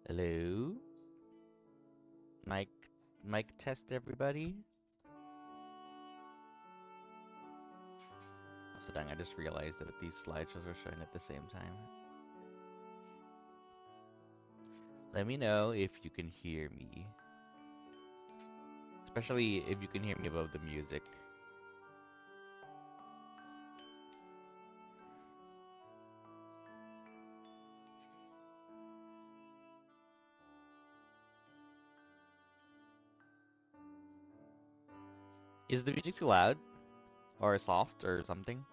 Hello? Mic mic test everybody. So dang, I just realized that these slideshows are showing at the same time. Let me know if you can hear me. Especially if you can hear me above the music. Is the music too loud? Or soft or something?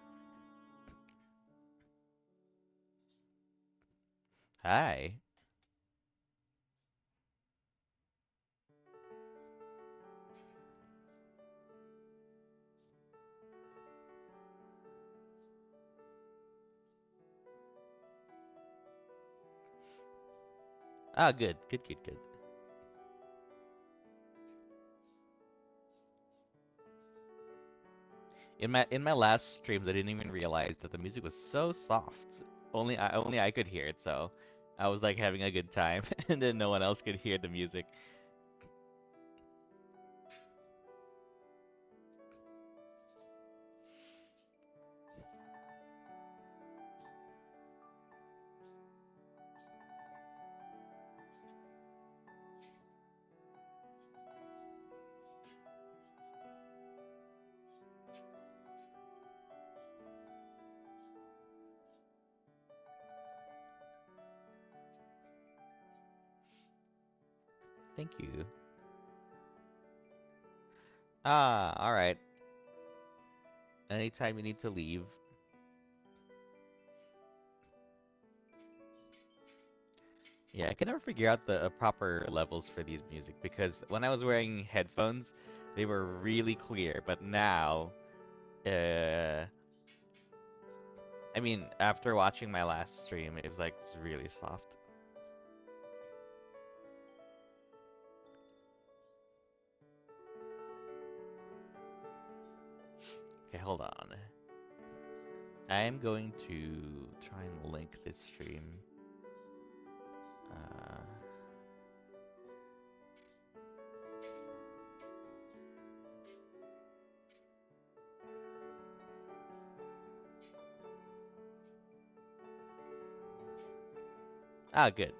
Hi. Ah, good, good, good, good. In my last streams, I didn't even realize that the music was so soft. Only I could hear it, so I was like having a good time, and then no one else could hear the music. Thank you. Ah, all right. Anytime you need to leave. Yeah, I can never figure out the proper levels for these music because when I was wearing headphones, they were really clear, but now, uh, I mean, after watching my last stream, it was like it's really soft. Okay, hold on. I am going to try and link this stream. Uh, good.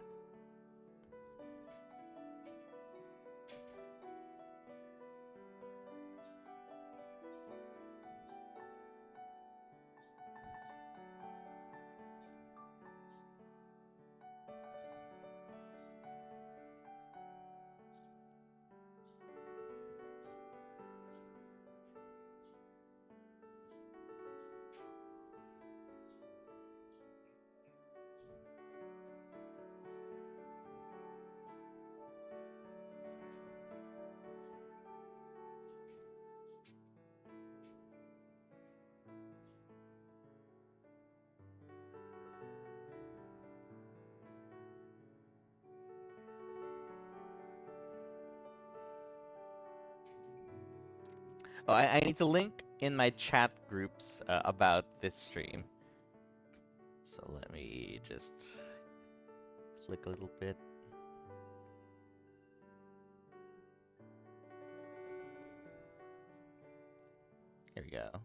Oh, I need to link in my chat groups about this stream. So let me just click a little bit. Here we go.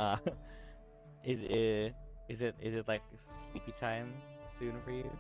uh, is it like sleepy time soon for you?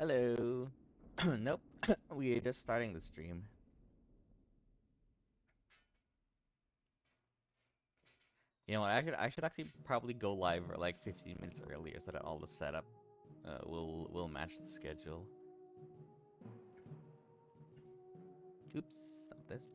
Hello. Nope. We are just starting the stream. You know what? I should actually probably go live like 15 minutes earlier so that all the setup will match the schedule. Oops, not this.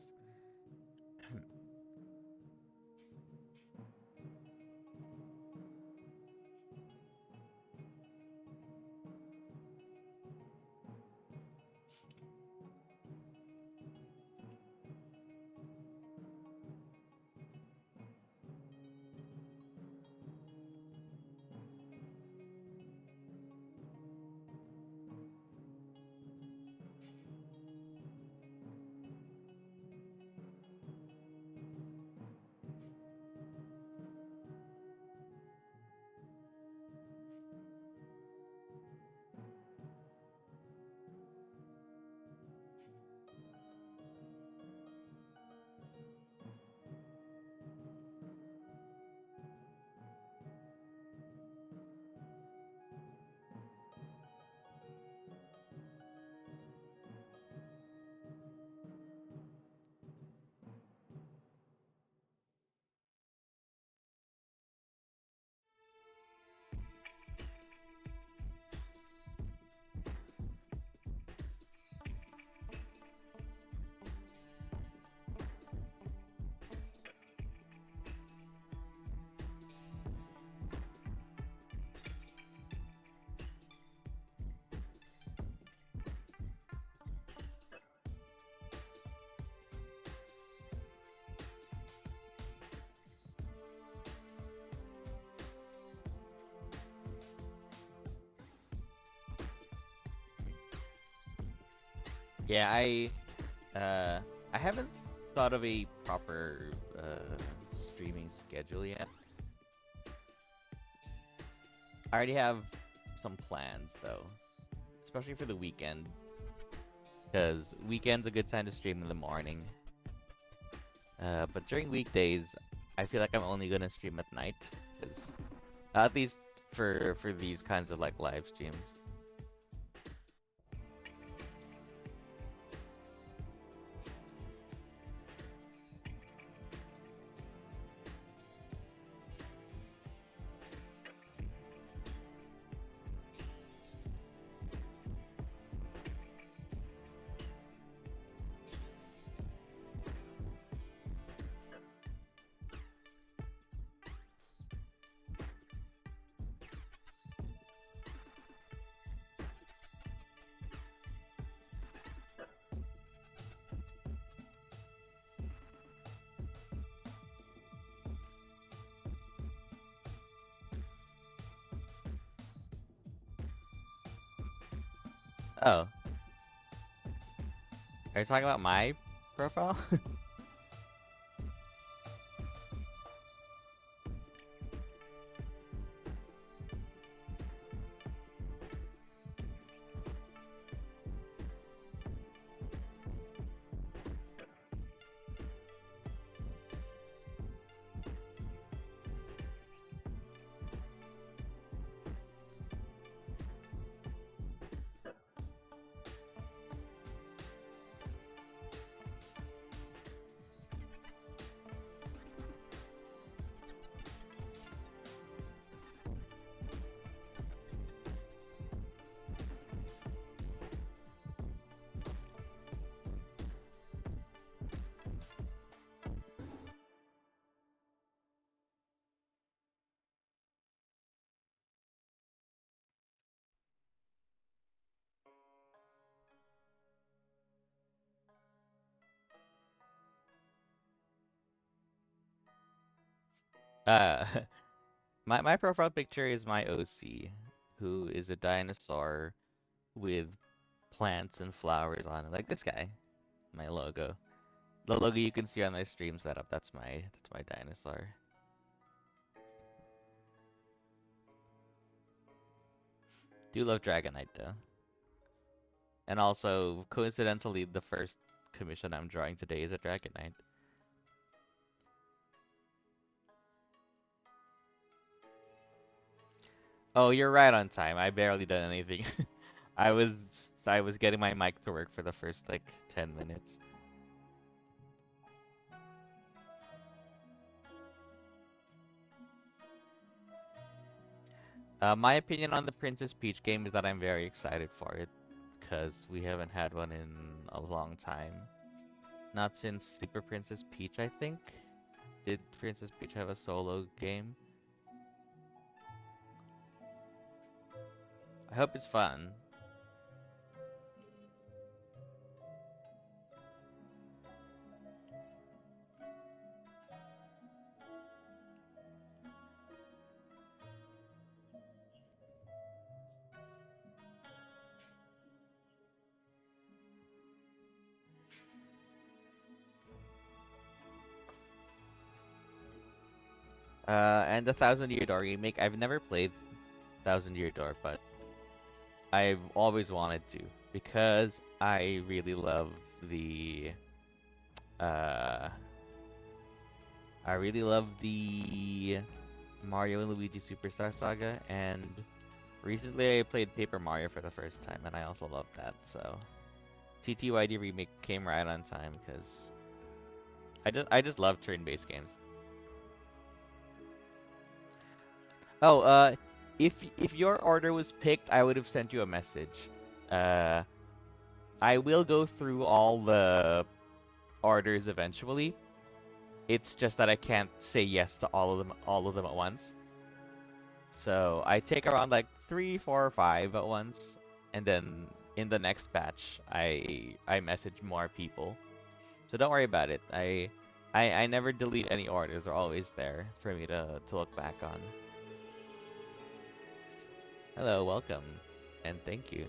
Yeah, uh I haven't thought of a proper streaming schedule yet. I already have some plans though, especially for the weekend, because weekend's a good time to stream in the morning. But during weekdays, I feel like I'm only gonna stream at night, because at least for these kinds of like live streams. Oh, are you talking about my profile? Uh, my profile picture is my OC, who is a dinosaur with plants and flowers on it, like this guy. My logo, the logo you can see on my stream setup. That's my dinosaur. Do love Dragonite though, and also coincidentally, the first commission I'm drawing today is a Dragonite. Oh, you're right on time. I barely done anything. I was I was getting my mic to work for the first like 10 minutes. My opinion on the Princess Peach game is that I'm very excited for it because we haven't had one in a long time. Not since Super Princess Peach, I think. Did Princess Peach have a solo game? I hope it's fun. And the Thousand Year Door remake, I've never played Thousand Year Door, but I've always wanted to because I really love the uh I really love the Mario and Luigi Superstar Saga, and recently I played Paper Mario for the first time, and I also love that. So TTYD remake came right on time because I just love turn-based games. Oh, if your order was picked, I would have sent you a message. Uh, I will go through all the orders eventually. It's just that I can't say yes to all of them at once. So I take around like three, four, or five at once, and then in the next batch, I message more people. So don't worry about it. I never delete any orders. They're always there for me to look back on. Hello, welcome, and thank you.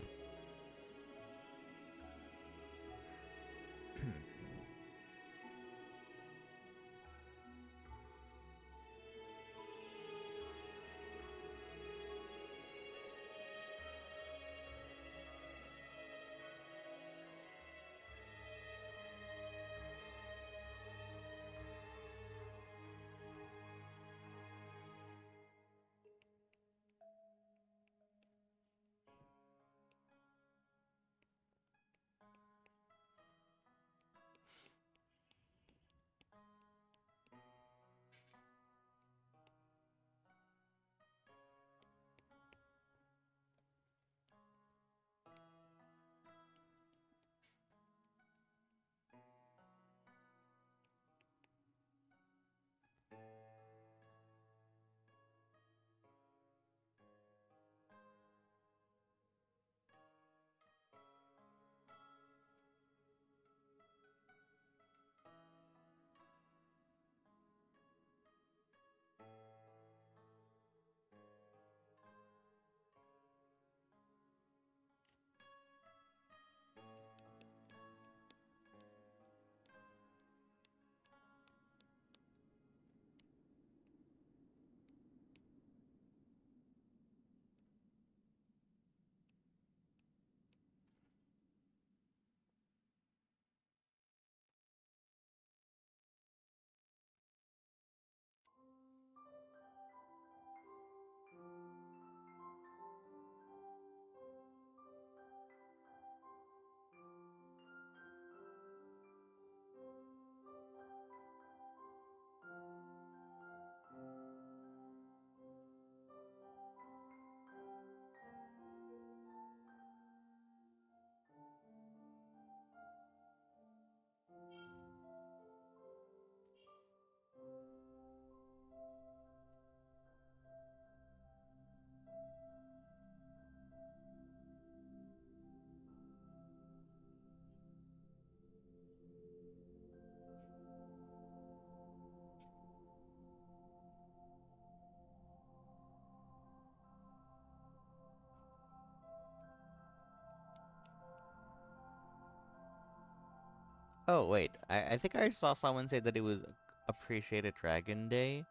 Oh wait, I think I saw someone say that it was Appreciated Dragon Day.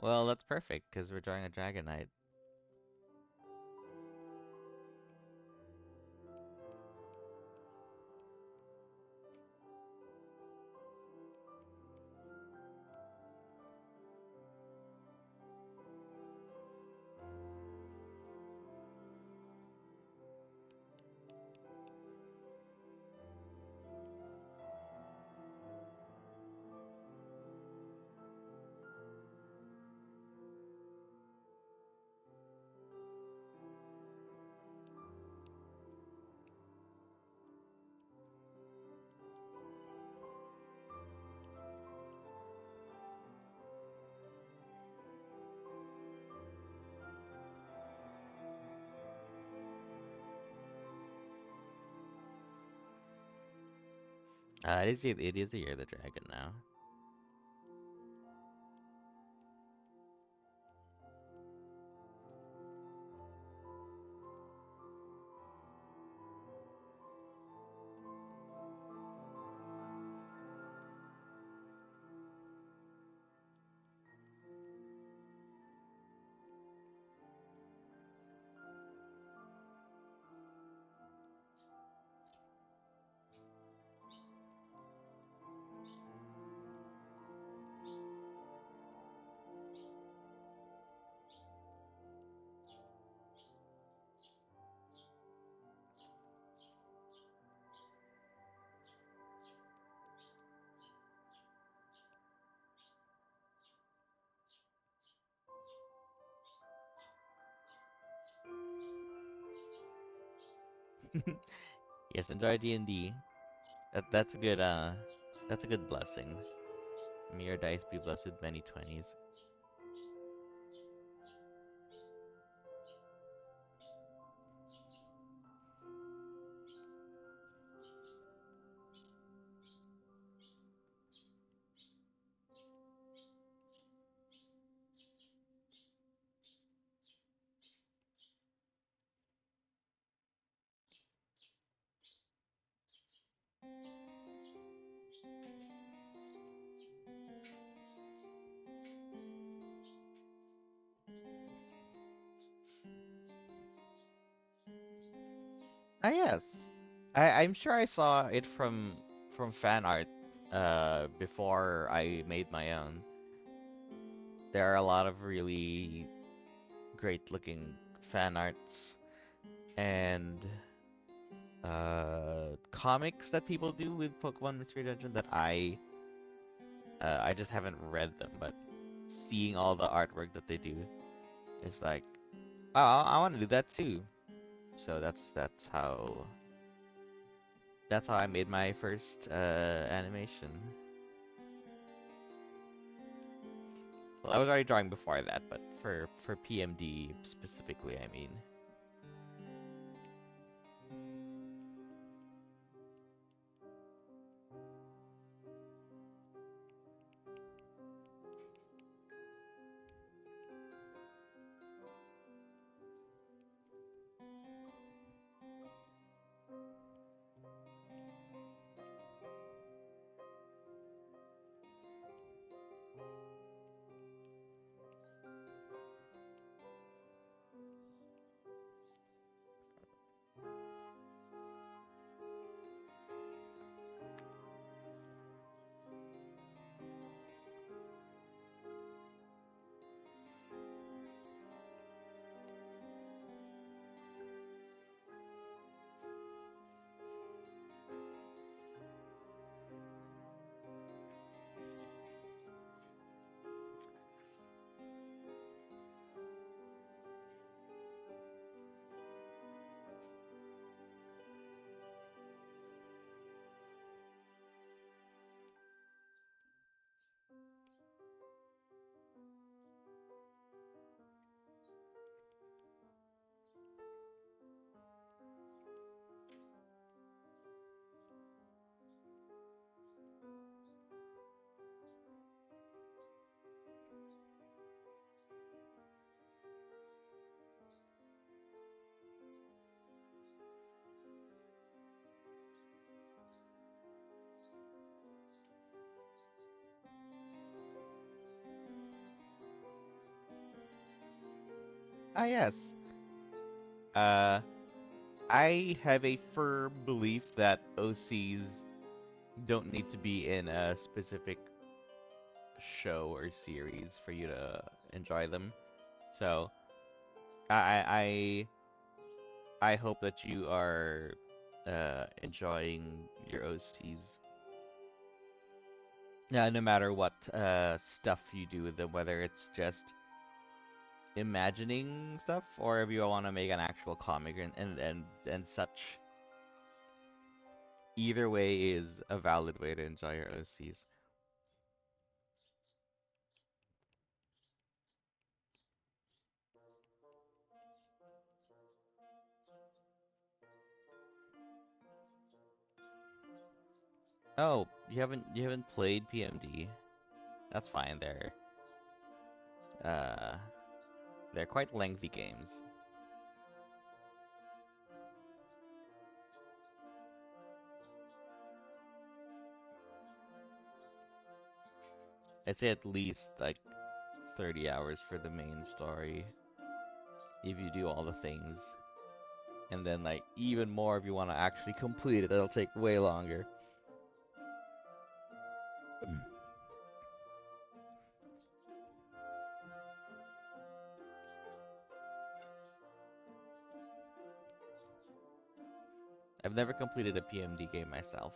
Well, that's perfect because we're drawing a Dragon Knight. It is a Year of the Dragon now. Yes, enjoy D&D. That's a good blessing. May your dice be blessed with many 20s. Ah, yes. I'm sure I saw it from fan art before I made my own. There are a lot of really great looking fan arts and comics that people do with Pokemon Mystery Dungeon that I just haven't read them, but seeing all the artwork that they do is like, oh, I want to do that too. So that's how I made my first animation. Well, I was already drawing before that, but for PMD specifically, I mean. Ah, yes. Uh, I have a firm belief that OCs don't need to be in a specific show or series for you to enjoy them. So I I hope that you are enjoying your OCs. No matter what stuff you do with them, whether it's just imagining stuff or if you want to make an actual comic and such. Either way is a valid way to enjoy your OCs. Oh, you haven't played PMD? That's fine. Uh they're quite lengthy games. I'd say at least like 30 hours for the main story if you do all the things. And then like even more if you want to actually complete it, that'll take way longer. I've never completed a PMD game myself.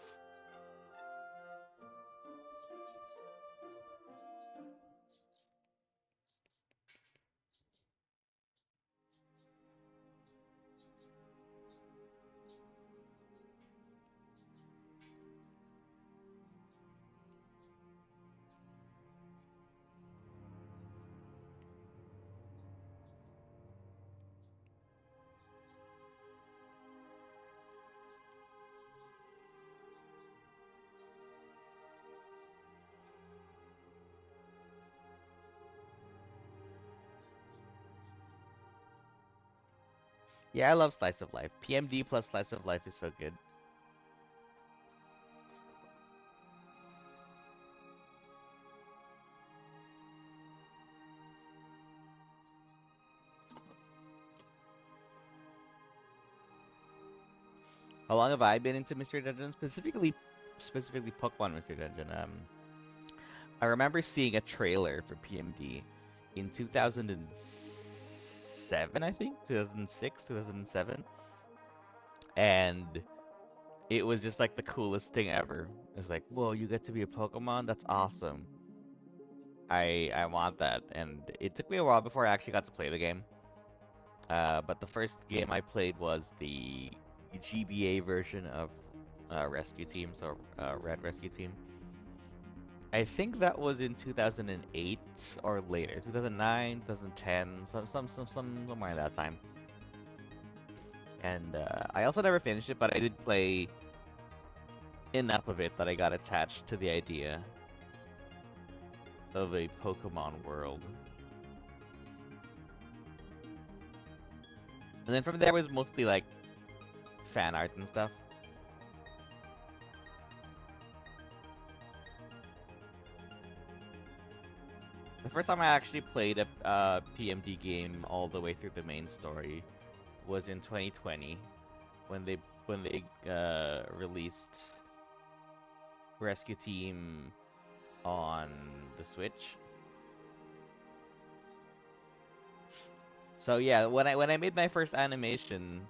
Yeah, I love Slice of Life. PMD plus Slice of Life is so good. How long have I been into Mystery Dungeon? Specifically Pokemon Mystery Dungeon. I remember seeing a trailer for PMD in 2007, I think, 2006, 2007, and it was just like the coolest thing ever. It was like, whoa, you get to be a Pokemon? That's awesome. I want that, and it took me a while before I actually got to play the game. But the first game I played was the GBA version of Rescue Team, so Red Rescue Team. I think that was in 2008 or later, 2009, 2010, somewhere in that time. And I also never finished it, but I did play enough of it that I got attached to the idea of a Pokemon world. And then from there was mostly like fan art and stuff. The first time I actually played a PMD game all the way through the main story was in 2020 when they released Rescue Team on the Switch. So yeah, when I made my first animation,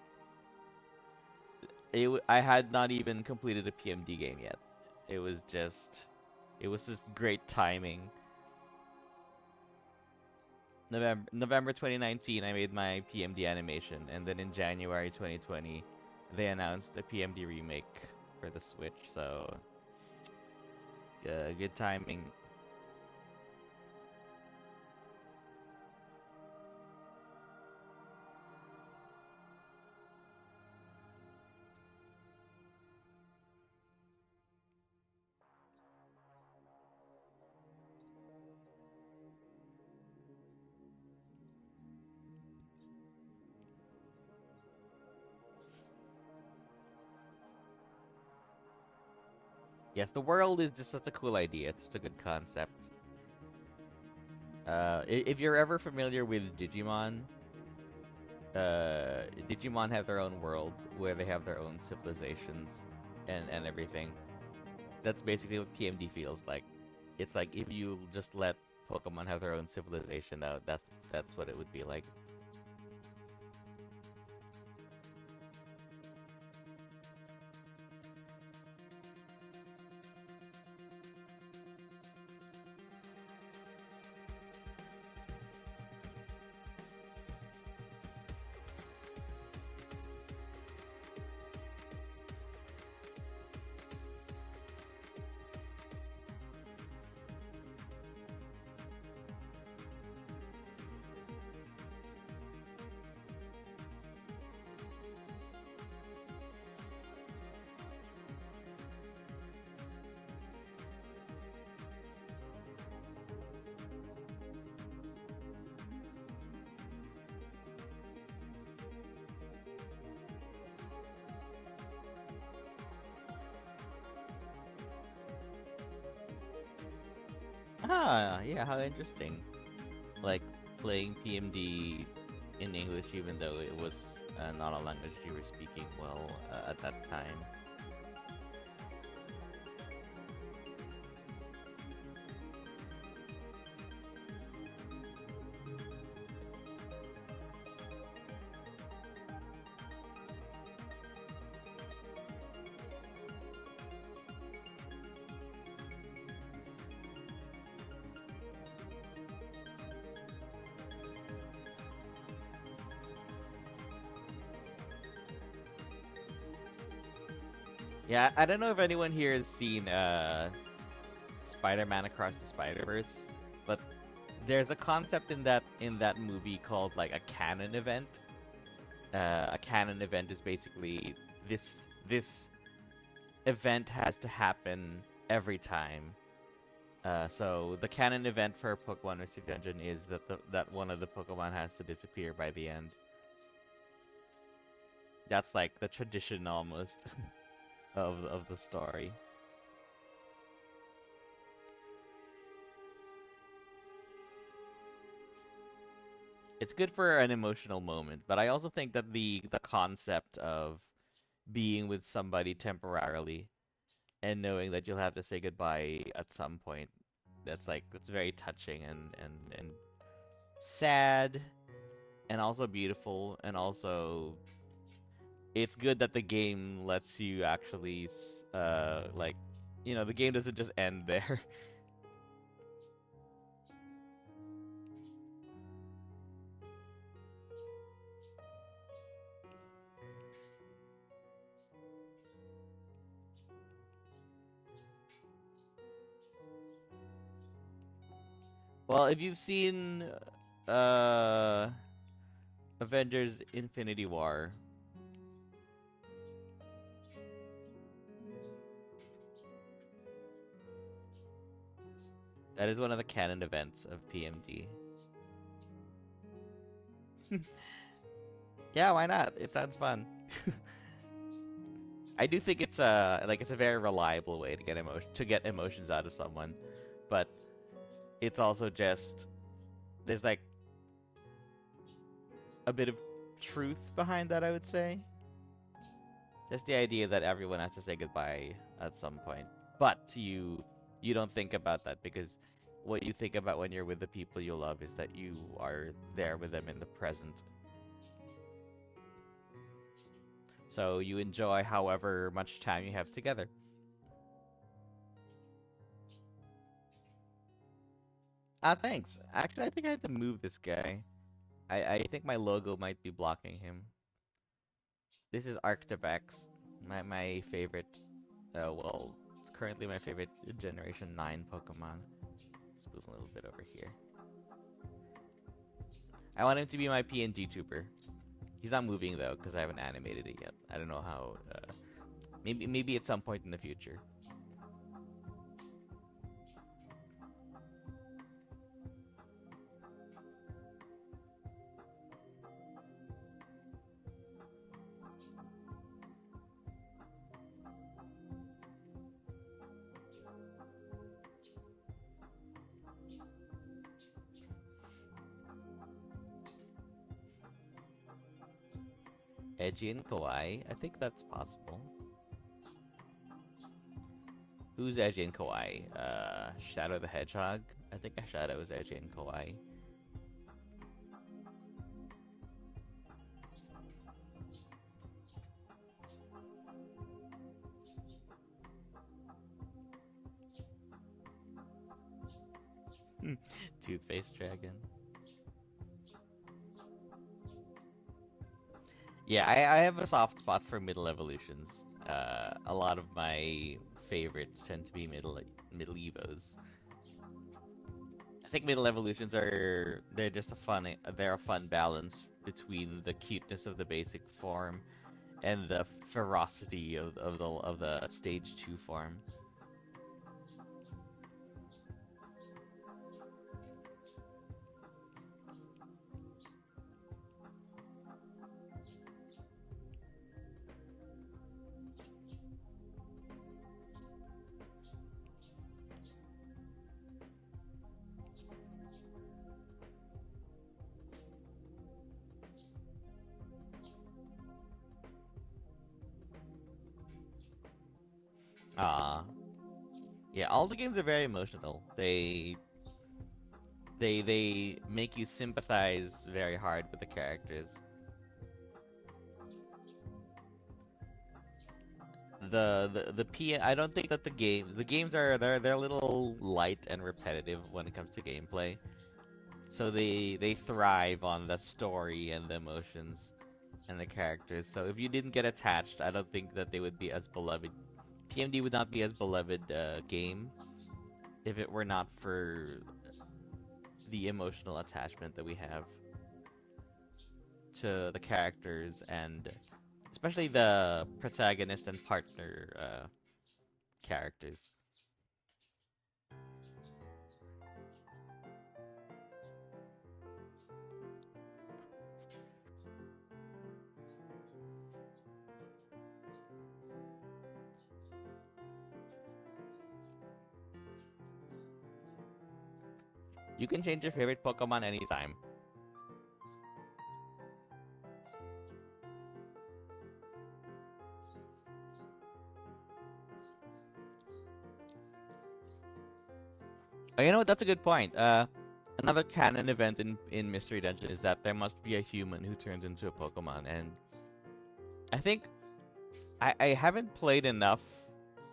I had not even completed a PMD game yet. It was just it was just great timing. November 2019, I made my PMD animation, and then in January 2020, they announced the PMD remake for the Switch. So good timing. Yes, the world is just such a cool idea. It's just a good concept. If you're ever familiar with Digimon, Digimon have their own world where they have their own civilizations and everything. That's basically what PMD feels like. It's like if you just let Pokemon have their own civilization, that's what it would be like. Yeah, how interesting. Like playing PMD in English, even though it was not a language you were speaking well at that time. Yeah, I don't know if anyone here has seen Spider-Man Across the Spider-Verse, but there's a concept in that movie called like a canon event. A canon event is basically this event has to happen every time. So the canon event for Pokemon Mystery Dungeon is that that one of the Pokemon has to disappear by the end. That's like the tradition almost of the story. It's good for an emotional moment, but I also think that the concept of being with somebody temporarily and knowing that you'll have to say goodbye at some point, that's very touching and sad and also beautiful, and also it's good that the game lets you actually like, you know, the game doesn't just end there. Well, if you've seen uh Avengers Infinity War, that is one of the canon events of PMD. Yeah, why not? It sounds fun. I do think it's a very reliable way to get emotions out of someone, but it's also just there's like a bit of truth behind that, I would say. Just the idea that everyone has to say goodbye at some point. But you don't think about that because what you think about when you're with the people you love is that you are there with them in the present. So you enjoy however much time you have together. Ah, thanks. Actually, I think I have to move this guy. I think my logo might be blocking him. This is Arctivex, my favorite. Well, it's currently my favorite Generation 9 Pokemon. Let's move a little bit over here. I want him to be my PNG tuber. He's not moving though, because I haven't animated it yet. I don't know how. Maybe at some point in the future. Edgy and Kawaii. I think that's possible. Who's Edgy and Kawaii? Shadow the Hedgehog. I think Shadow is Edgy and Kawaii. Toothpaste Dragon. Yeah, I have a soft spot for middle evolutions. A lot of my favorites tend to be middle evos. I think middle evolutions they're just they're a fun balance between the cuteness of the basic form and the ferocity of the stage 2 form. Ah, yeah, all the games are very emotional. They make you sympathize very hard with the characters. The P I don't think that the games are they're a little light and repetitive when it comes to gameplay. So they thrive on the story and the emotions and the characters. So if you didn't get attached, I don't think that they would be as beloved. PMD would not be as beloved game if it were not for the emotional attachment that we have to the characters and especially the protagonist and partner characters. You can change your favorite Pokemon anytime. Oh, you know what? That's a good point. Another canon event in Mystery Dungeon is that there must be a human who turns into a Pokemon, and I think I haven't played enough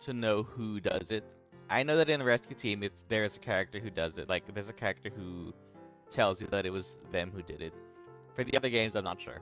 to know who does it. I know that in the Rescue Team, there's a character who does it. Like there's a character who tells you that it was them who did it. For the other games, I'm not sure.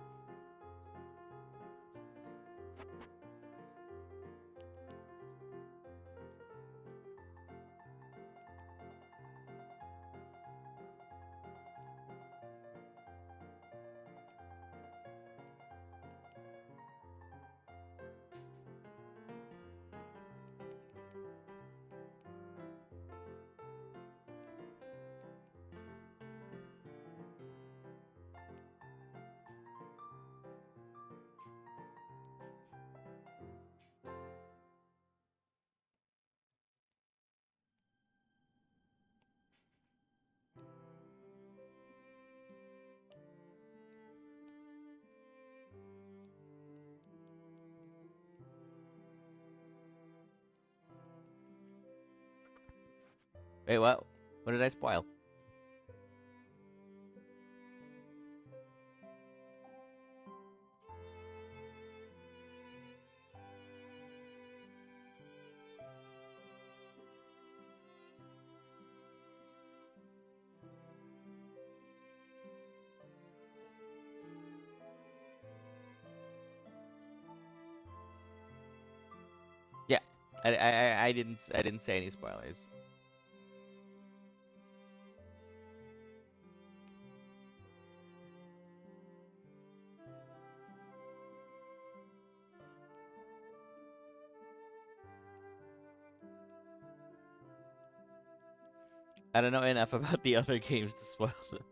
Wait, what? What did I spoil? Yeah, I didn't say any spoilers. I don't know enough about the other games to spoil them.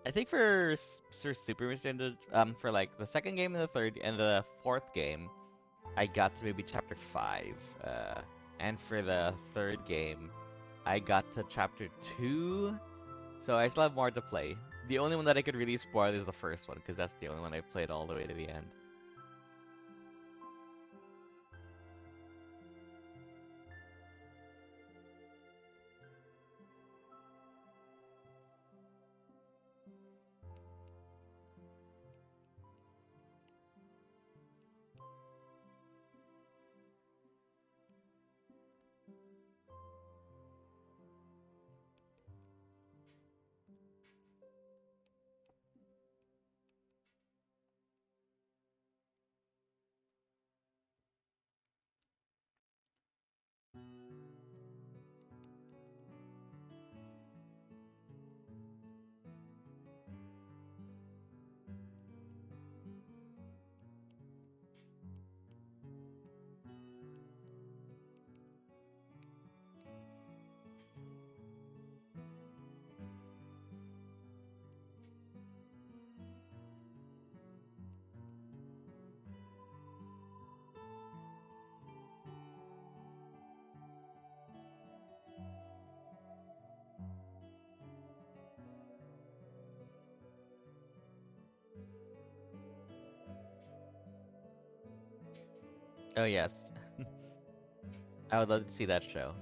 I think for Super Nintendo, for like the second game and the third and the fourth game, I got to maybe chapter 5. And for the third game, I got to chapter 2. So I still have more to play. The only one that I could really spoil is the first one, because that's the only one I played all the way to the end. Oh yes. I would love to see that show.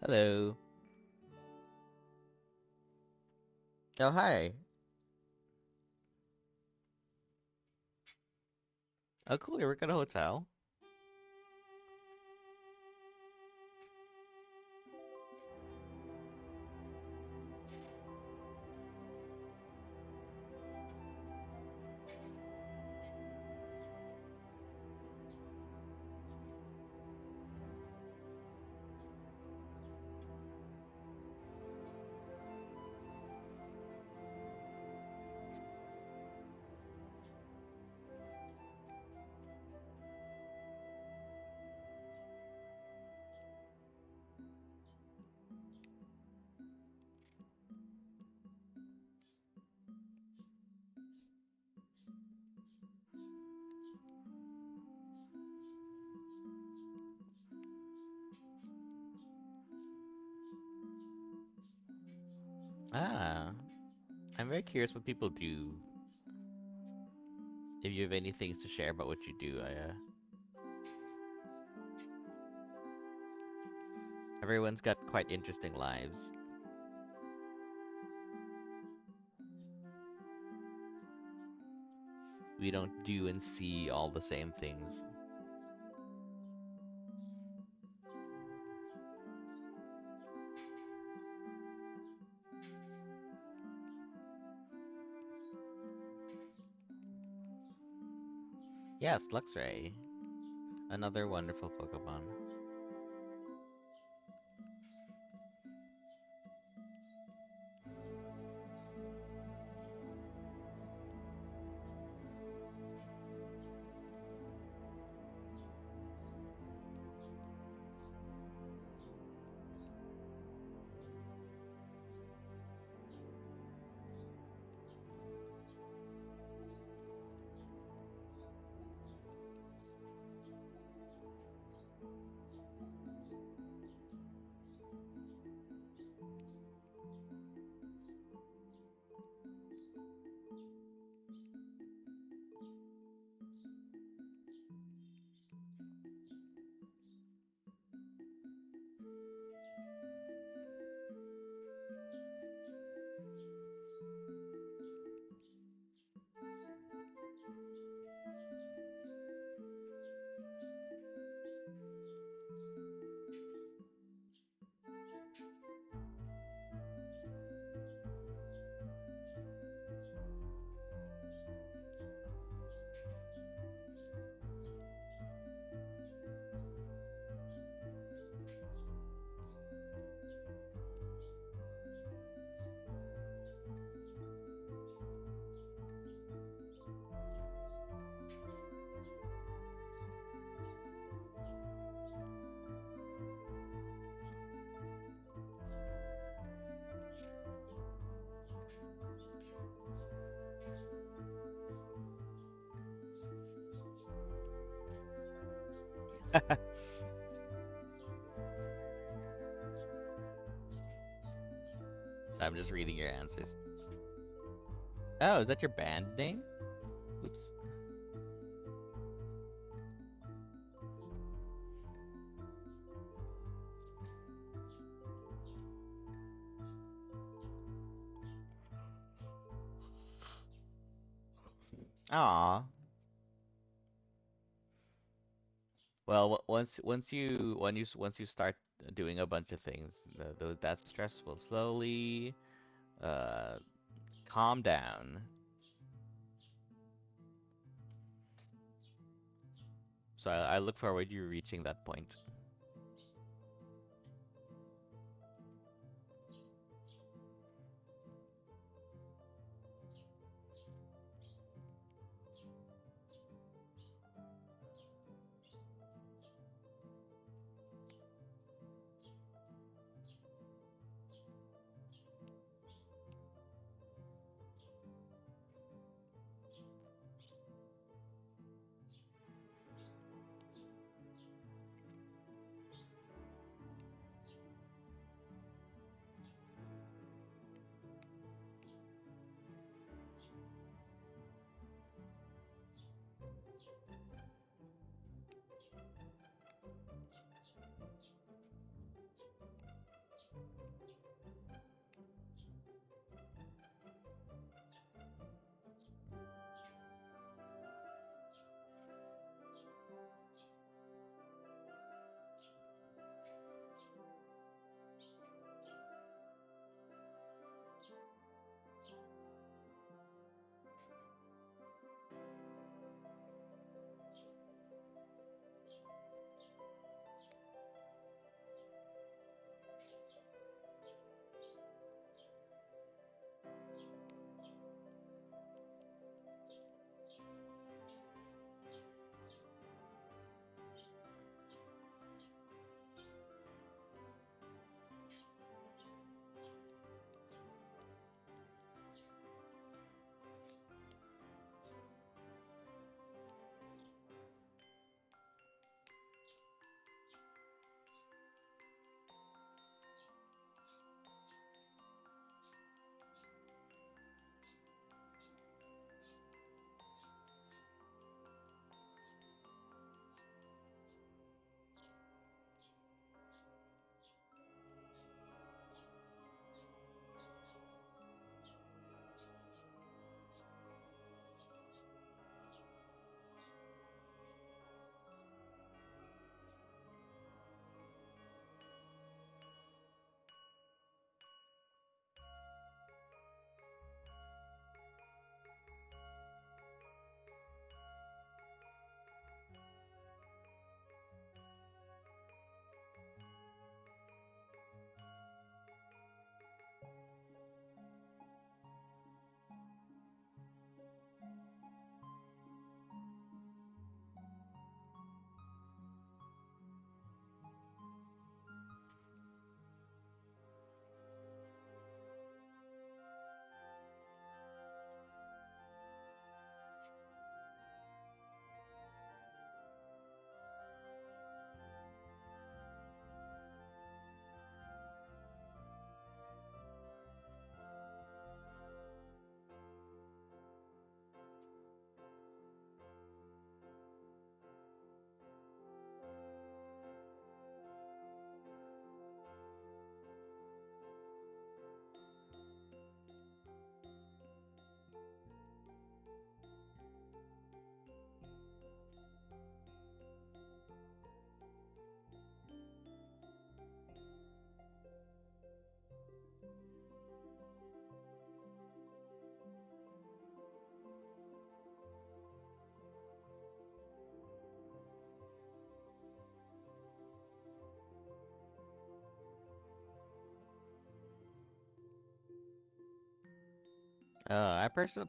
Hello. Oh, hi. Oh, cool. You work at a hotel. Ah, I'm very curious what people do. If you have any things to share about what you do, everyone's got quite interesting lives. We don't do and see all the same things. Yes, Luxray, another wonderful Pokemon. I'm just reading your answers. Oh, is that your band name? Oops. Aw. Well, once you start doing a bunch of things, that stress will slowly uh calm down. So I look forward to you reaching that point.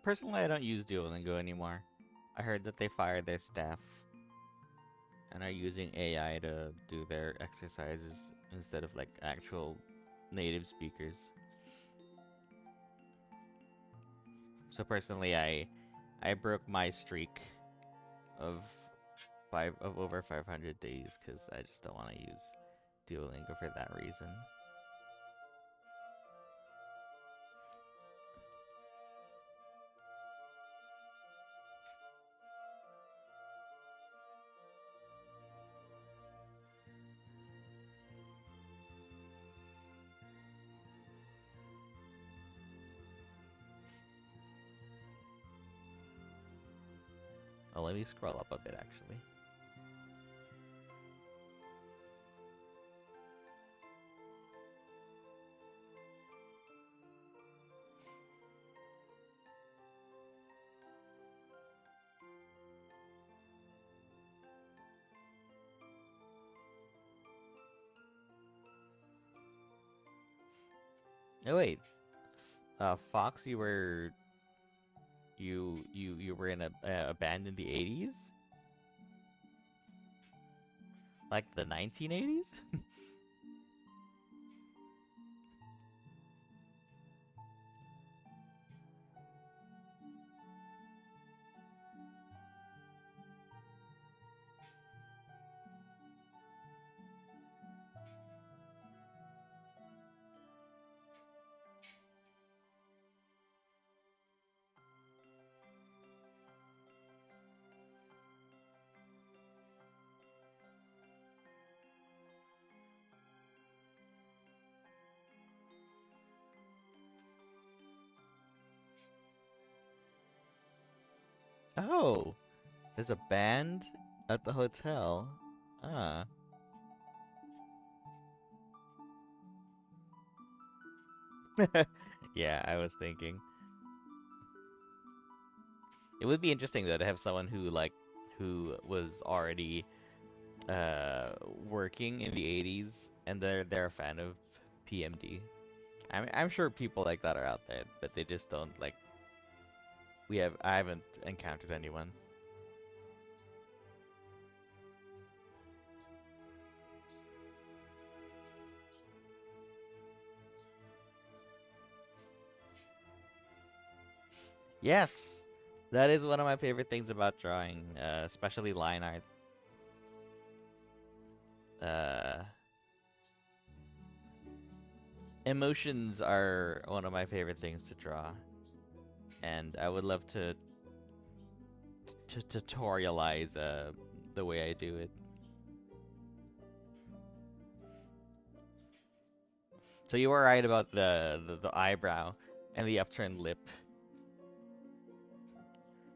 Personally I don't use Duolingo anymore. I heard that they fired their staff and are using AI to do their exercises instead of like actual native speakers. So personally I broke my streak of over 500 days because I just don't want to use Duolingo for that reason. Oh, let me scroll up a bit actually. Oh wait, Fox, you were in a band in the 80s, like the 1980s. Oh, there's a band at the hotel. Ah, yeah, I was thinking it would be interesting though to have someone who was already working in the 80s and they're a fan of PMD. I'm sure people like that are out there, but they just don't like I haven't encountered anyone. Yes, that is one of my favorite things about drawing, especially line art. Uh, Emotions are one of my favorite things to draw, and I would love to tutorialize the way I do it. So you were right about the eyebrow and the upturned lip,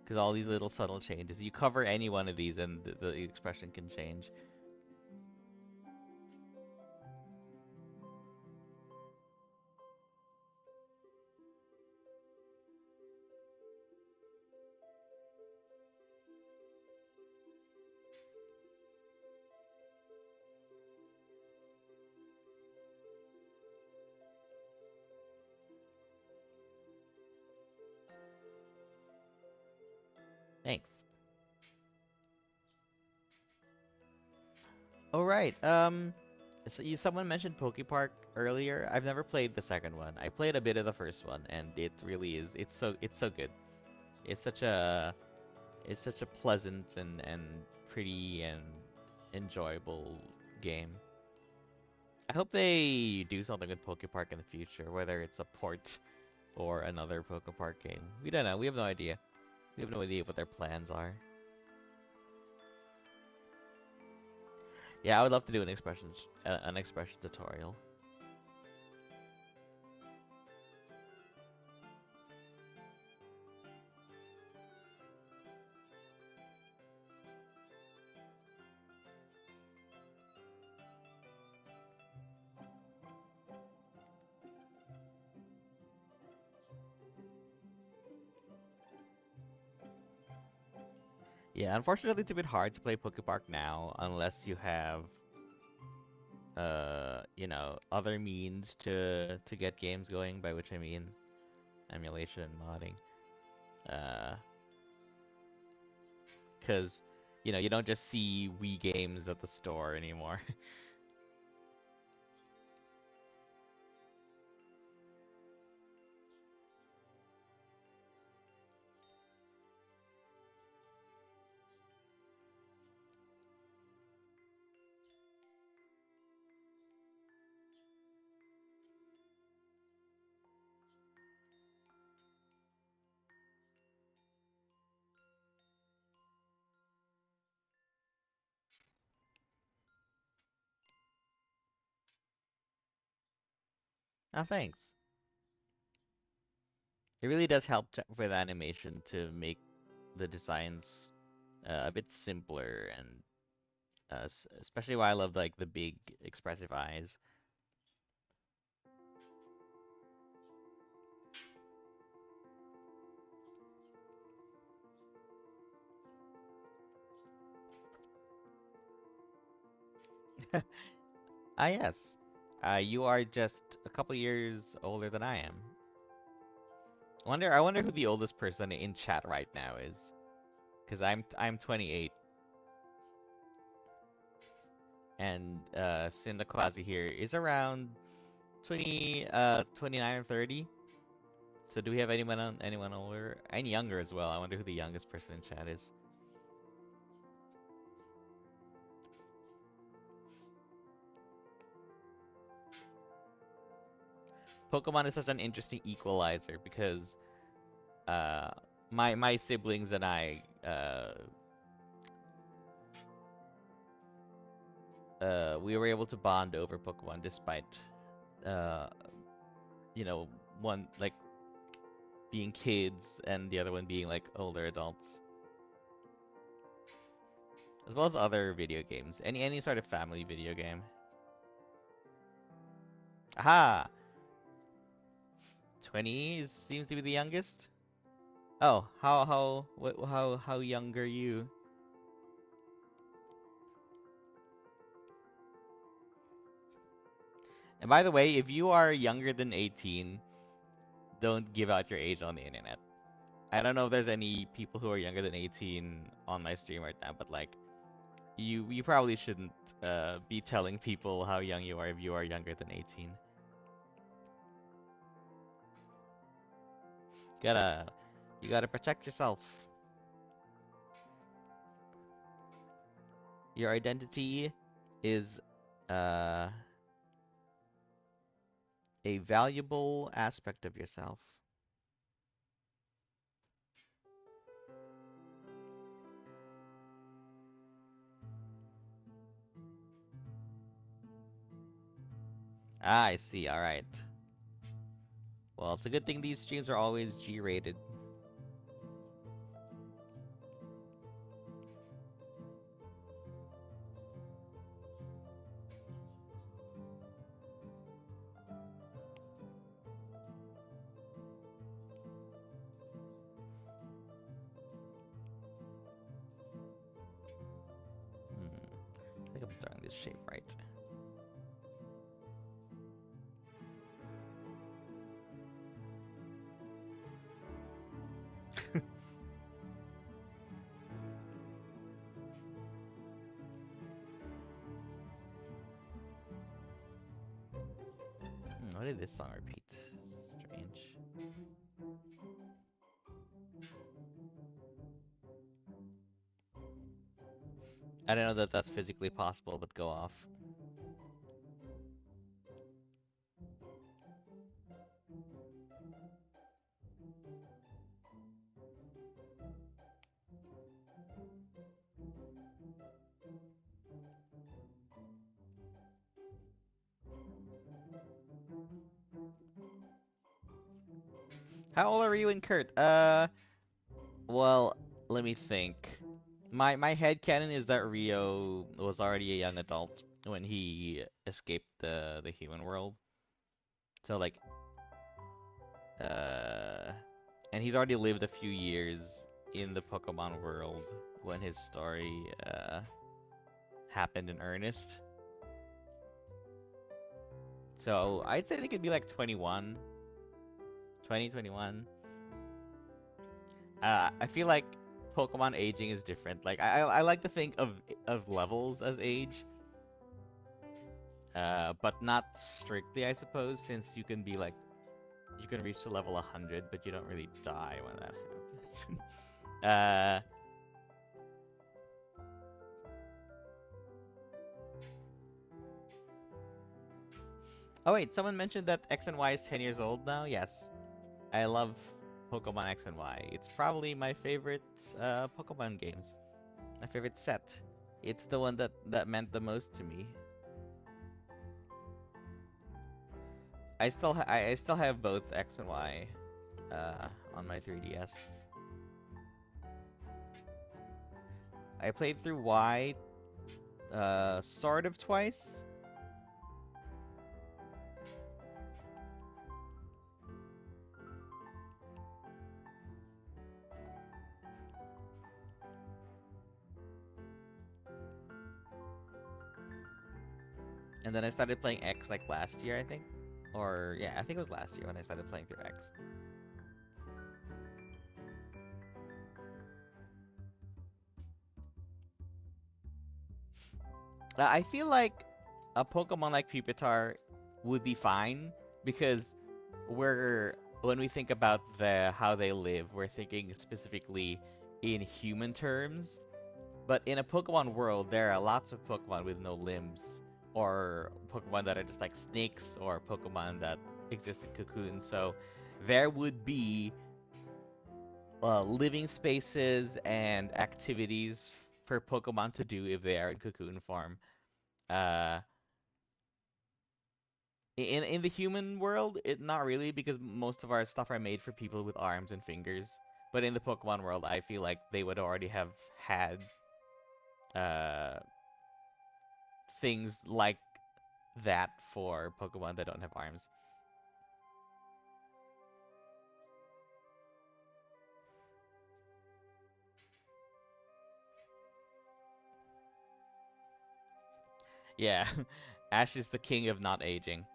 because all these little subtle changes. You cover any one of these, and the expression can change. Thanks. All right. So someone mentioned Pokepark earlier. I've never played the second one. I played a bit of the first one, and it really is. It's so good. It's such a it's such a pleasant and pretty and enjoyable game. I hope they do something with Pokepark in the future, whether it's a port or another Pokepark game. We don't know. We have no idea. We have no idea what their plans are. Yeah, I would love to do an expression tutorial. Yeah, unfortunately, it's a bit hard to play Pokepark now unless you have, other means to get games going. By which I mean emulation and modding. Uh, because you don't just see Wii games at the store anymore. Oh, thanks. It really does help with animation to make the designs a bit simpler and especially why I love like the big expressive eyes. Ah, yes. You are just a couple years older than I am. I wonder who the oldest person in chat right now is. Because I'm 28 and Sindakwasi here is around 29 or 30. So do we have anyone older? And younger as well. I wonder who the youngest person in chat is. Pokemon is such an interesting equalizer because uh my siblings and I we were able to bond over Pokemon despite uh you know one like being kids and the other one being like older adults, as well as other video games. Any sort of family video game. Aha! 20 seems to be the youngest. Oh, how young are you? And by the way, if you are younger than 18, don't give out your age on the internet. I don't know if there's any people who are younger than 18 on my stream right now, but like you probably shouldn't be telling people how young you are if you are younger than 18. Gotta you gotta protect yourself. Your identity is uh a valuable aspect of yourself. Ah, I see. All right. Well, it's a good thing these streams are always G-rated. I think I'm drawing this shape right. Why did this song repeat? Strange. I don't know that that's physically possible, but go off. How old are you and Kurt? Well, let me think. My head canon is that Rio was already a young adult when he escaped the human world. So like uh and he's already lived a few years in the Pokemon world when his story happened in earnest. So I'd say they could be like 21, 20, 21. I feel like Pokemon aging is different. Like I like to think of levels as age, but not strictly, I suppose, since you can be like you can reach to level 100, but you don't really die when that happens. uh, oh wait, someone mentioned that X and Y is 10 years old now. Yes, I love Pokemon X and Y. It's probably my favorite Pokemon games. My favorite set. It's the one that meant the most to me. I still have both X and Y on my 3DS. I played through Y sort of twice. And then I started playing X like last year, I think. Or yeah, I think it was last year when I started playing through X. I feel like a Pokemon like Pupitar would be fine because we're when we think about how they live, we're thinking specifically in human terms. But in a Pokemon world, there are lots of Pokemon with no limbs, or Pokemon that are just like snakes, or Pokemon that exist in cocoons. So there would be living spaces and activities for Pokemon to do if they are in cocoon form. Uh, in the human world, not really, because most of our stuff are made for people with arms and fingers. But in the Pokemon world, I feel like they would already have had uh, things like that for Pokemon that don't have arms. Yeah, Ash is the king of not aging.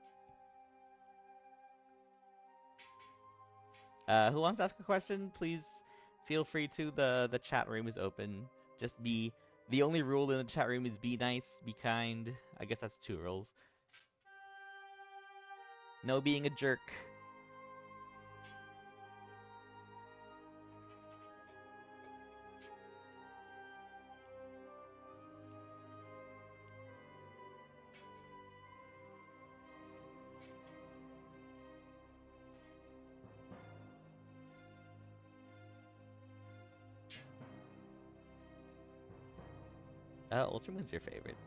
Who wants to ask a question? Please feel free to. The chat room is open. Just be the only rule in the chat room is be nice, be kind. I guess that's two rules. No being a jerk. Ultramoon's your favorite.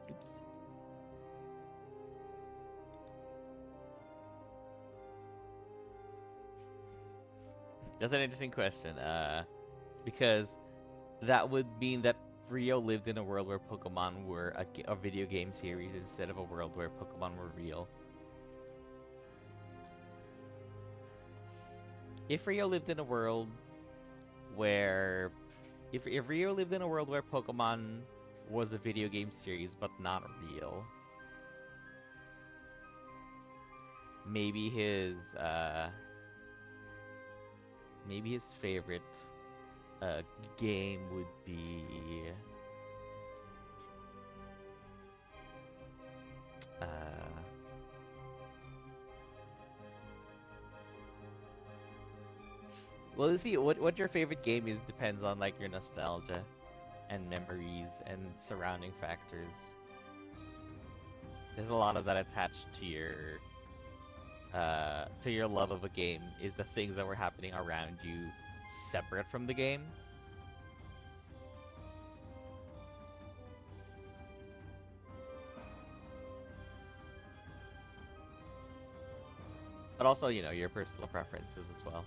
Oops. That's an interesting question. Because that would mean that Rio lived in a world where Pokemon were a video game series instead of a world where Pokemon were real. If Rio lived in a world where if Rio lived in a world where Pokemon was a video game series but not real, maybe his favorite uh game would be uh well, you see, what your favorite game is depends on like your nostalgia and memories and surrounding factors. There's a lot of that attached to your love of a game is the things that were happening around you separate from the game. But also, your personal preferences as well.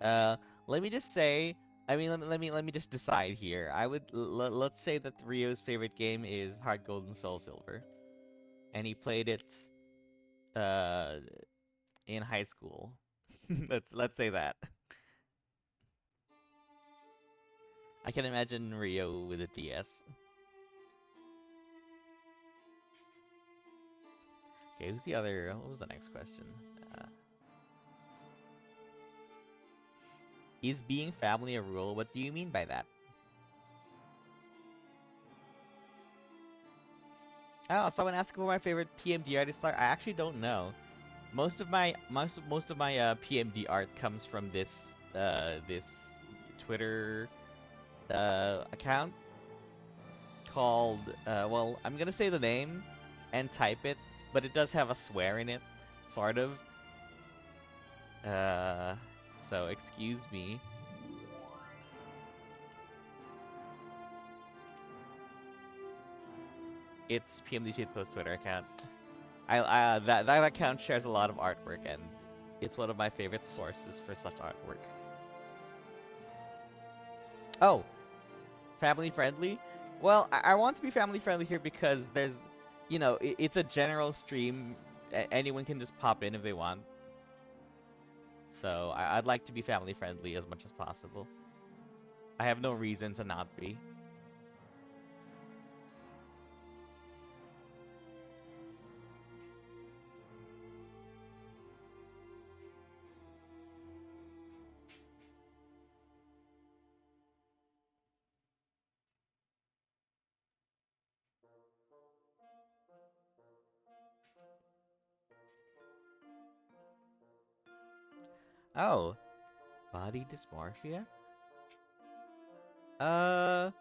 Uh, Let me just say, I mean, let me just decide here. Let's say that Rio's favorite game is Heart Gold and Soul Silver, and he played it uh in high school. Let's say that. I can imagine Rio with a DS. Okay, who's the other? What was the next question? Uh, is being family a rule? What do you mean by that? Oh, someone asked for my favorite PMD artist art. I actually don't know. Most of my PMD art comes from this Twitter account called well, I'm gonna say the name and type it, but it does have a swear in it, sort of. Uh, so excuse me. It's PMD Shitpost Twitter account. That account shares a lot of artwork, and it's one of my favorite sources for such artwork. Oh, family friendly? Well, I want to be family friendly here because there's, it's a general stream. Anyone can just pop in if they want. So I'd like to be family friendly as much as possible. I have no reason to not be. Oh, body dysmorphia? Uh,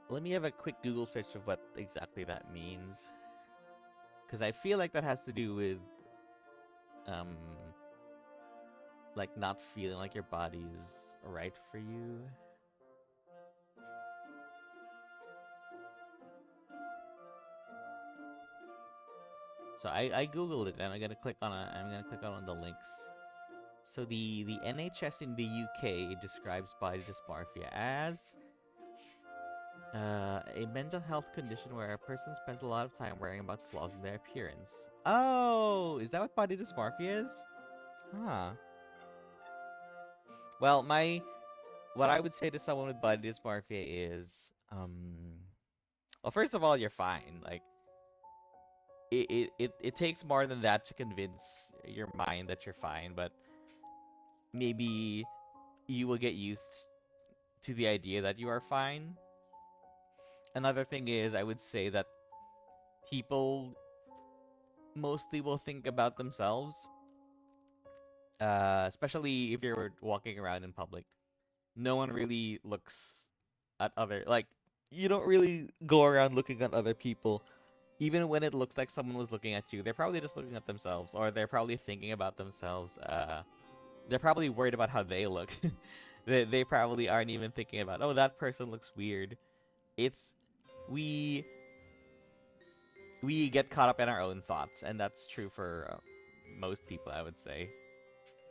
Let me have a quick Google search of what exactly that means. Because I feel like that has to do with, um, like not feeling like your body's right for you. So I googled it and I'm gonna click on one of the links. So the NHS in the UK describes body dysmorphia as a mental health condition where a person spends a lot of time worrying about flaws in their appearance. Oh, is that what body dysmorphia is? Huh. Well, my what I would say to someone with body dysmorphia is, well, first of all, you're fine. Like, it takes more than that to convince your mind that you're fine, but maybe you will get used to the idea that you are fine. Another thing is, I would say that people mostly will think about themselves, especially if you're walking around in public. No one really looks at like, you don't really go around looking at other people. Even when it looks like someone was looking at you, they're probably just looking at themselves, or they're probably thinking about themselves. They're probably worried about how they look. They probably aren't even thinking about, oh, that person looks weird. It's we we get caught up in our own thoughts, and that's true for most people, I would say.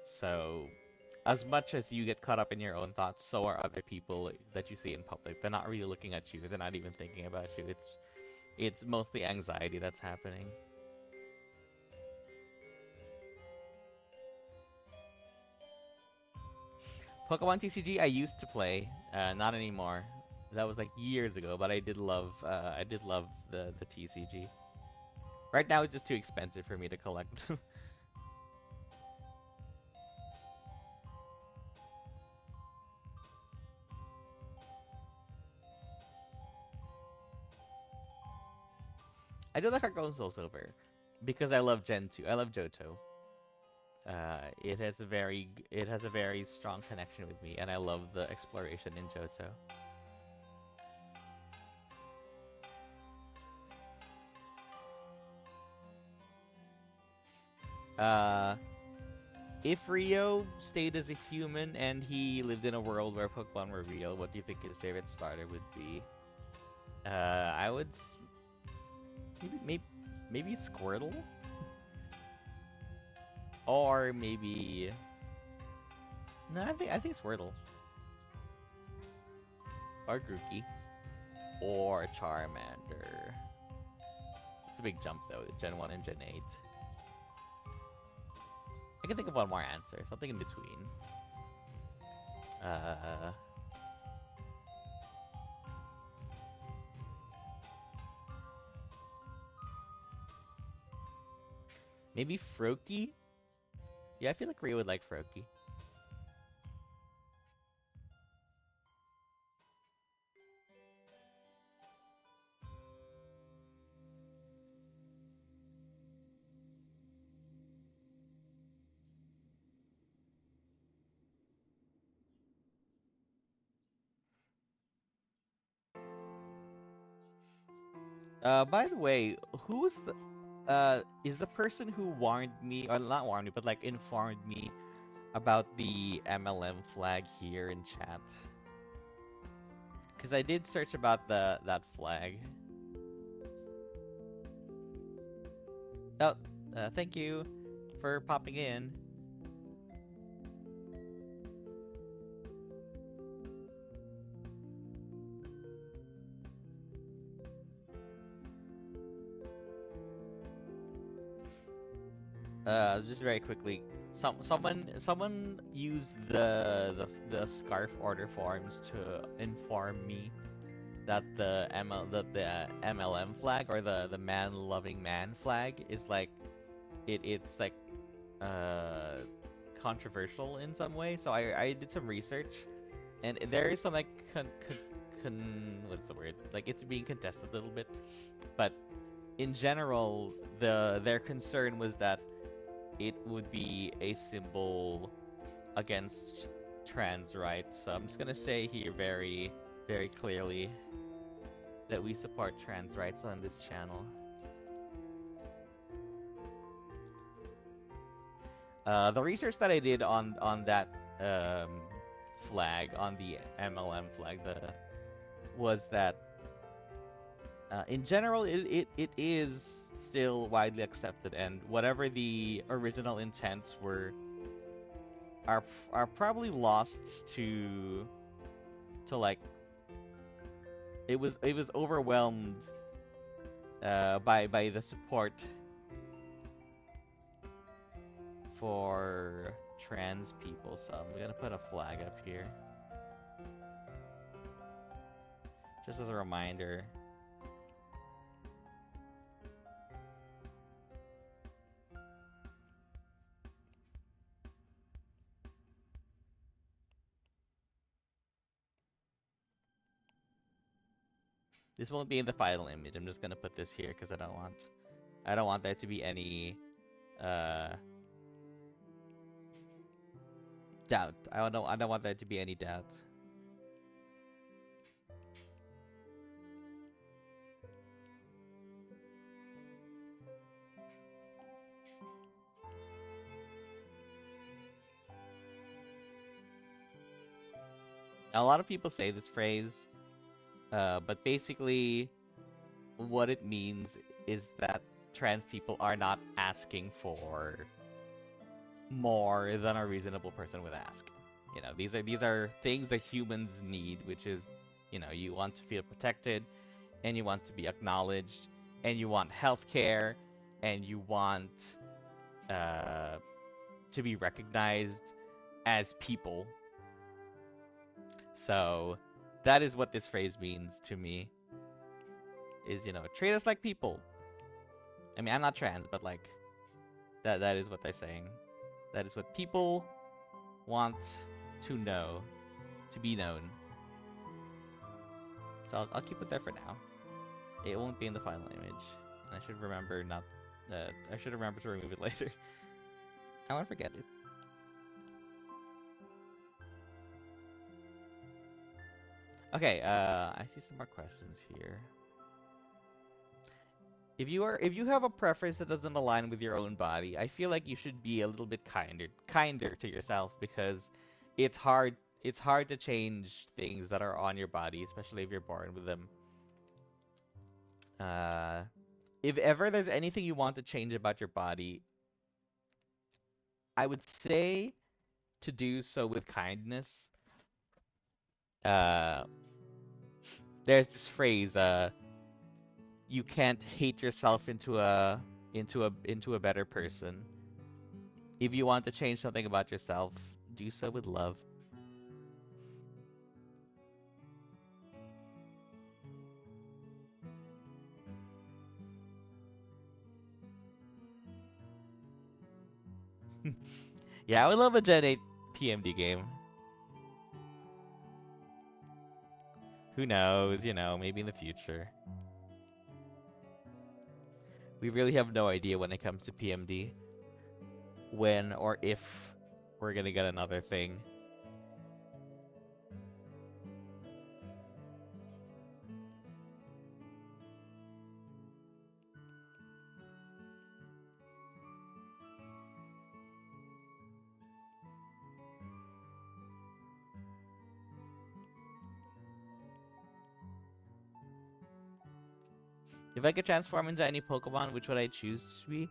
So, as much as you get caught up in your own thoughts, so are other people that you see in public. They're not really looking at you. They're not even thinking about you. It's mostly anxiety that's happening. Pokemon TCG I used to play, not anymore. That was like years ago, but I did love the TCG. Right now it's just too expensive for me to collect. I do like Heart Gold and Soul Silver because I love Gen 2. I love Johto. It has a very strong connection with me, and I love the exploration in Johto. Uh, if Rio stayed as a human and he lived in a world where Pokemon were real, what do you think his favorite starter would be? I would maybe maybe Squirtle, or maybe no, I think Squirtle or Grookey or Charmander. It's a big jump though, Gen 1 and Gen 8. I can think of one more answer, something in between. Uh, Maybe Froakie? Yeah, I feel like Rio would like Froakie. By the way, who's the is the person who warned me, or not warned me, but like informed me about the MLM flag here in chat. Because I did search about that flag. Oh, thank you for popping in. Just very quickly, someone used the scarf order forms to inform me that the MLM flag, or the man loving man flag, is like it's like uh controversial in some way. So I did some research, and there is some like what's the word? Like, it's being contested a little bit, but in general, their concern was that it would be a symbol against trans rights. So I'm just gonna say here very, very clearly that we support trans rights on this channel. The research that I did on that flag, on the MLM flag, was that in general it is still widely accepted, and whatever the original intents were are probably lost to like, it was overwhelmed by the support for trans people. So I'm gonna put a flag up here just as a reminder. This won't be in the final image. I'm just gonna put this here because I don't want there to be any doubt. I don't want there to be any doubt. A lot of people say this phrase, but basically what it means is that trans people are not asking for more than a reasonable person would ask. You know, these are things that humans need, which is, you know, you want to feel protected, and you want to be acknowledged, and you want healthcare, and you want to be recognized as people. So that is what this phrase means to me. Is, you know, treat us like people. I mean, I'm not trans, but like that is what they're saying. That is what people want to know, to be known. So I'll keep it there for now. It won't be in the final image. I should remember not. I should remember to remove it later. I won't forget it. Okay. I see some more questions here. If you have a preference that doesn't align with your own body, I feel like you should be a little bit kinder to yourself, because it's hard to change things that are on your body, especially if you're born with them. If ever there's anything you want to change about your body, I would say to do so with kindness. Uh, there's this phrase, you can't hate yourself into a better person. If you want to change something about yourself, do so with love. Yeah, I would love a Gen 8 PMD game. Who knows, you know, maybe in the future. We really have no idea when it comes to PMD. When or if we're gonna get another thing. If I could transform into any Pokemon, which would I choose to be?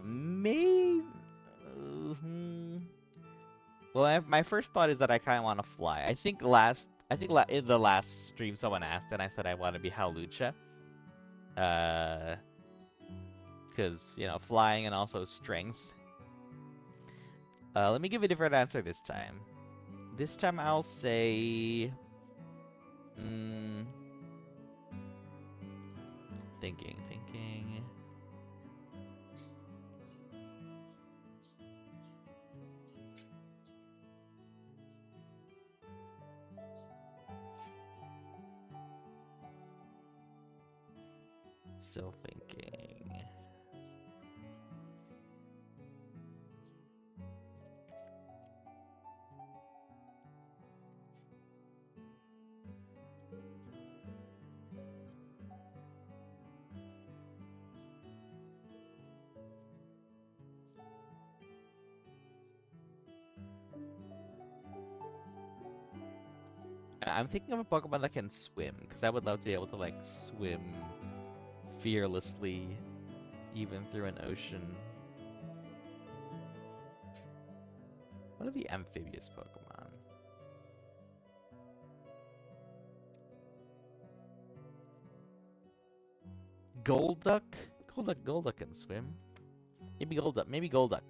Maybe. Hmm. Well, my first thought is that I kind of want to fly. In the last stream, someone asked, and I said I want to be Hawlucha. Uh, because flying and also strength. Let me give a different answer this time. This time I'll say, mm, thinking. Still thinking. I'm thinking of a Pokemon that can swim, because I would love to be able to like swim fearlessly, even through an ocean. What are the amphibious Pokemon? Golduck? Golduck can swim. Maybe Golduck. Maybe Golduck.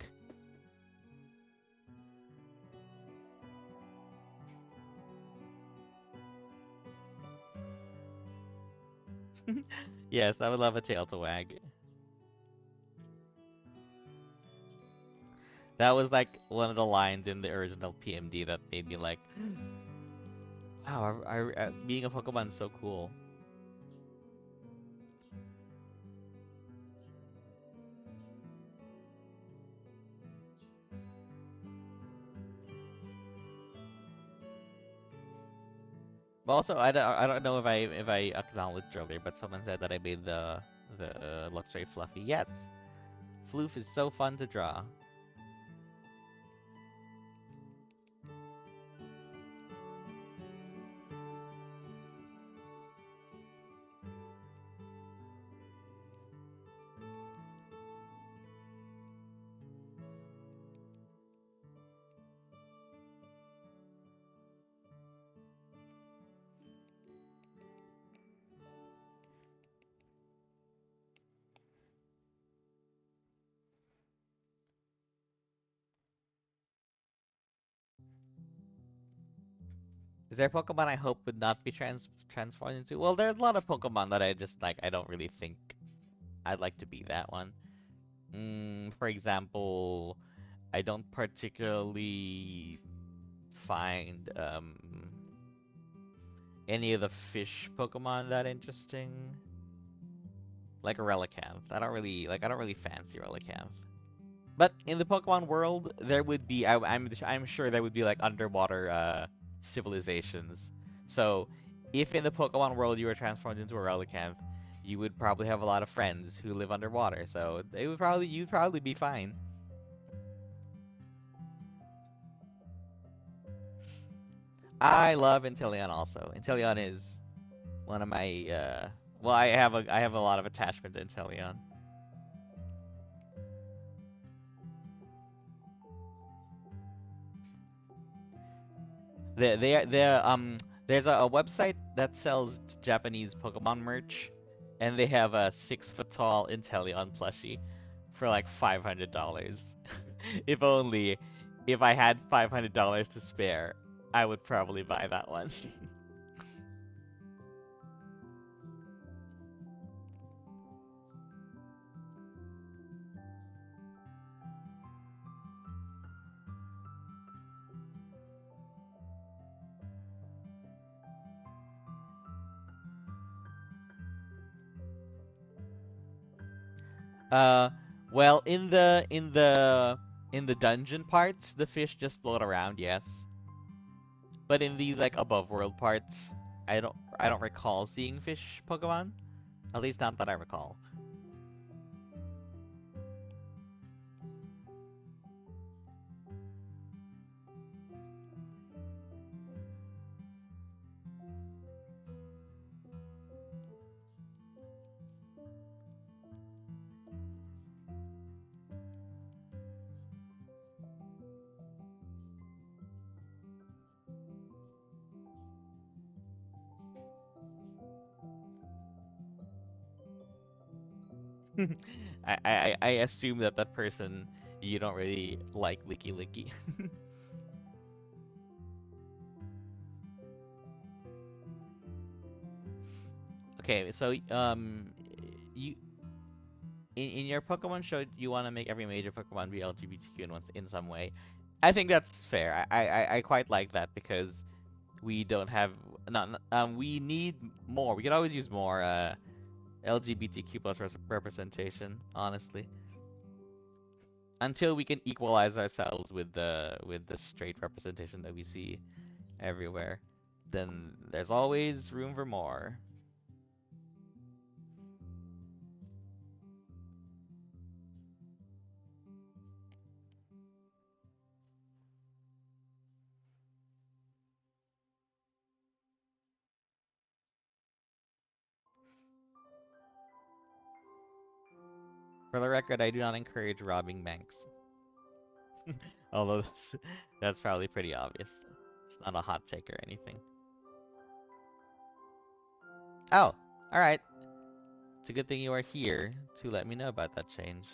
Yes, I would love a tail to wag. That was like one of the lines in the original PMD that made me like, wow, being a Pokemon is so cool. But also, I don't know if I acknowledged earlier, but someone said that I made the Luxray fluffy. Yes, Floof is so fun to draw. Is there a Pokemon I hope would not be transformed into? Well, there's a lot of Pokemon that I just like. I don't really think I'd like to be that one. For example, I don't particularly find any of the fish Pokemon that interesting. Like a Relicanth. I don't really fancy Relicanth. But in the Pokemon world, there would be I'm sure there would be like underwater civilizations. So if in the Pokemon world you were transformed into a Relicanth, you would probably have a lot of friends who live underwater. So you'd probably be fine. I love Inteleon also. Inteleon is one of my well, I have a lot of attachment to Inteleon. There's a website that sells Japanese Pokemon merch, and they have a 6 foot tall Inteleon plushie for like $500. If only, if I had $500 to spare, I would probably buy that one. Uh, well, in the dungeon parts, the fish just float around, yes. But in these like above world parts, I don't recall seeing fish Pokemon. At least not that I recall. I assume that that person you don't really like Licky Licky. Okay, so you in your Pokemon show, you want to make every major Pokemon be LGBTQ in some way. I think that's fair. I quite like that because we don't have not we need more. We could always use more LGBTQ plus representation, honestly, until we can equalize ourselves with the straight representation that we see everywhere. Then there's always room for more. For the record, I do not encourage robbing banks. Although that's probably pretty obvious. It's not a hot take or anything. Oh, alright. It's a good thing you are here to let me know about that change.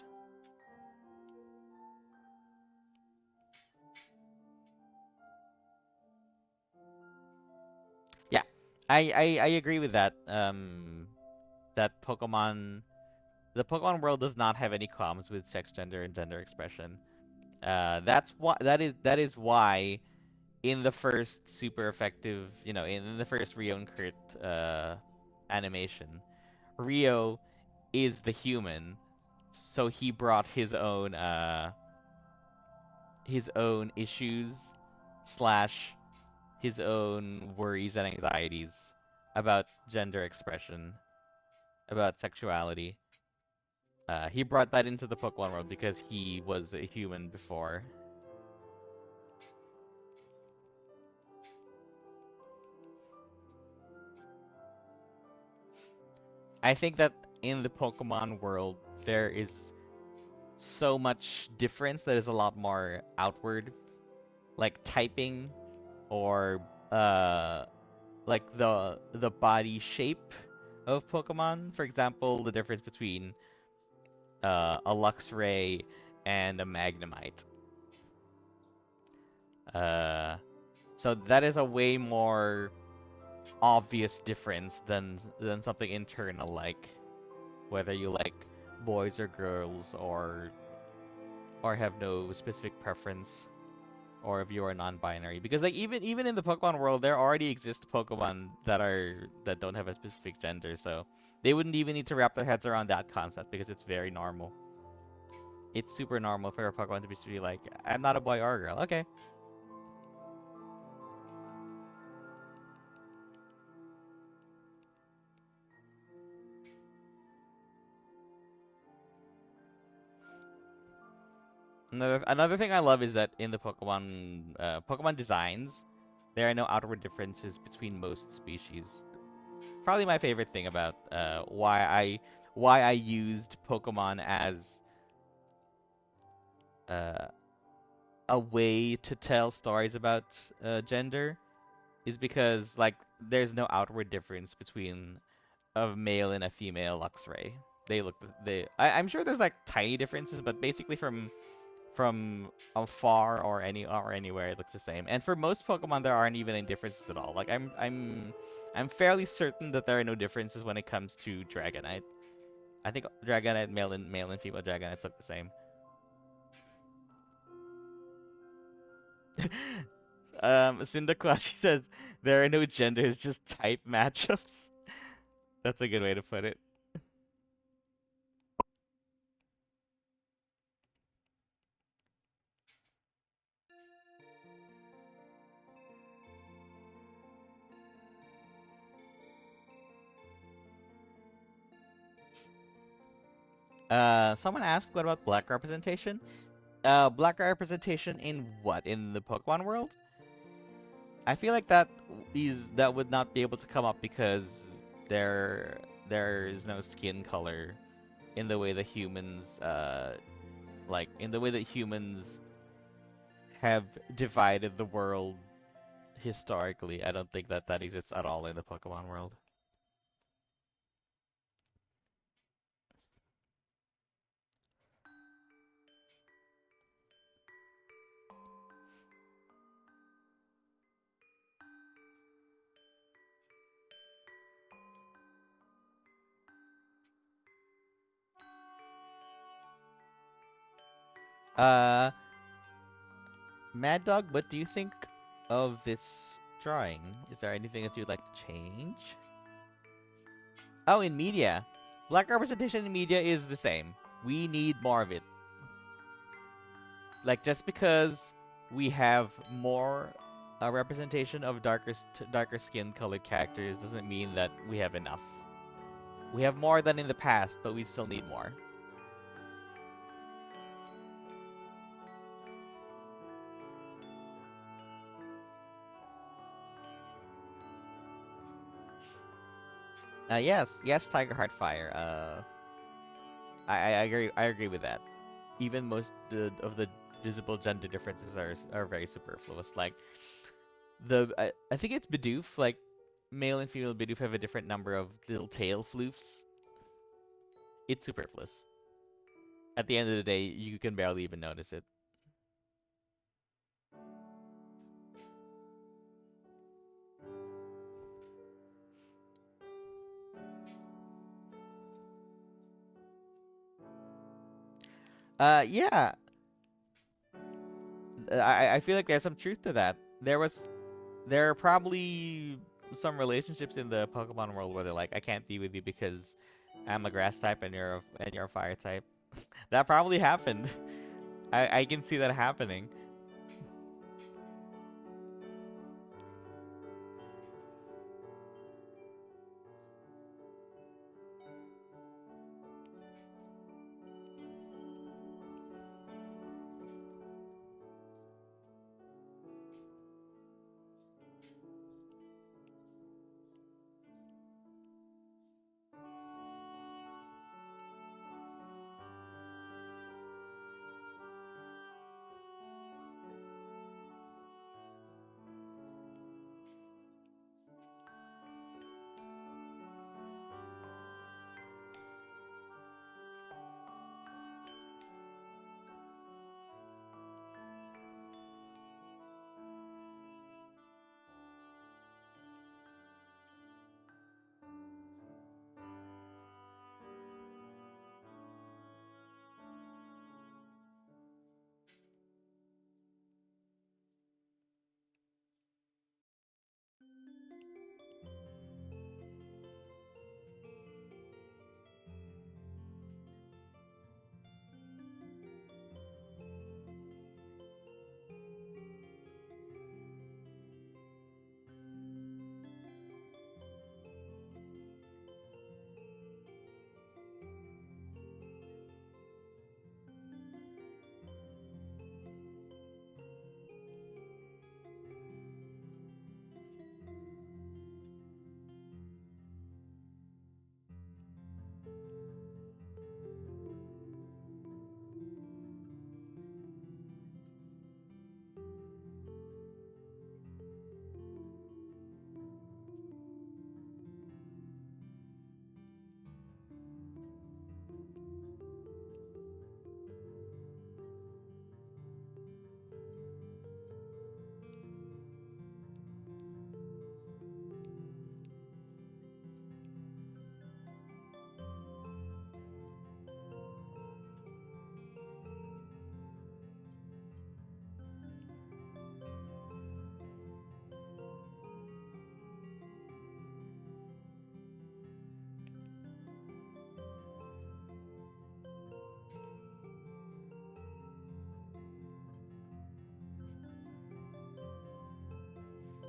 Yeah, I agree with that. That the Pokemon world does not have any comms with sex, gender, and gender expression. That is why in the first super effective, in the first Rio and Kurt animation, Rio is the human, so he brought his own issues slash his own worries and anxieties about gender expression, about sexuality. He brought that into the Pokemon world because he was a human before. I think that in the Pokemon world, there is so much difference that is a lot more outward, like typing or uh, like the body shape of Pokemon. For example, the difference between a Luxray and a Magnemite. Uh, so that is a way more obvious difference than something internal like whether you like boys or girls or have no specific preference or if you are non-binary because like even in the Pokemon world there already exist Pokemon that don't have a specific gender so they wouldn't even need to wrap their heads around that concept because it's very normal. It's super normal for a Pokemon to be like I'm not a boy or a girl. Okay. Another thing I love is that in the Pokemon designs, there are no outward differences between most species. Probably my favorite thing about why I used Pokemon as uh, a way to tell stories about gender is because like there's no outward difference between a male and a female Luxray. They look I'm sure there's like tiny differences, but basically from afar or anywhere it looks the same. And for most Pokemon there aren't even any differences at all. Like I'm fairly certain that there are no differences when it comes to Dragonite. I think Dragonite male and female Dragonites look the same. Cyndaquil, says there are no genders, just type matchups. That's a good way to put it. Someone asked, what about black representation? Black representation in what? In the Pokemon world? I feel like that would not be able to come up because there is no skin color in the way that humans in the way that humans have divided the world historically. I don't think that that exists at all in the Pokemon world. Uh, Mad Dog, what do you think of this drawing? Is there anything that you'd like to change? Oh, in media. Black representation in media is the same. We need more of it. Like, just because we have more representation of darker skin colored characters doesn't mean that we have enough. We have more than in the past, but we still need more. Yes, Tiger Heartfire. I agree. I agree with that. Even most of the visible gender differences are very superfluous. Like I think it's Bidoof. Like male and female Bidoof have a different number of little tail floofs. It's superfluous. At the end of the day, you can barely even notice it. Yeah, I feel like there's some truth to that. There are probably some relationships in the Pokemon world where they're like, I can't be with you because I'm a grass type and you're a fire type. That probably happened. I can see that happening.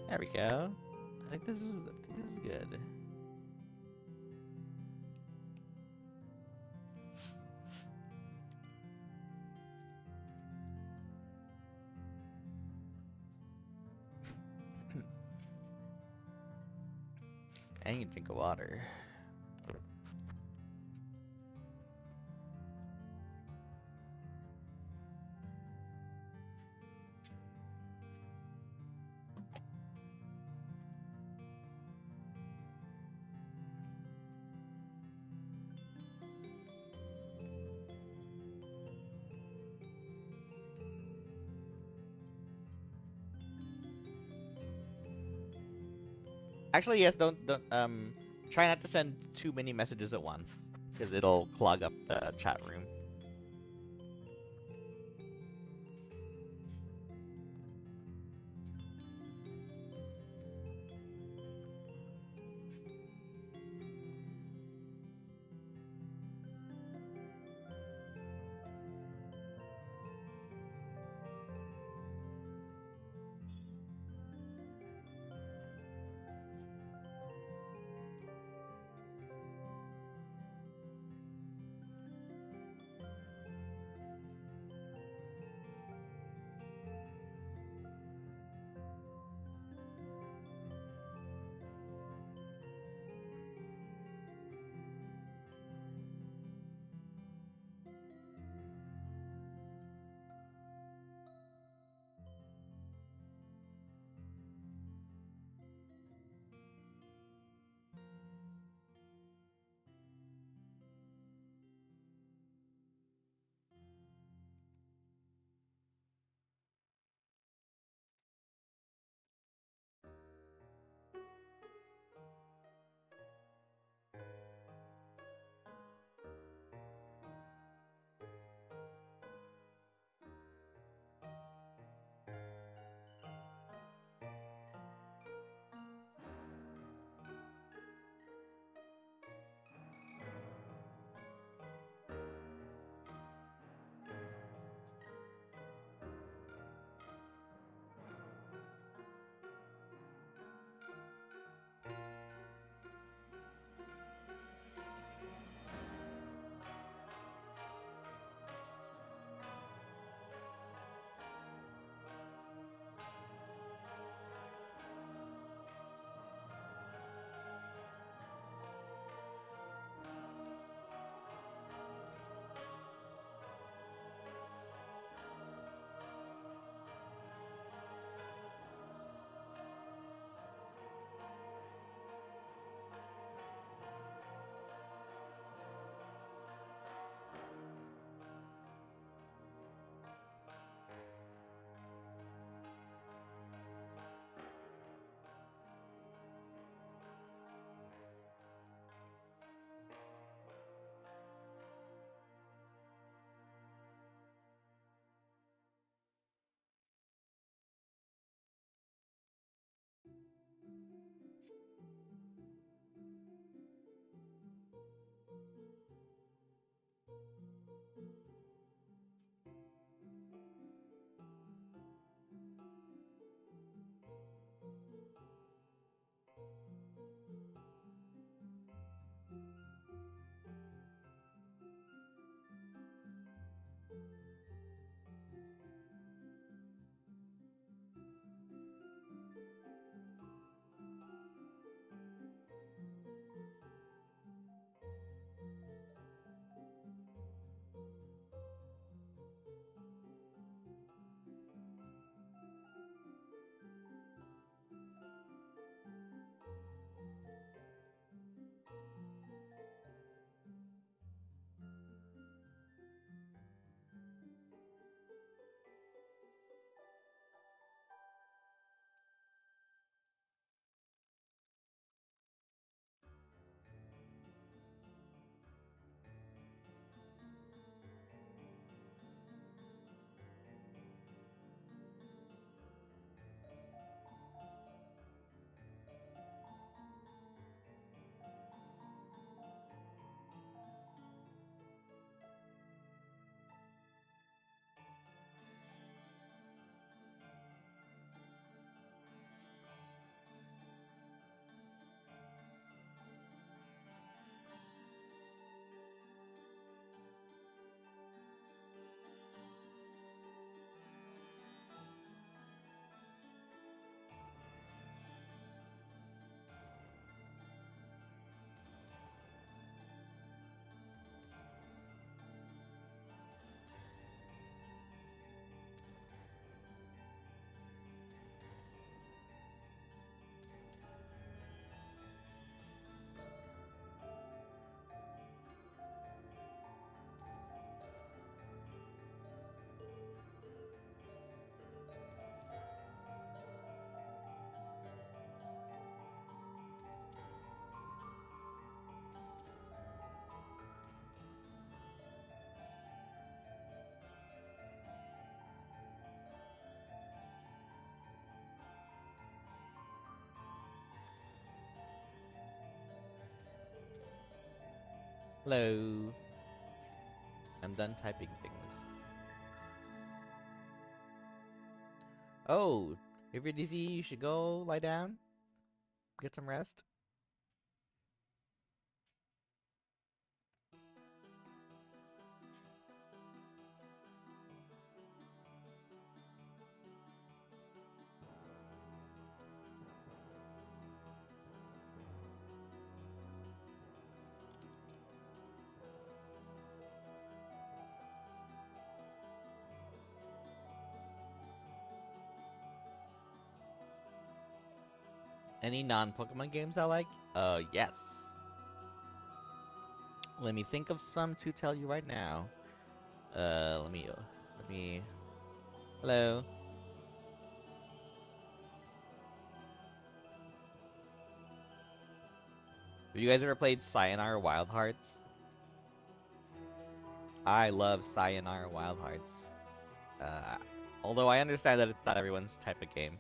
There we go. I think this is good. I need to drink of water. Actually, yes. Don't try not to send too many messages at once because it'll clog up the chat room. Hello. I'm done typing things. Oh, if you're dizzy, you should go lie down, get some rest. Any non-Pokemon games I like? Yes. Let me think of some to tell you right now. Let me. Hello. Have you guys ever played Sayonara Wild Hearts? I love Sayonara Wild Hearts. Uh, Although I understand that it's not everyone's type of game.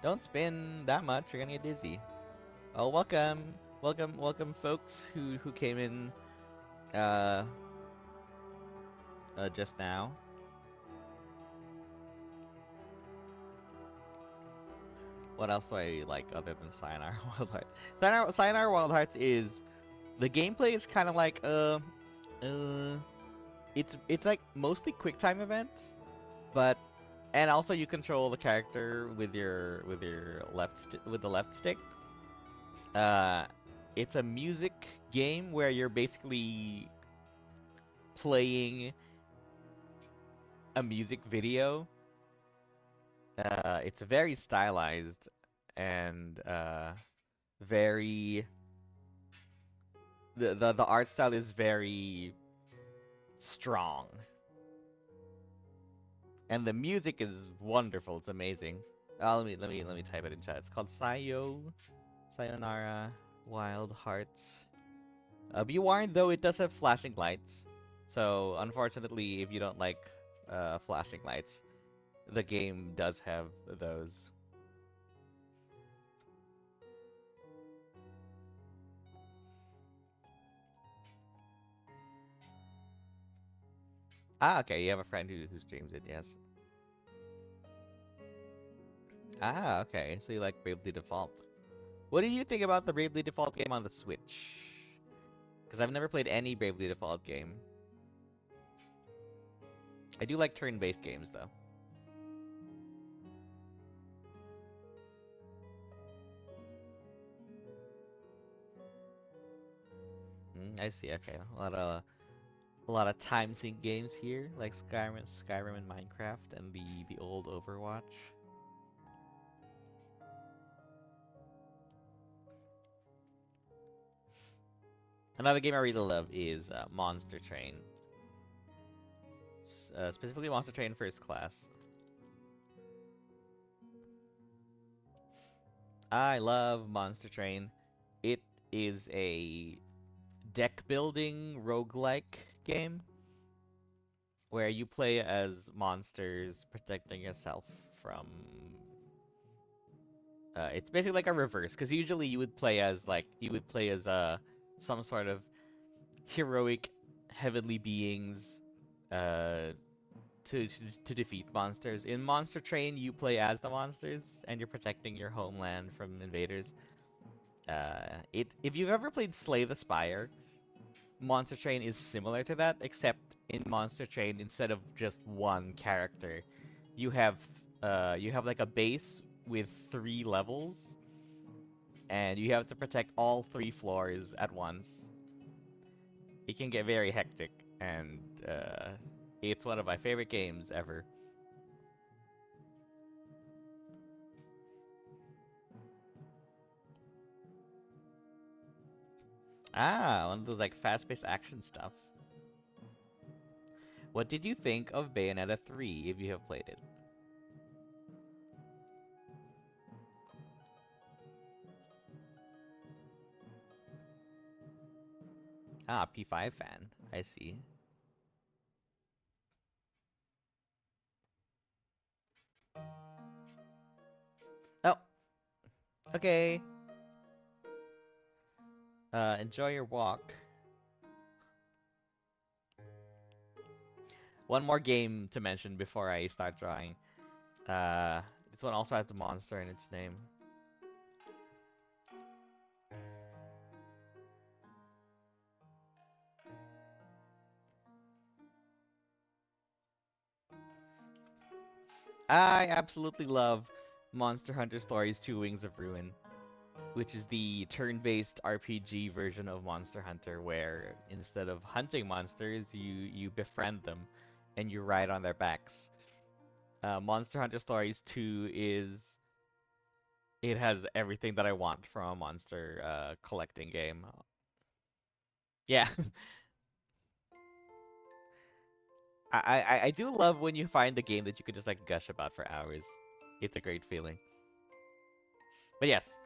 Don't spin that much, you're gonna get dizzy. Oh, welcome, folks who came in uh, just now. What else do I like other than Sayonara Wild Hearts? Sayonara Wild Hearts is the gameplay is kind of like uh, it's like mostly quick time events, but and also you control the character with your with the left stick. Uh, it's a music game where you're basically playing a music video. It's very stylized and very the art style is very strong, and the music is wonderful. It's amazing. Let me type it in chat. It's called Sayonara Wild Hearts. Be warned though, it does have flashing lights. So unfortunately, if you don't like flashing lights, the game does have those. Ah, okay, you have a friend who streams it, yes. Ah, okay, so you like Bravely Default. What do you think about the Bravely Default game on the Switch? Because I've never played any Bravely Default game. I do like turn-based games, though. I see. Okay, a lot of time sync games here, like Skyrim and Minecraft, and the old Overwatch. Another game I really love is Monster Train, specifically Monster Train First Class. I love Monster Train. It is a deck building roguelike game where you play as monsters protecting yourself from. It's basically like a reverse, because usually you would play as some sort of heroic heavenly beings uh, to defeat monsters. In Monster Train, you play as the monsters and you're protecting your homeland from invaders. If you've ever played Slay the Spire, Monster Train is similar to that, except in Monster Train, instead of just one character, you have you have like a base with 3 levels, and you have to protect all 3 floors at once. It can get very hectic, and it's one of my favorite games ever. Ah, one of those like fast-paced action stuff. What did you think of Bayonetta 3 if you have played it? Ah, P5 fan. I see. Oh, okay. Enjoy your walk. One more game to mention before I start drawing. Uh, this one also has a monster in its name. I absolutely love Monster Hunter Stories 2 Wings of Ruin, which is the turn-based RPG version of Monster Hunter, where instead of hunting monsters, you befriend them and you ride on their backs. Monster Hunter Stories 2 is it has everything that I want from a monster collecting game. Yeah, I do love when you find a game that you could just like gush about for hours. It's a great feeling. But yes,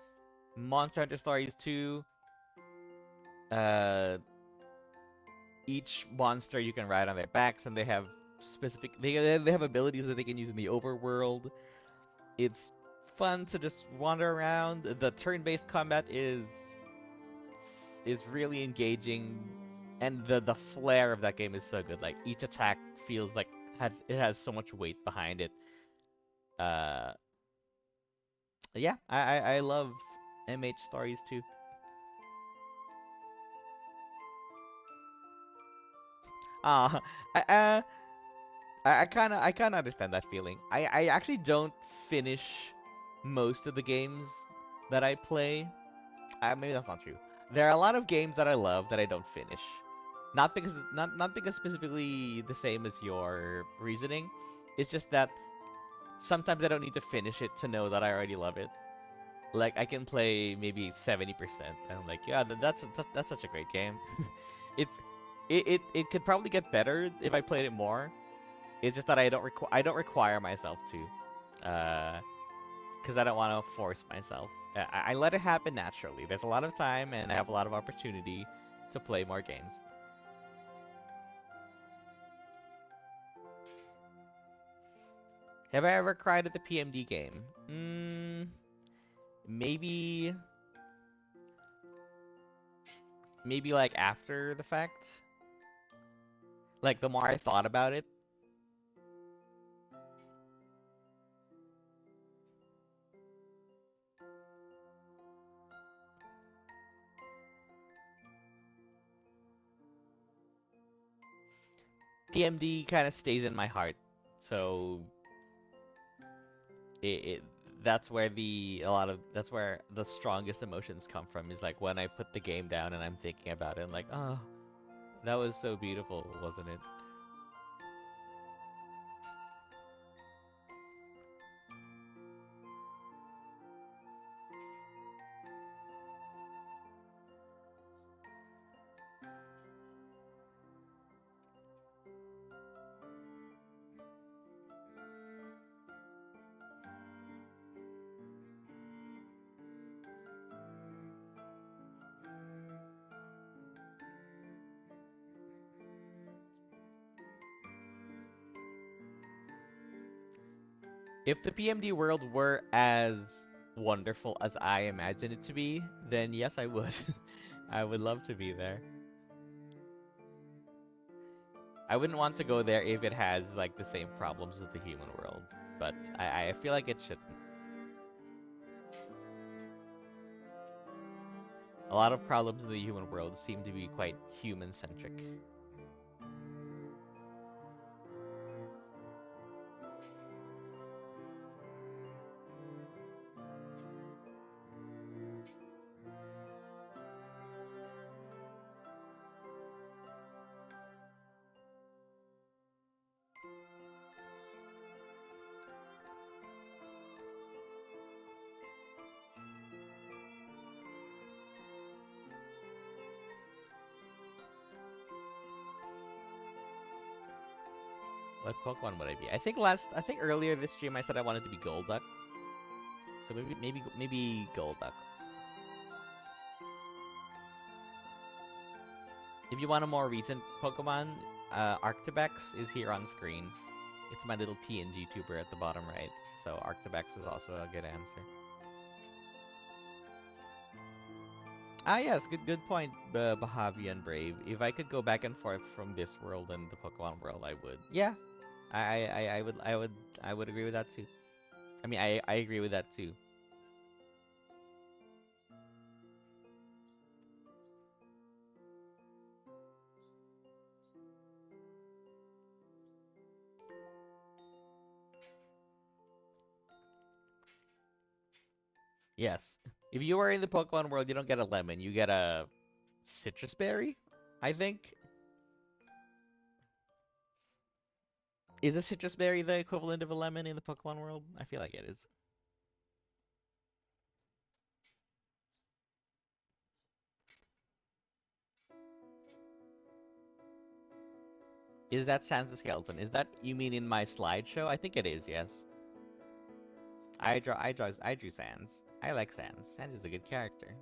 Monster Hunter Stories 2, uh, each monster you can ride on their backs, and they have they have abilities that they can use in the overworld. It's fun to just wander around. The turn-based combat is really engaging, and the flair of that game is so good. Like each attack feels like it has so much weight behind it. Uh, yeah, I love MH Stories too. Ah, I I kind of understand that feeling. I actually don't finish most of the games that I play. Maybe that's not true. There are a lot of games that I love that I don't finish. Not because specifically the same as your reasoning. It's just that sometimes I don't need to finish it to know that I already love it. Like I can play maybe 70%, and I'm like, yeah, that's such a great game. it, it could probably get better if I played it more. It's just that I don't require myself to, because I don't want to force myself. I let it happen naturally. There's a lot of time, and I have a lot of opportunity to play more games. Have I ever cried at the PMD game? Maybe, maybe like after the fact. Like the more I thought about it, PMD kind of stays in my heart. So it that's where that's where the strongest emotions come from. Is like when I put the game down and I'm thinking about it. I'm like, oh, that was so beautiful, wasn't it? If the PMD world were as wonderful as I imagine it to be, then yes, I would. I would love to be there. I wouldn't want to go there if it has like the same problems as the human world, but I feel like it shouldn't. A lot of problems in the human world seem to be quite human-centric. What Pokemon would I be? I think earlier this stream I said I wanted to be Golduck. So maybe Golduck. If you want a more recent Pokemon, Arctibex is here on screen. It's my little PNG tuber at the bottom right. So Arctibex is also a good answer. Ah yes, good point, Bahavi and Brave. If I could go back and forth from this world and the Pokemon world, I would. Yeah, I would agree with that too. I mean, I agree with that too. Yes. If you are in the Pokemon world, you don't get a lemon. You get a citrus berry, I think. Is a citrus berry the equivalent of a lemon in the Pokemon world? I feel like it is. Is that Sans the Skeleton? Is that you mean in my slideshow? I think it is, yes. I drew Sans. I like Sans. Sans is a good character.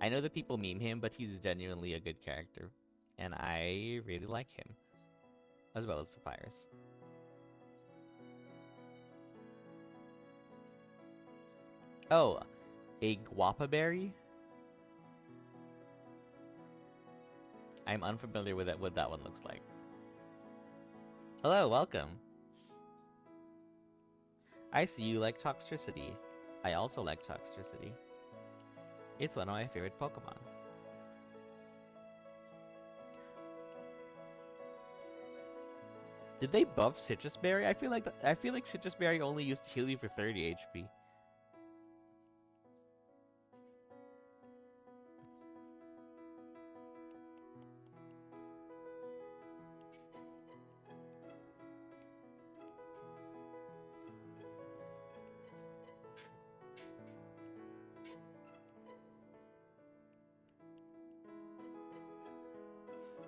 I know that people meme him, but he's genuinely a good character. And I really like him. As well as Papyrus. Oh, a Guapa berry? I'm unfamiliar with what that one looks like. Hello, welcome. I see you like Toxtricity. I also like Toxtricity. It's one of my favorite Pokemon. Did they buff Citrus Berry? I feel like Citrus Berry only used to heal you for 30 HP.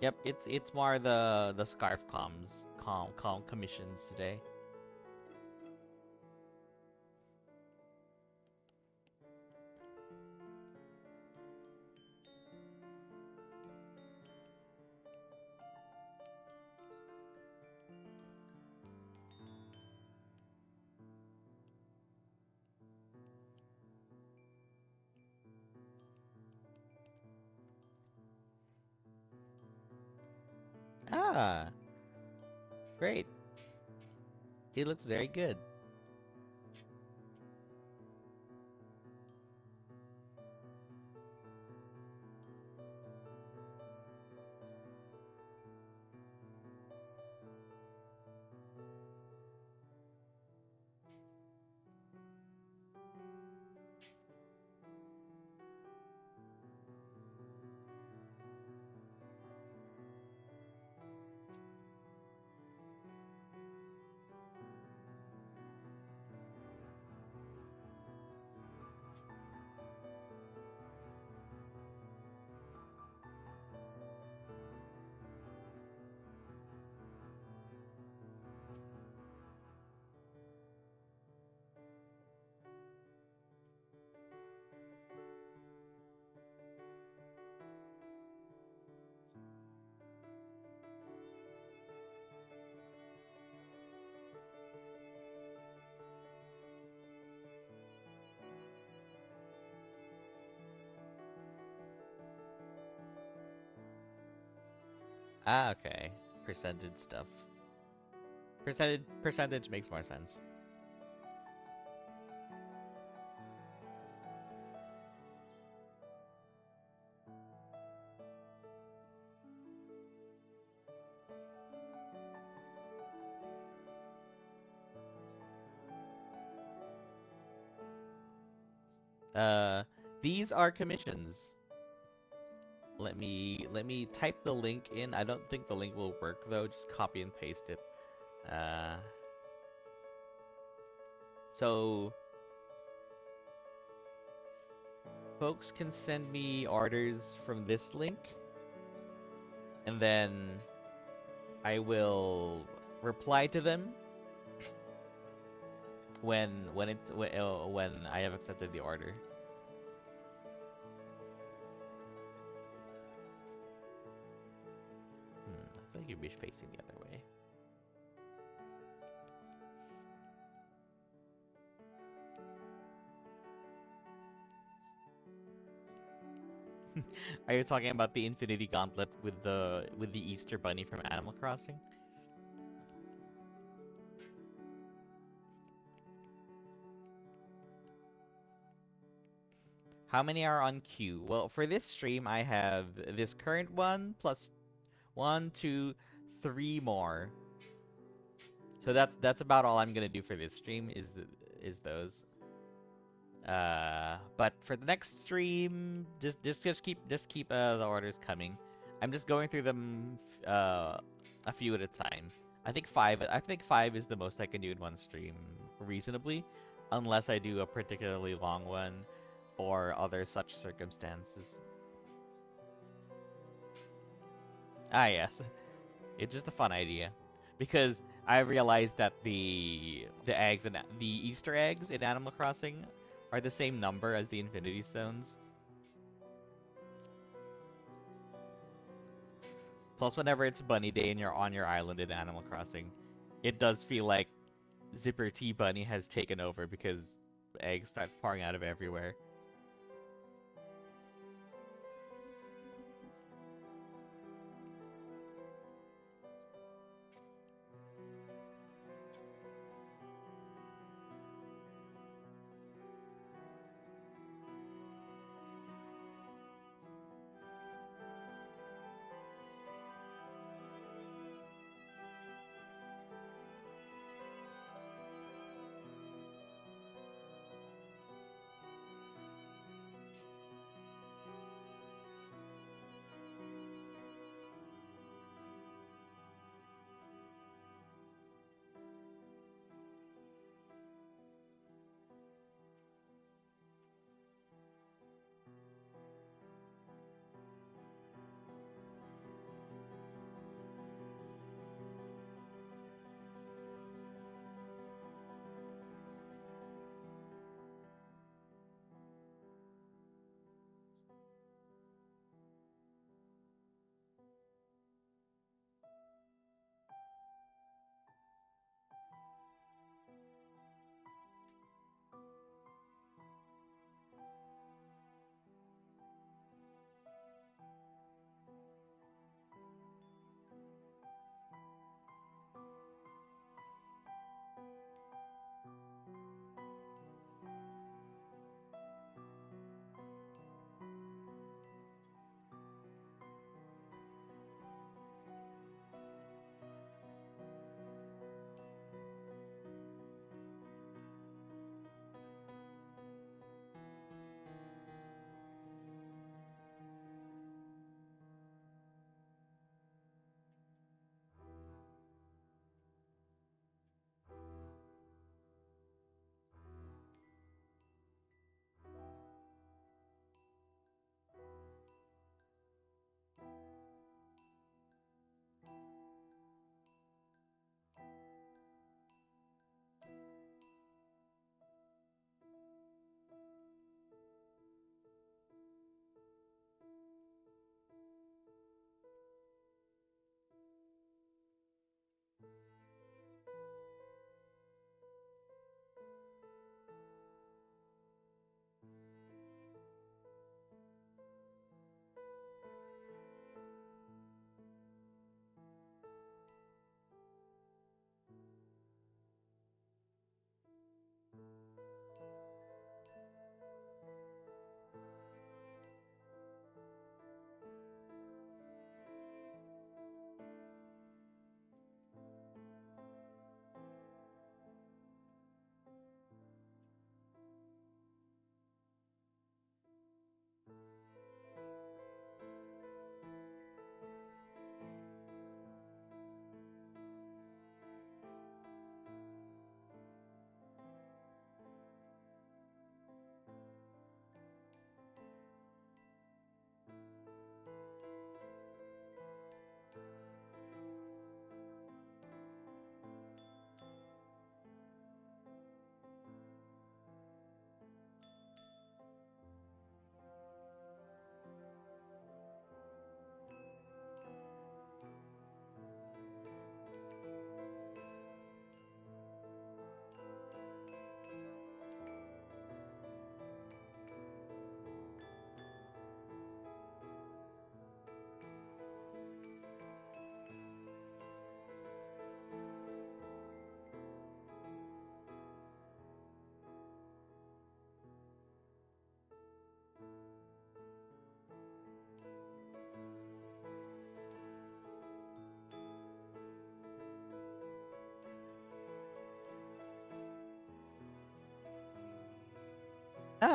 Yep, it's more the Scarf calm commissions today. Ah, great. He looks very good. Ah, okay. Percentage stuff. Percentage makes more sense. Uh, these are commissions. Let me type the link in. I don't think the link will work though. Just copy and paste it. Uh, so folks can send me orders from this link, and then I will reply to them when I have accepted the order. I feel like you'd be facing the other way. Are you talking about the Infinity Gauntlet with the Easter Bunny from Animal Crossing? How many are on queue? Well, for this stream, I have this current one plus one, two, three more. So that's about all I'm gonna do for this stream is those. But for the next stream, just keep the orders coming. I'm just going through them a few at a time. I think five is the most I can do in one stream reasonably, unless I do a particularly long one or other such circumstances. Ah, yes. It's just a fun idea. Because I realized that the eggs and the Easter eggs in Animal Crossing are the same number as the Infinity Stones. Plus, whenever it's Bunny Day and you're on your island in Animal Crossing, it does feel like Zipper T Bunny has taken over because eggs start pouring out of everywhere.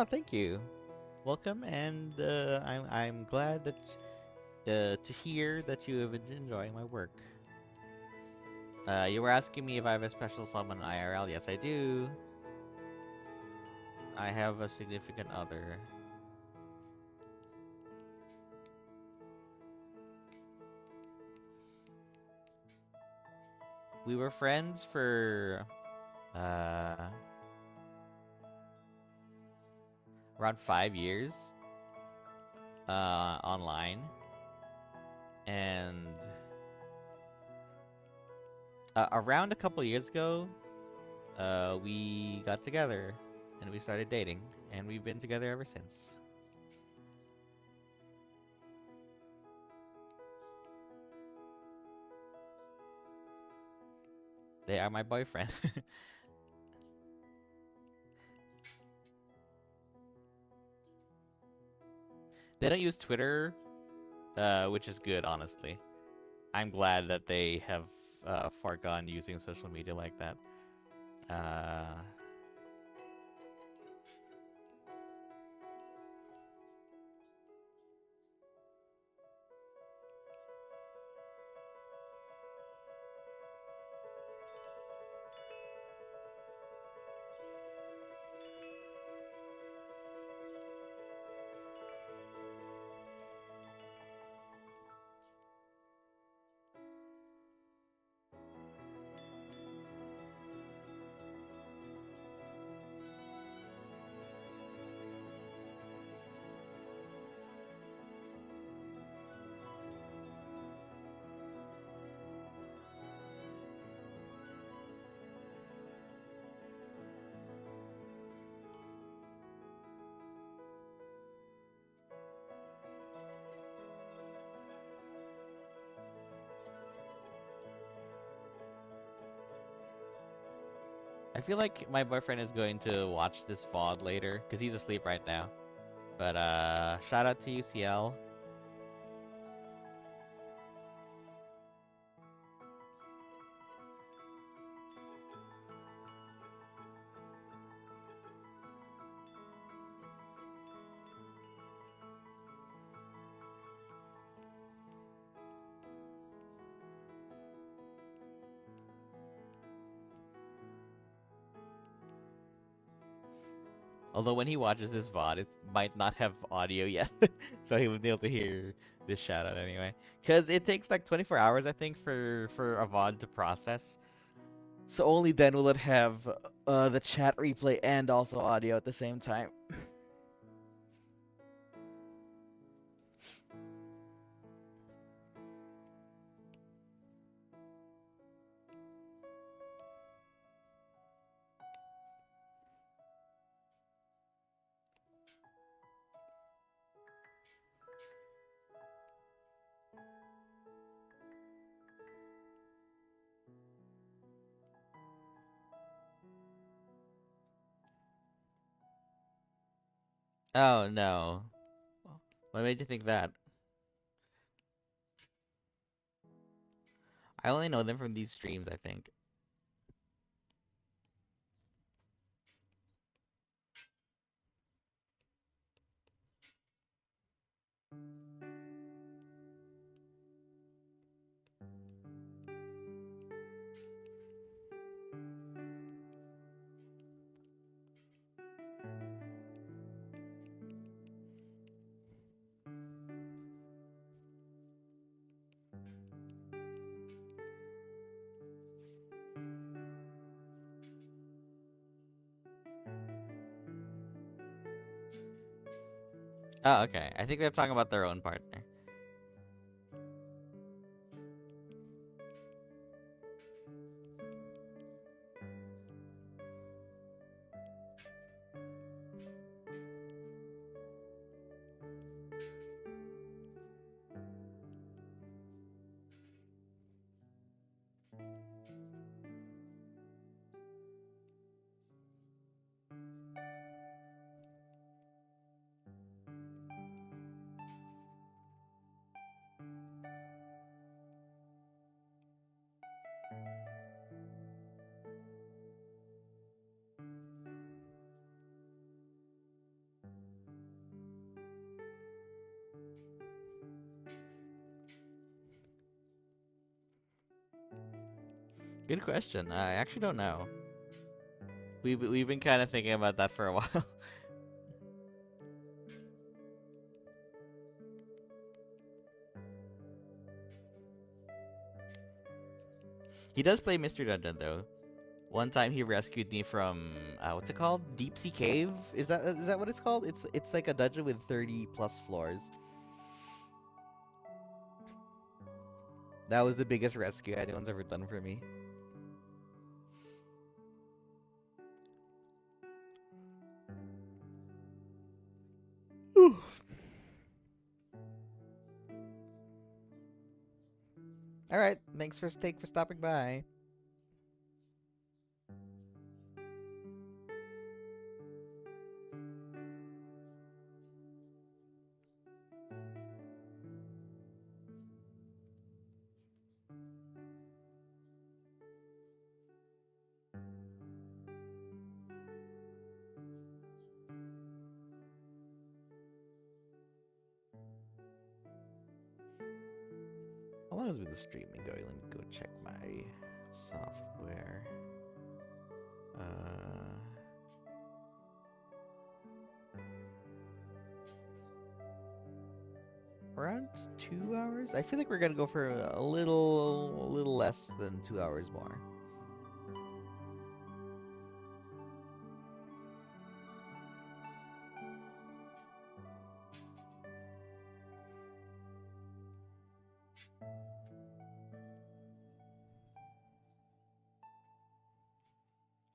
Yeah, thank you. Welcome, and I'm glad that to hear that you have been enjoying my work. You were asking me if I have a special someone in IRL. Yes, I do. I have a significant other. We were friends for uh around 5 years online, and around a couple years ago, we got together and we started dating, and we've been together ever since. They are my boyfriend. They don't use Twitter, which is good, honestly. I'm glad that they have foregone using social media like that. Uh, I feel like my boyfriend is going to watch this VOD later because he's asleep right now. But shout out to UCL. Although when he watches this VOD, it might not have audio yet, so he would be able to hear this shout out anyway. Because it takes like 24 hours, I think, for a VOD to process. So only then will it have the chat replay and also audio at the same time. Oh no. What made you think that? I only know them from these streams, I think. Oh, okay. I think they're talking about their own partner. Good question. I actually don't know. We've been kind of thinking about that for a while. He does play Mystery Dungeon though. One time he rescued me from what's it called? Deep Sea Cave? Is that what it's called? It's like a dungeon with 30 plus floors. That was the biggest rescue anyone's ever done for me. Whew. All right, thanks for stopping by. How long has been the streaming going? Let me go check my software. Uh, Around 2 hours. I feel like we're gonna go for a little less than 2 hours more.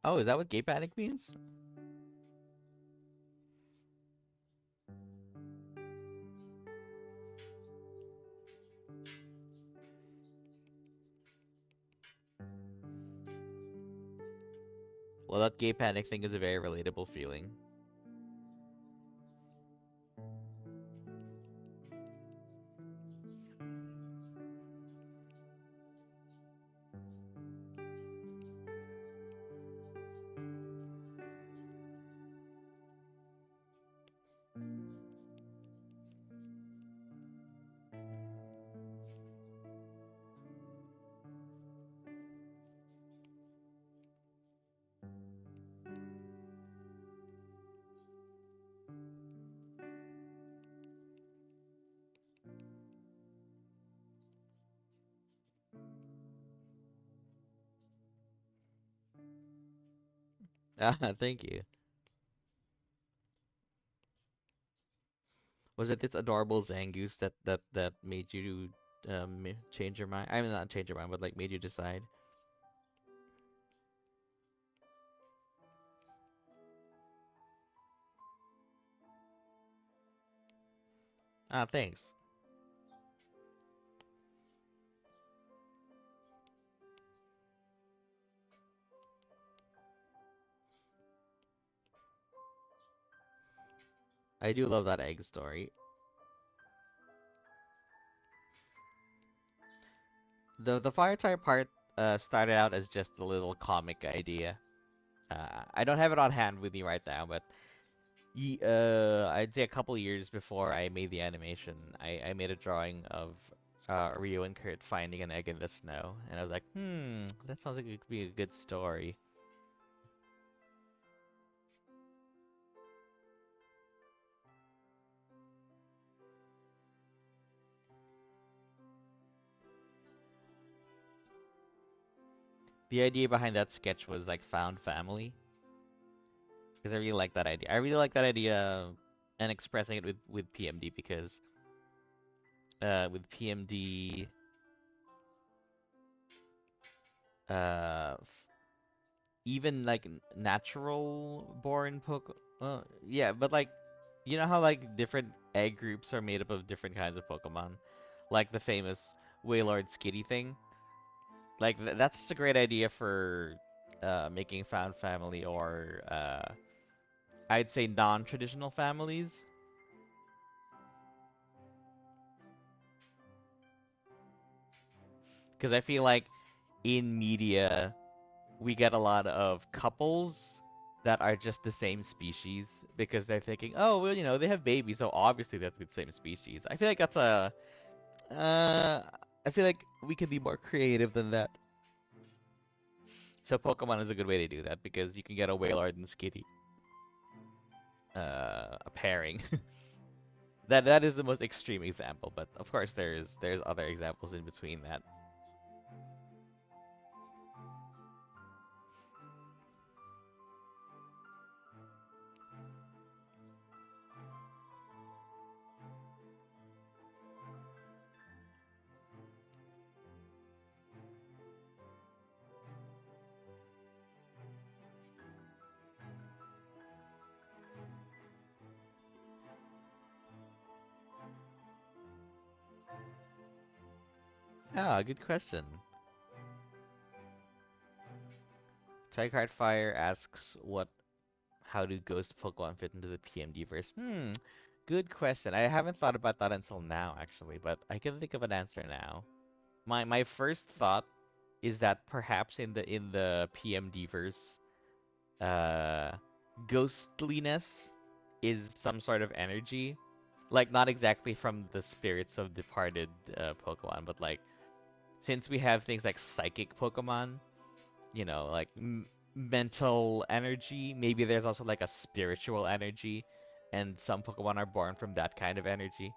Oh, is that what gay panic means? Well, that gay panic thing is a very relatable feeling. Ah, thank you. Was it this adorable Zangoose that made you change your mind? I mean, not change your mind, but like made you decide. Ah, thanks. I do love that egg story. The fire type part started out as just a little comic idea. I don't have it on hand with me right now, but I'd say a couple years before I made the animation, I made a drawing of Rio and Kurt finding an egg in the snow, and I was like, that sounds like it could be a good story. The idea behind that sketch was like found family, because I really like that idea. I really like that idea and expressing it with PMD because with PMD, even like natural born Poke. Yeah, but like, you know how like different egg groups are made up of different kinds of Pokemon, like the famous Wailord Skitty thing. Like that's a great idea for making found family or I'd say non-traditional families. Because I feel like in media we get a lot of couples that are just the same species because they're thinking, oh, well, they have babies, so obviously they're the same species. I feel like that's uh, I feel like we could be more creative than that. So Pokemon is a good way to do that because you can get a Wailord and Skitty a pairing. That is the most extreme example, but of course there's other examples in between that. Ah, good question. Trycard Fire asks what how do ghost Pokemon fit into the PMD verse? Good question. I haven't thought about that until now actually, but I can think of an answer now. My first thought is that perhaps in the PMD verse, uh, ghostliness is some sort of energy, like not exactly from the spirits of departed Pokemon, but like since we have things like psychic Pokemon, like mental energy, maybe there's also like a spiritual energy, and some Pokemon are born from that kind of energy.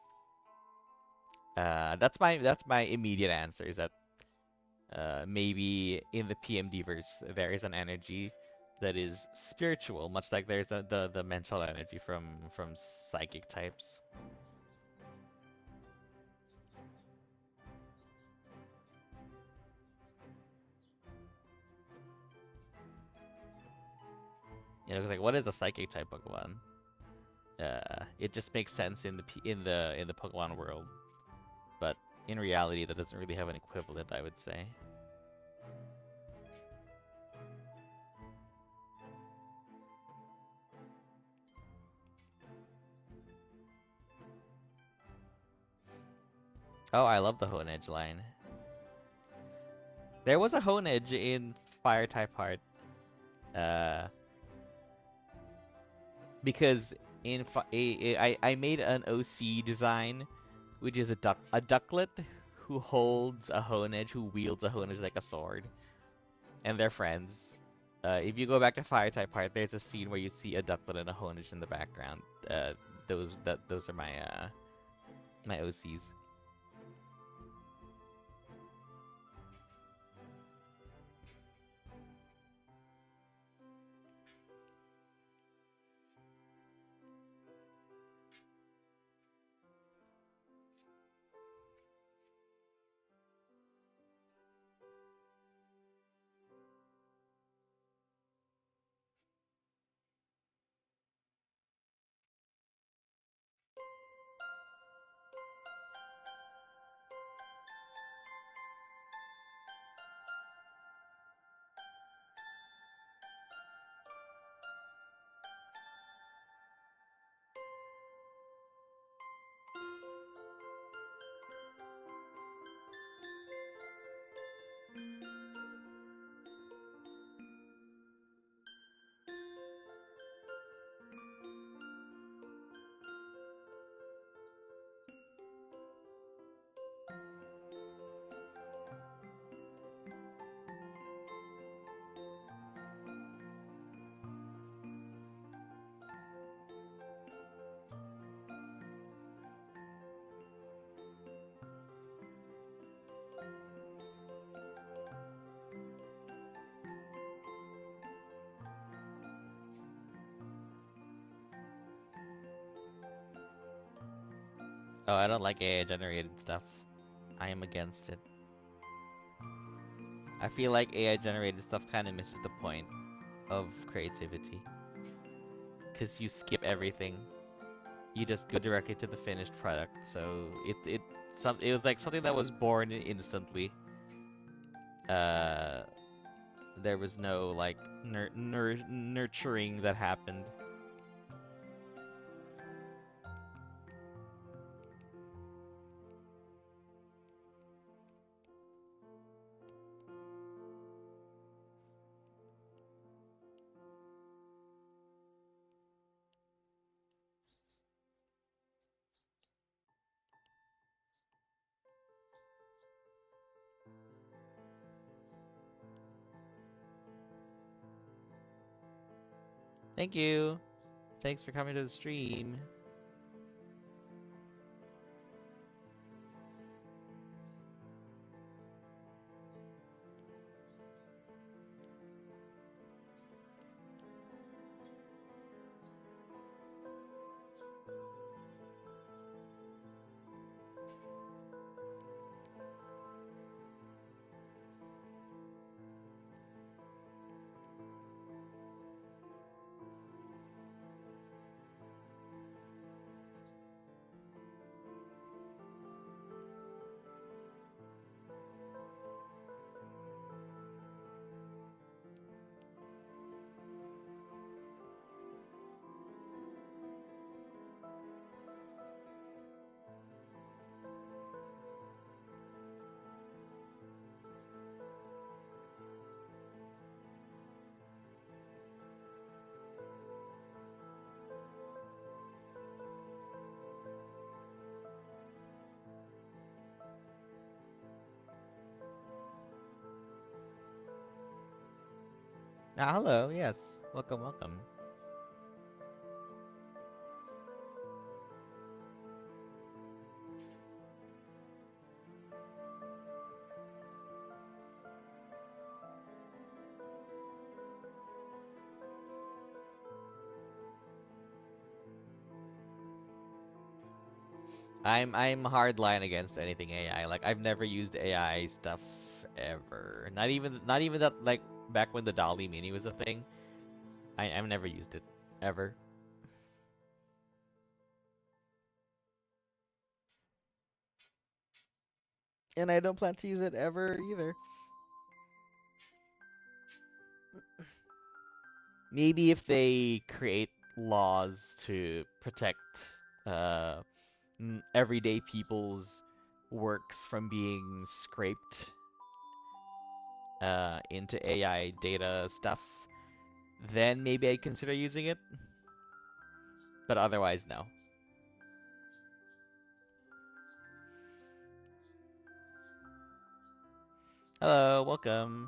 That's my immediate answer is that maybe in the PMD verse there is an energy that is spiritual, much like there's the mental energy from psychic types. Like what is a psychic type Pokemon? It just makes sense in the Pokemon world, but in reality that doesn't really have an equivalent, I would say. Oh, I love the Honedge line. There was a Honedge in Fire type Heart. Uh, because I made an OC design, which is a ducklet who holds a Honedge, who wields a Honedge like a sword, and they're friends. If you go back to Fire type Heart, there's a scene where you see a ducklet and a Honedge in the background. Those are my OCs. Oh, I don't like AI generated stuff. I am against it. I feel like AI generated stuff kind of misses the point of creativity. Because you skip everything. You just go directly to the finished product. So it was like something that was born instantly. Uh, there was no like nurturing that happened. Thank you. Thanks for coming to the stream. Ah, hello. Yes. Welcome, welcome. I'm hardline against anything AI. Like I've never used AI stuff ever. Not even that like back when the Dolly Mini was a thing. I've never used it ever. And I don't plan to use it ever either. Maybe if they create laws to protect uh, everyday people's works from being scraped into AI data stuff, then maybe I'd consider using it. But otherwise, no. Hello, welcome.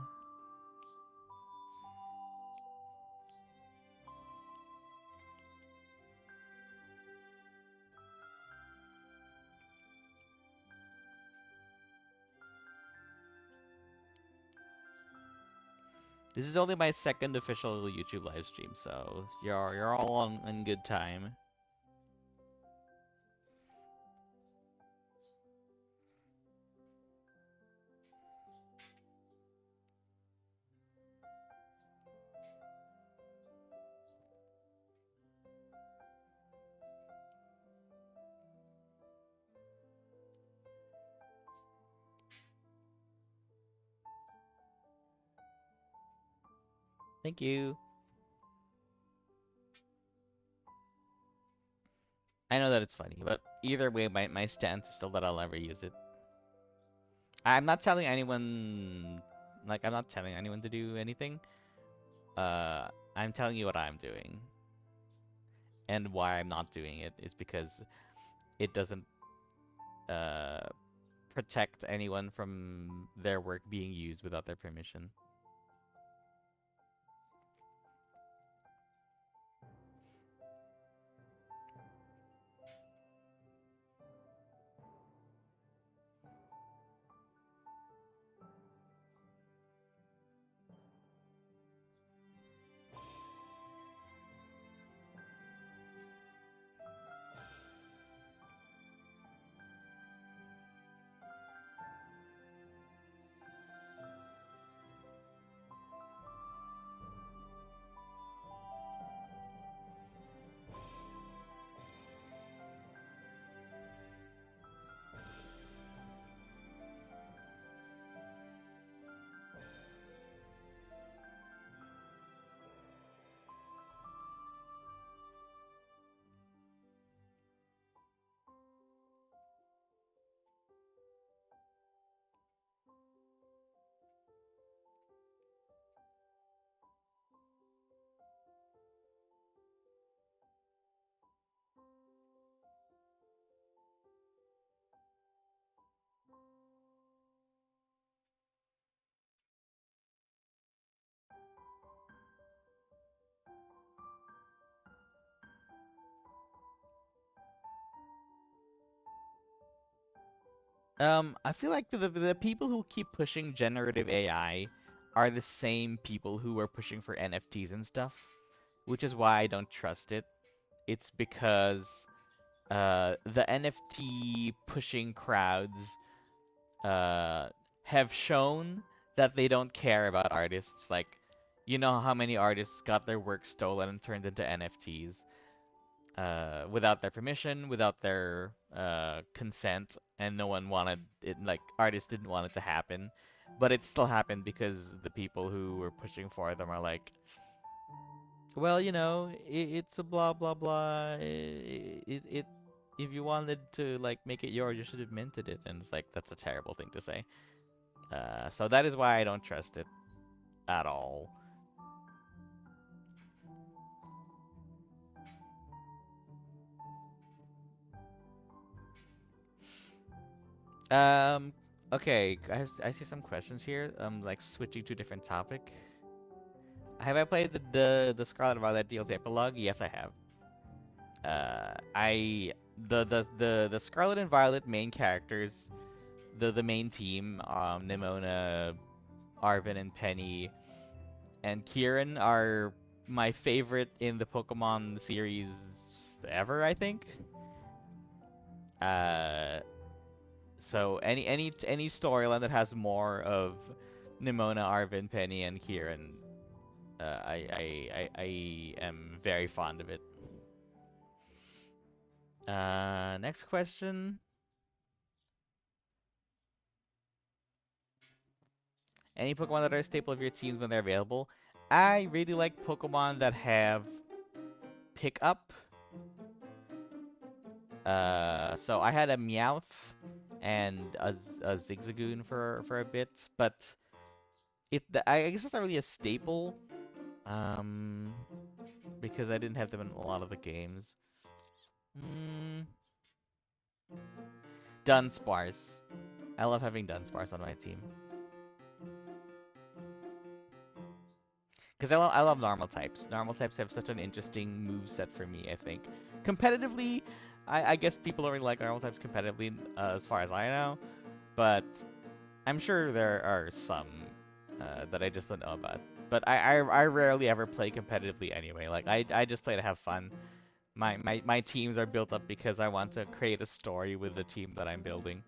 This is only my second official YouTube live stream, so you're all on good time. Thank you. I know that it's funny, but either way, my stance is still that I'll never use it. I'm not telling anyone, like, I'm not telling anyone to do anything. I'm telling you what I'm doing. And why I'm not doing it is because it doesn't uh, protect anyone from their work being used without their permission. I feel like the people who keep pushing generative AI are the same people who are pushing for NFTs and stuff, which is why I don't trust it. It's because the NFT pushing crowds uh, have shown that they don't care about artists. Like, you know how many artists got their work stolen and turned into NFTs without their permission, without their consent, and no one wanted it. Like, artists didn't want it to happen, but it still happened because the people who were pushing for them are like, well, it's a blah blah blah. It if you wanted to like make it yours, you should have minted it, and it's like that's a terrible thing to say. So that is why I don't trust it at all. Um, okay, I see some questions here. Like switching to a different topic. Have I played the Scarlet Violet DLC epilogue? Yes, I have. I the Scarlet and Violet main characters, the main team, Nimona, Arvin, and Penny, and Kieran are my favorite in the Pokemon series ever, I think. Uh, so any storyline that has more of Nimona, Arvin, Penny, and Kieran, I am very fond of it. Next question. Any Pokemon that are a staple of your teams when they're available? I really like Pokemon that have pickup. So I had a Meowth and a Zigzagoon for a bit, but I guess it's not really a staple, um, because I didn't have them in a lot of the games. Mm, Dunsparce. I love having Dunsparce on my team. Because I love normal types. Normal types have such an interesting move set for me, I think. Competitively, I guess people don't really like normal types competitively, as far as I know. But I'm sure there are some that I just don't know about. But I rarely ever play competitively anyway. Like, I just play to have fun. My teams are built up because I want to create a story with the team that I'm building.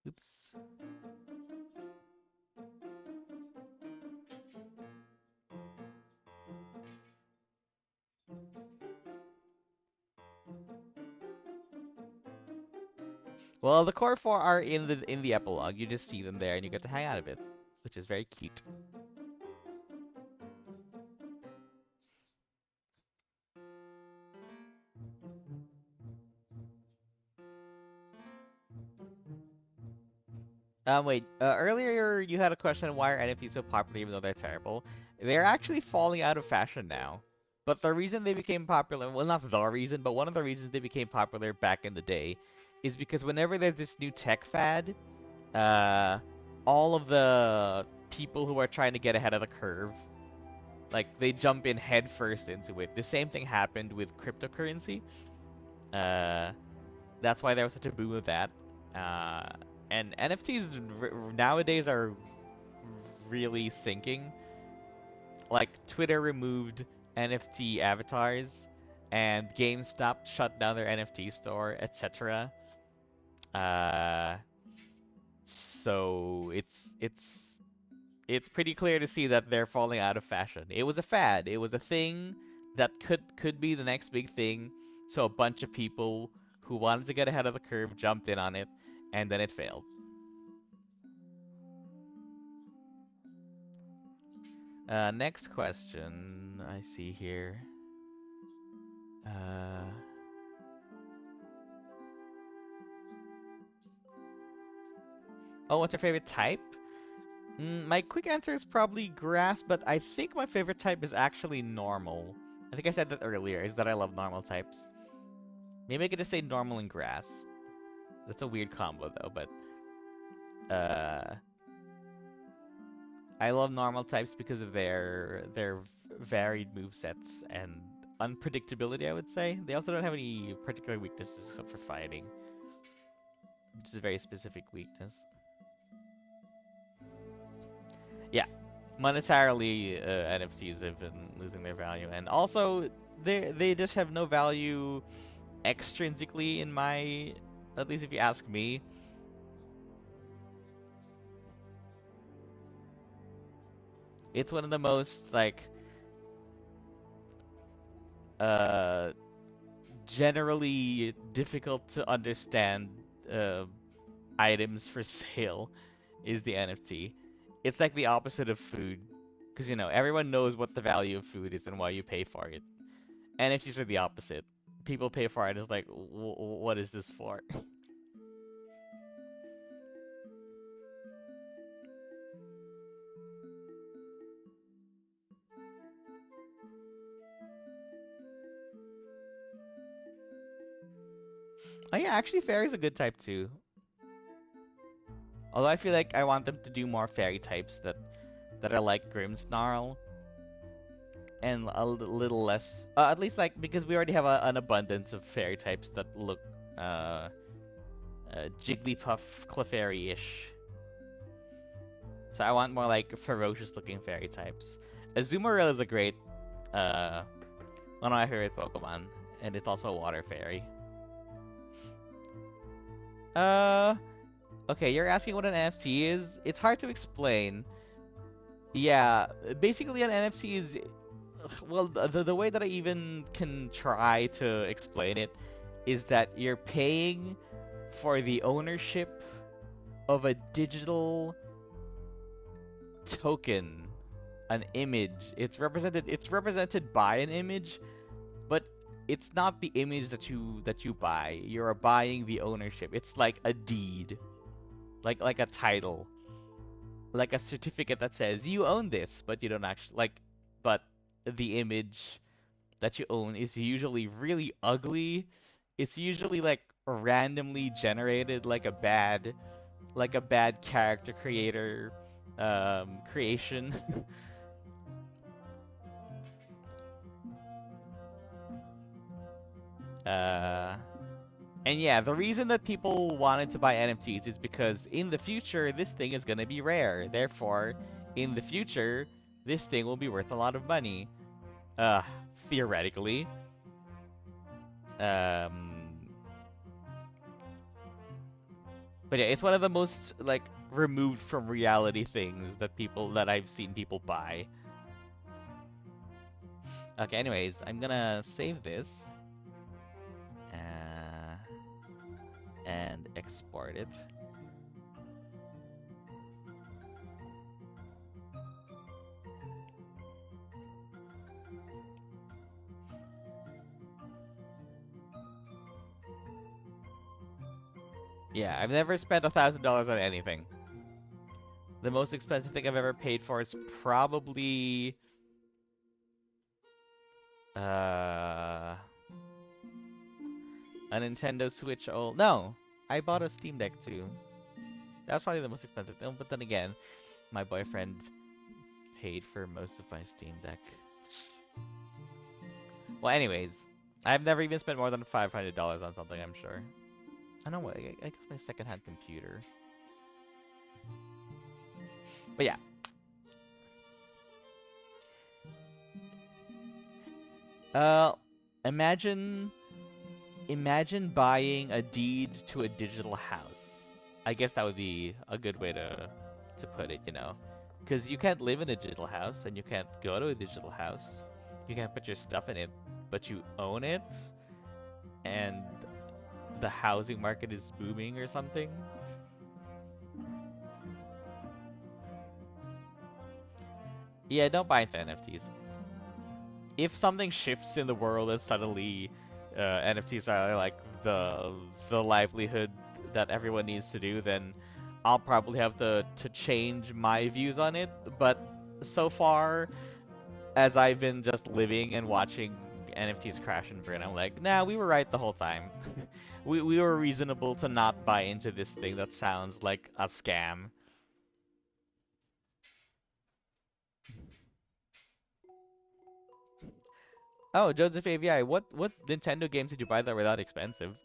Oops. Well, the core four are in the epilogue. You just see them there, and you get to hang out a bit, which is very cute. Wait. Earlier you had a question on why are NFTs so popular even though they're terrible. They're actually falling out of fashion now. But the reason they became popular, well, not the reason, but one of the reasons they became popular back in the day, is because whenever there's this new tech fad, uh, all of the people who are trying to get ahead of the curve, like they jump in headfirst into it. The same thing happened with cryptocurrency. Uh, that's why there was such a boom of that. Uh, and NFTs nowadays are really sinking. Like Twitter removed NFT avatars, and GameStop shut down their NFT store, etc. Uh, so it's pretty clear to see that they're falling out of fashion. It was a fad. It was a thing that could be the next big thing. So a bunch of people who wanted to get ahead of the curve jumped in on it, and then it failed. Next question I see here. Uh, oh, what's your favorite type? My quick answer is probably grass, but I think my favorite type is actually normal. I think I said that earlier, is that I love normal types. Maybe I could just say normal and grass. That's a weird combo though, but uh, I love normal types because of their varied move sets and unpredictability, I would say. They also don't have any particular weaknesses except for fighting, which is a very specific weakness. Yeah, monetarily, NFTs have been losing their value, and also they just have no value extrinsically in my, at least if you ask me. It's one of the most like uh generally difficult to understand uh, items for sale is the NFT. It's like the opposite of food, because everyone knows what the value of food is and why you pay for it. NFTs are the opposite. People pay for it. It's like, what is this for? Oh yeah, actually, fairy's a good type too. Although I feel like I want them to do more fairy types that are like Grimmsnarl and a little less, at least like because we already have an abundance of fairy types that look uh, Jigglypuff Clefairy-ish. So I want more like ferocious looking fairy types. Azumarill is a great, uh, one of my favorite Pokemon, and it's also a water fairy. Uh, okay, you're asking what an NFT is? It's hard to explain. Yeah, basically an NFT is, well, the way that I even can try to explain it is that you're paying for the ownership of a digital token, an image. It's represented by an image, but it's not the image that you buy. You're buying the ownership. It's like a deed, like a title, like a certificate that says you own this, but you don't actually like. But the image that you own is usually really ugly. It's usually like randomly generated, like a bad character creator creation. uh, and yeah, the reason that people wanted to buy NFTs is because in the future this thing is gonna be rare. Therefore, in the future, this thing will be worth a lot of money. Uh, Theoretically. Um, but yeah, it's one of the most like removed from reality things that I've seen people buy. Okay, anyways, I'm gonna save this uh, and export it. Yeah, I've never spent $1,000 on anything. The most expensive thing I've ever paid for is probably uh, a Nintendo Switch old. No, I bought a Steam Deck too. That's probably the most expensive thing. But then again, my boyfriend paid for most of my Steam Deck. Well, anyways, I've never even spent more than $500 on something, I'm sure. I know what, I guess my secondhand computer. But yeah. Uh, imagine imagine buying a deed to a digital house. I guess that would be a good way to put it. Because you can't live in a digital house and you can't go to a digital house. You can't put your stuff in it, but you own it, and the housing market is booming or something. Yeah, don't buy into NFTs. If something shifts in the world and suddenly NFTs are like the livelihood that everyone needs to do, then I'll probably have to change my views on it. But so far, as I've been just living and watching NFTs crash and burn, I'm like, nah, we were right the whole time. We were reasonable to not buy into this thing that sounds like a scam. Oh, Joseph AVI, what Nintendo games did you buy that were that expensive?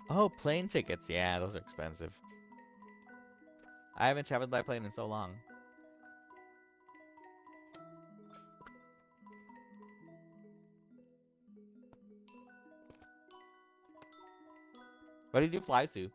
Oh, plane tickets. Yeah, those are expensive. I haven't traveled by plane in so long. What did you fly to?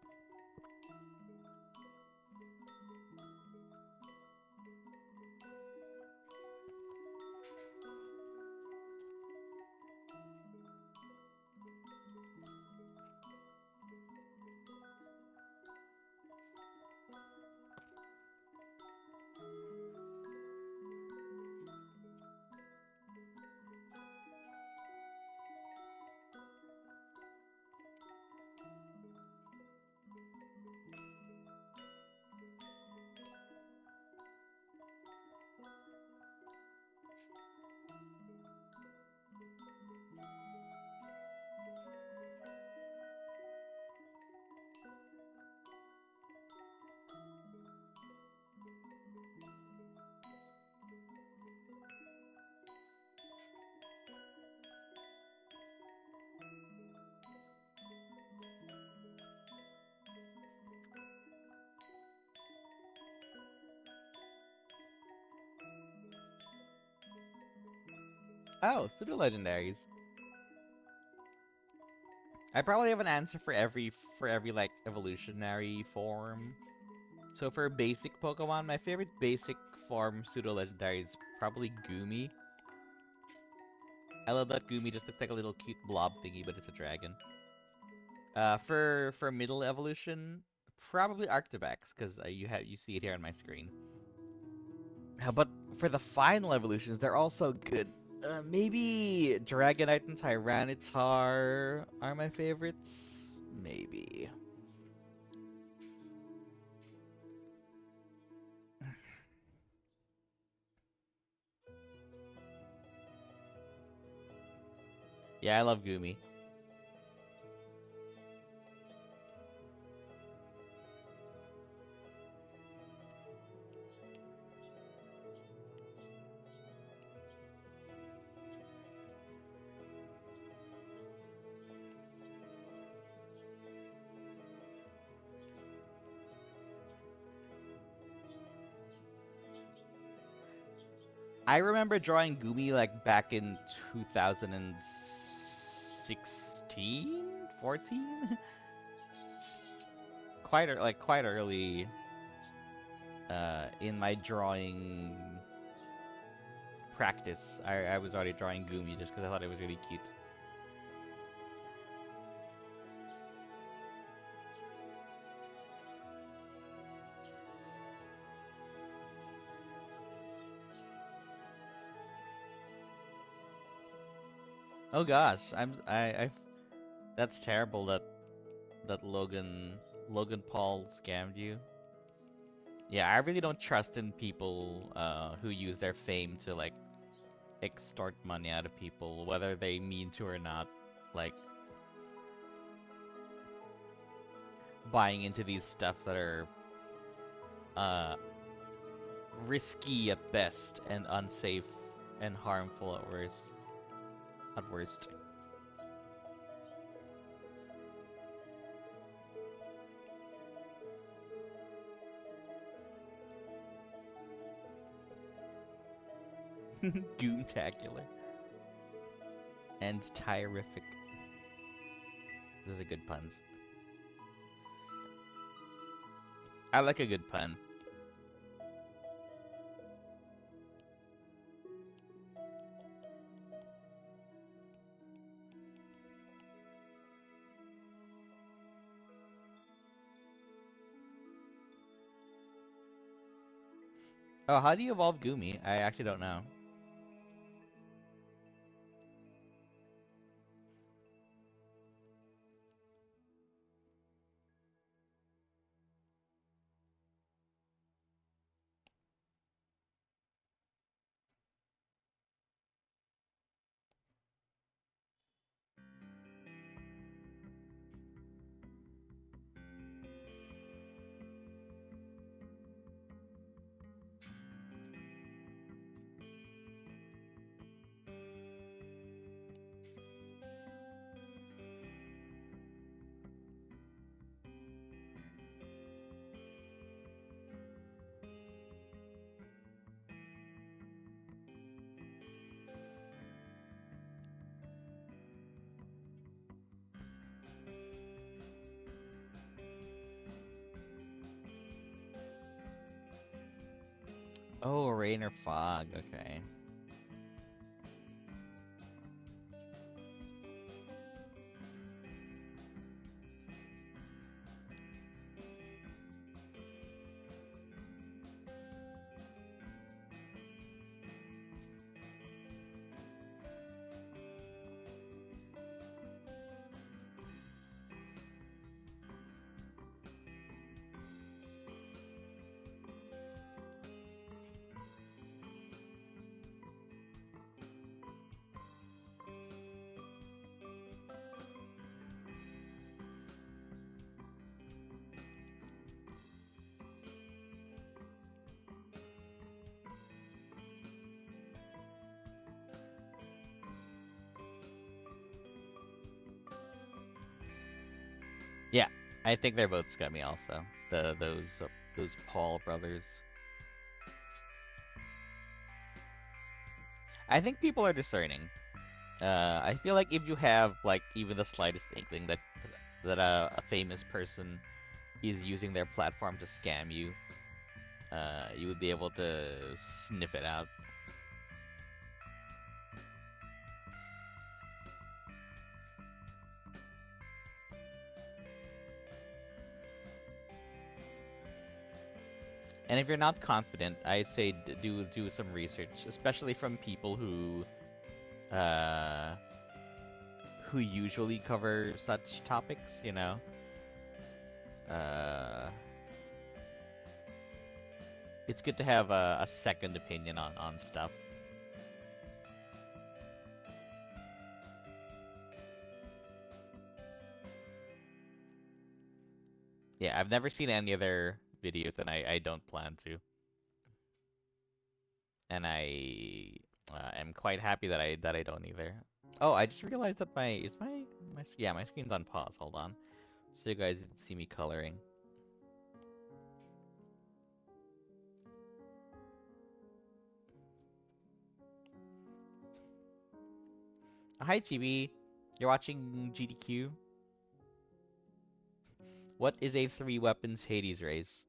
Oh, pseudo legendaries. I probably have an answer for every like evolutionary form. So for basic Pokemon, my favorite basic form pseudo legendary is probably Goomy. I love that Goomy just looks like a little cute blob thingy, but it's a dragon. For middle evolution, probably Arctibax, because you see it here on my screen. But for the final evolutions, they're also good. Maybe Dragonite and Tyranitar are my favorites. Maybe. Yeah, I love Goomy. I remember drawing Goomy like back in 2016, 14, quite early in my drawing practice. I was already drawing Goomy just because I thought it was really cute. Oh gosh, I that's terrible that Logan Paul scammed you. Yeah, I really don't trust in people who use their fame to like extort money out of people, whether they mean to or not. Like buying into these stuff that are uh risky at best and unsafe and harmful at worst. At worst. Goomtacular and Tyrific. Those are good puns. I like a good pun. Oh, how do you evolve Goomy? I actually don't know. Oh, rain or fog. Okay. Yeah, I think they're both scummy. Also, those Paul brothers. I think people are discerning. I feel like if you have like even the slightest inkling that a famous person is using their platform to scam you, you would be able to sniff it out. And if you're not confident, I'd say do some research, especially from people uh, who usually cover such topics. Uh, it's good to have a second opinion on stuff. Yeah, I've never seen any other videos, and I don't plan to. And I am quite happy that I don't either. Oh, I just realized that my screen's on pause. Hold on, so you guys didn't see me coloring. Hi, Chibi. You're watching GDQ. What is a three weapons Hades race?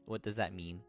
What does that mean?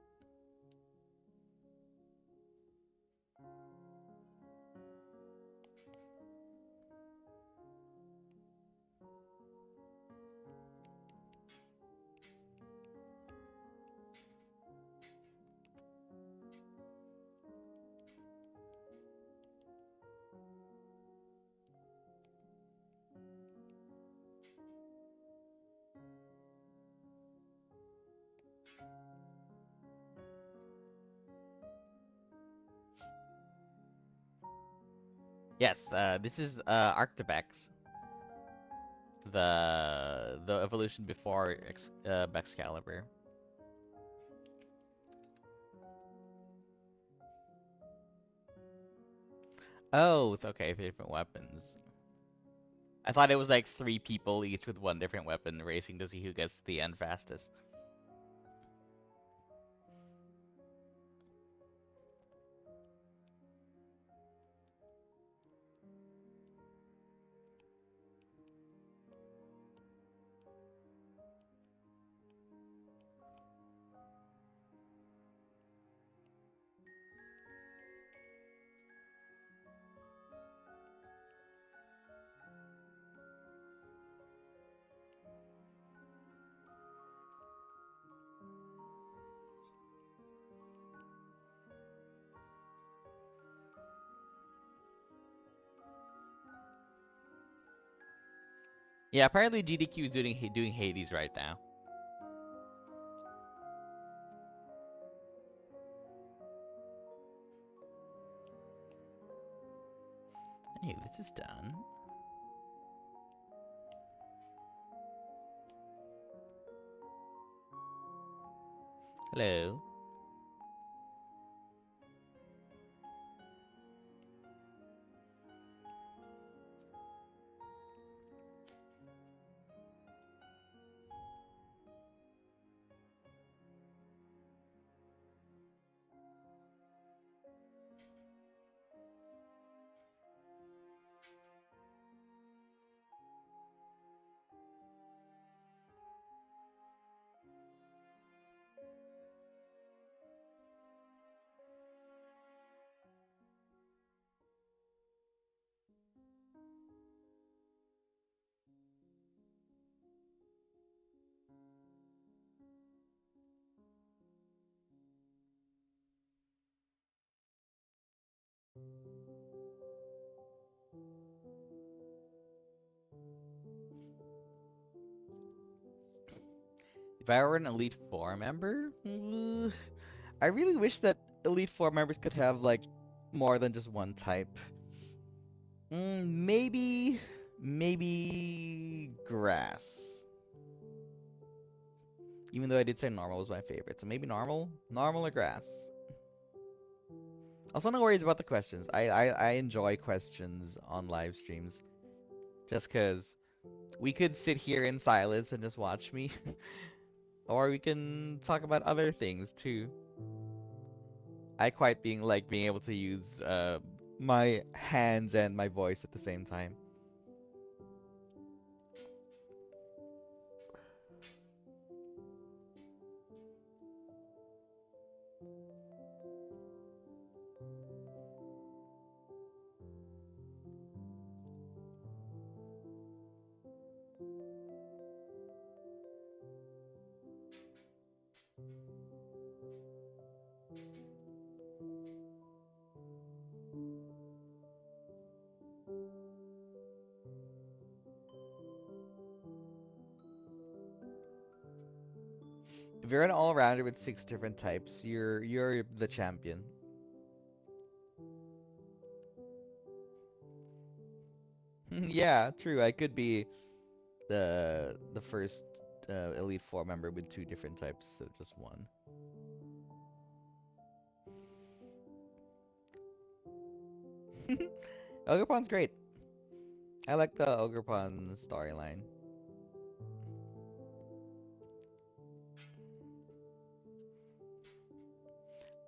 Yes, this is Arctibex, the evolution before Excalibur. Oh, okay, three different weapons. I thought it was like three people, each with one different weapon, racing to see who gets to the end fastest. Yeah, apparently GDQ is doing Hades right now. Anyway, this is done. Hello. If I were an Elite Four member, I really wish that Elite Four members could have like more than just one type. Maybe grass. Even though I did say normal was my favorite, so maybe normal or grass. Also, no worries about the questions. I enjoy questions on live streams, just because we could sit here in silence and just watch me, or we can talk about other things too. I quite being able to use my hands and my voice at the same time. If you're an all-rounder with 6 different types, you're the champion. Yeah, true. I could be the first Elite Four member with 2 different types instead of just one. Ogerpon's great. I like the Ogerpon storyline.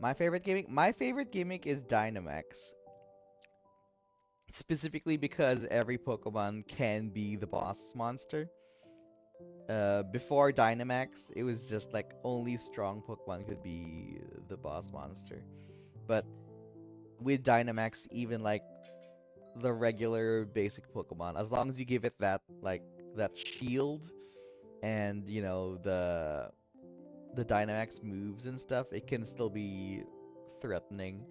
My favorite gimmick is Dynamax. Specifically because every Pokemon can be the boss monster. Before Dynamax, it was just like only strong Pokemon could be the boss monster. But with Dynamax, even like the regular basic Pokemon, as long as you give it that shield and the Dynamax moves and stuff, it can still be threatening.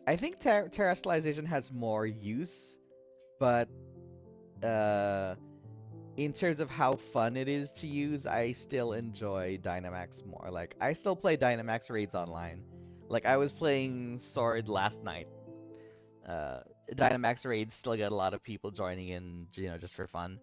I think Terrestrialization has more use, but uh, in terms of how fun it is to use, I still enjoy Dynamax more. Like, I still play Dynamax raids online. Like, I was playing Sword last night. Uh, Dynamax raids still get a lot of people joining in, just for fun.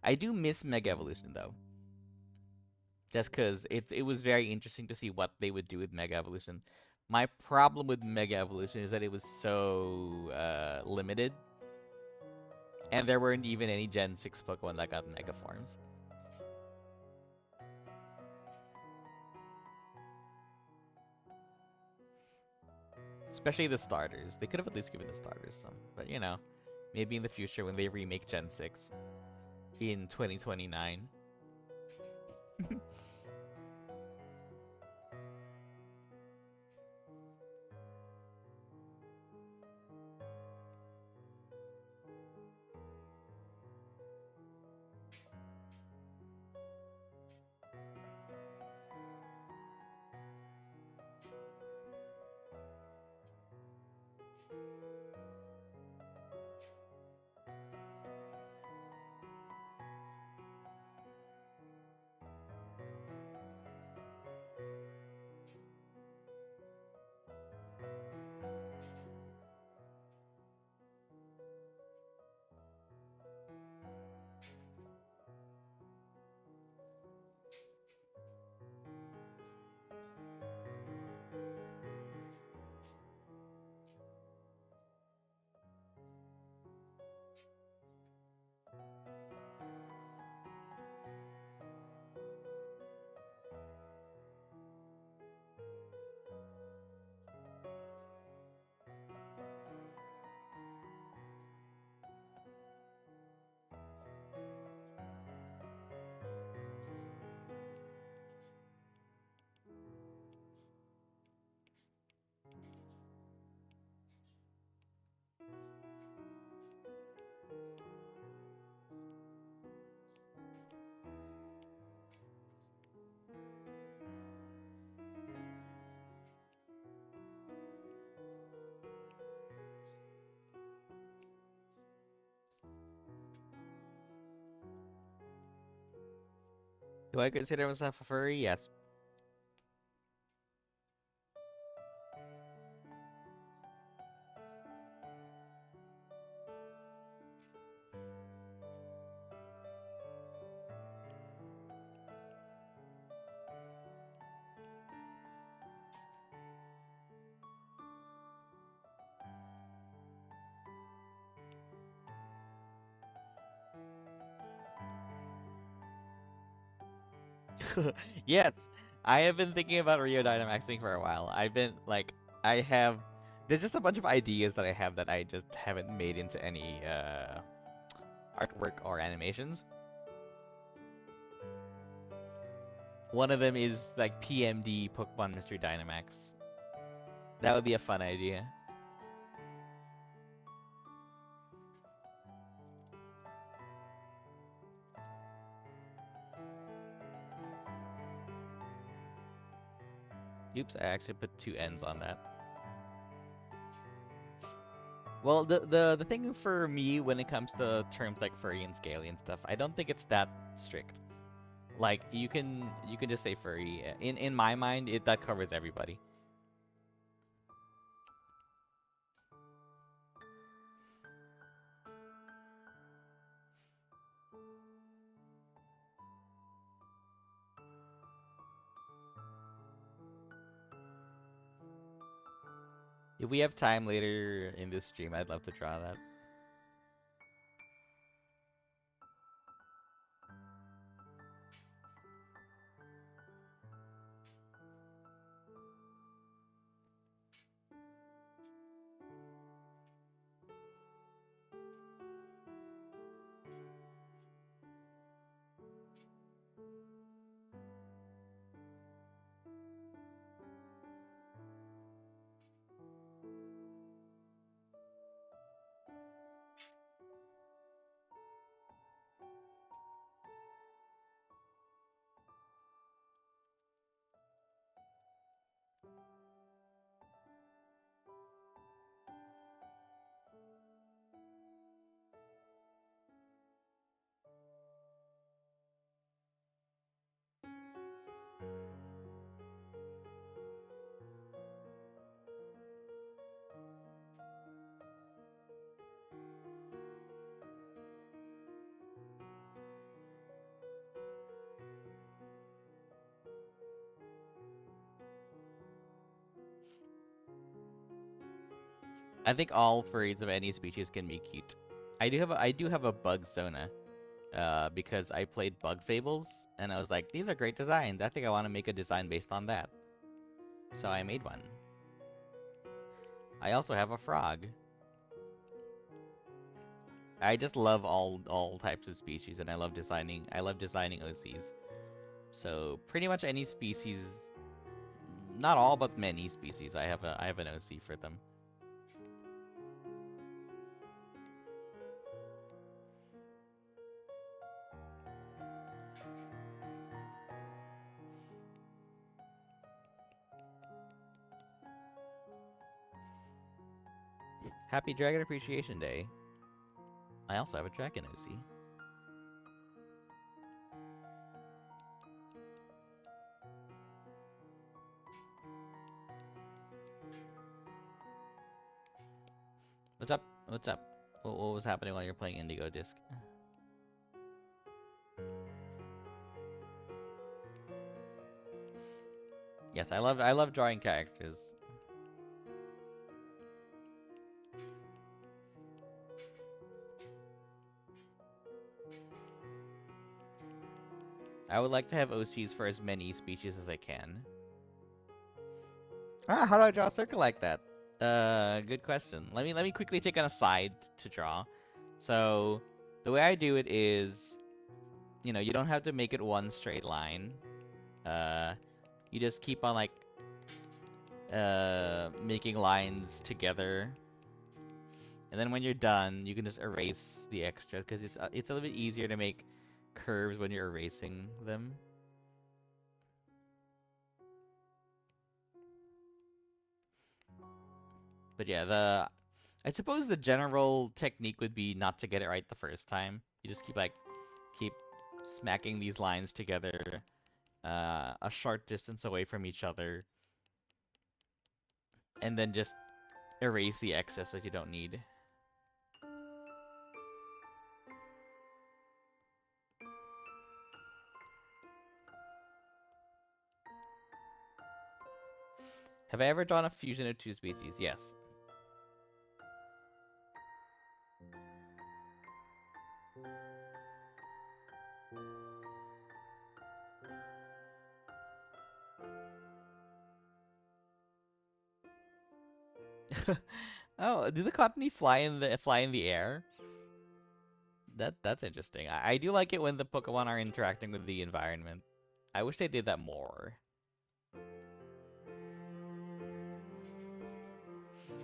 I do miss Mega Evolution though, just because it was very interesting to see what they would do with Mega Evolution. My problem with Mega Evolution is that it was so limited, and there weren't even any Gen 6 Pokemon that got Mega Forms. Especially the starters. They could have at least given the starters some. But maybe in the future when they remake Gen 6 in 2029. Do I consider myself a furry? Yes. Yes, I have been thinking about Rio Dynamaxing for a while. I've been like, I have. There's just a bunch of ideas that I have that I just haven't made into any artwork or animations. One of them is like PMD Pokemon Mystery Dynamax. That would be a fun idea. Oops, I actually put two N's on that. Well, the thing for me when it comes to terms like furry and scaly and stuff, I don't think it's that strict. Like you can just say furry. In my mind, it that covers everybody. If we have time later in this stream, I'd love to draw that. I think all furries of any species can be cute. I do have a bug Sona, because I played Bug Fables and I was like, these are great designs. I think I want to make a design based on that. So I made one. I also have a frog. I just love all types of species and I love designing OCs. So pretty much any species, not all but many species, I have an OC for them. Happy Dragon Appreciation Day. I also have a dragon OC. What's up? What's up? What was happening while you're playing Indigo Disc? Yes, I love drawing characters. I would like to have OCs for as many species as I can. Ah, how do I draw a circle like that? Good question. Let me quickly take an aside to draw. So the way I do it is, you don't have to make it one straight line. Uh, you just keep on like making lines together, and then when you're done, you can just erase the extras because it's a little bit easier to make curves when you're erasing them. But yeah, I suppose the general technique would be not to get it right the first time. You just keep smacking these lines together a short distance away from each other, and then just erase the excess that you don't need. Have I ever drawn a fusion of two species? Yes. Oh, do the cottony fly in the air? That's interesting. I do like it when the Pokemon are interacting with the environment. I wish they did that more.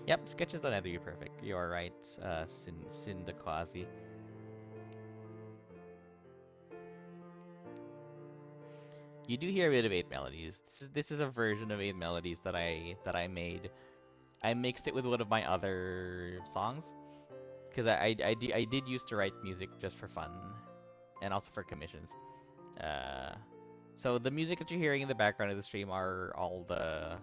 Yep, sketches don't have to be perfect. You are right, Sindaquazi. You do hear a bit of Eight Melodies. This is a version of Eight Melodies that I made. I mixed it with one of my other songs because I did used to write music just for fun and also for commissions. Uh, so the music that you're hearing in the background of the stream are all the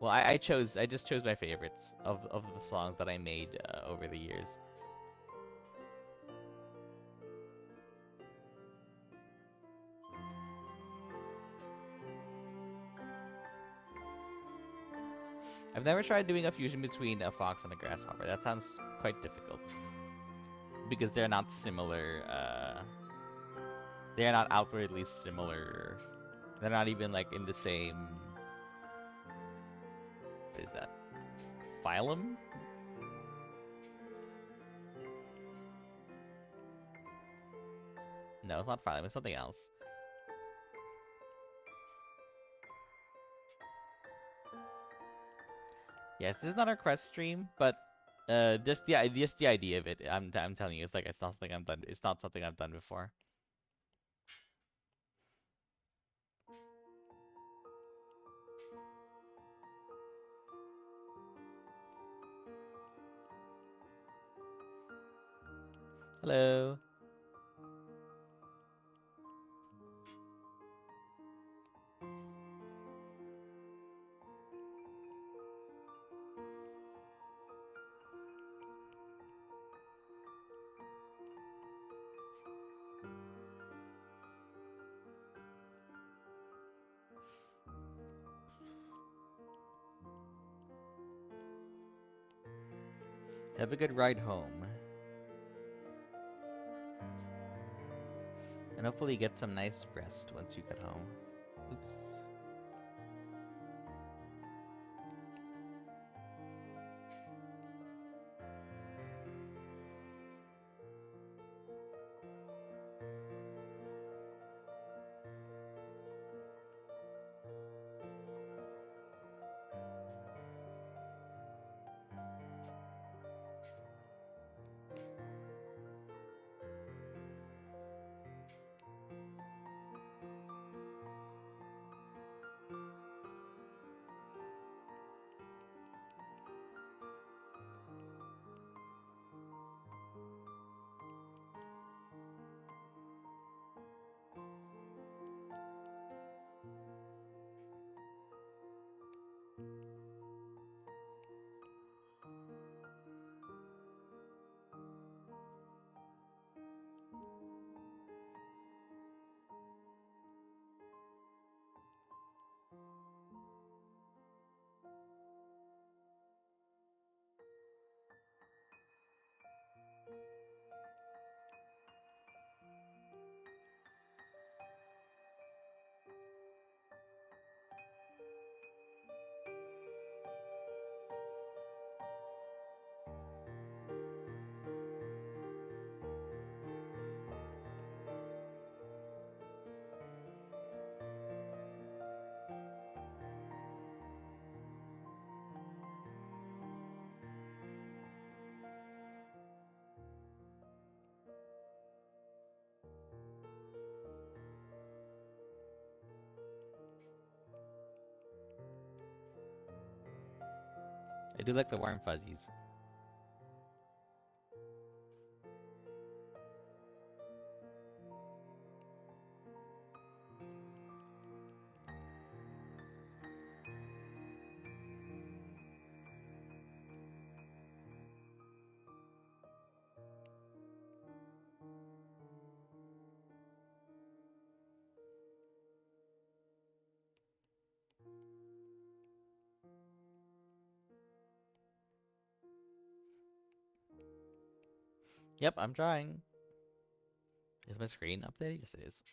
well, I just chose my favorites of the songs that I made over the years. I've never tried doing a fusion between a fox and a grasshopper. That sounds quite difficult because they're not similar. They're not outwardly similar. They're not even like in the same. What is that? Phylum? No, it's not phylum. It's something else. Yes, this is not our quest stream, but just the idea of it. I'm telling you, it's like it's not something I've done. It's not something I've done before. Hello. Have a good ride home, and hopefully get some nice rest once you get home. Oops. I do like the warm fuzzies. Yep, I'm trying. Is my screen updated? Yes, it is.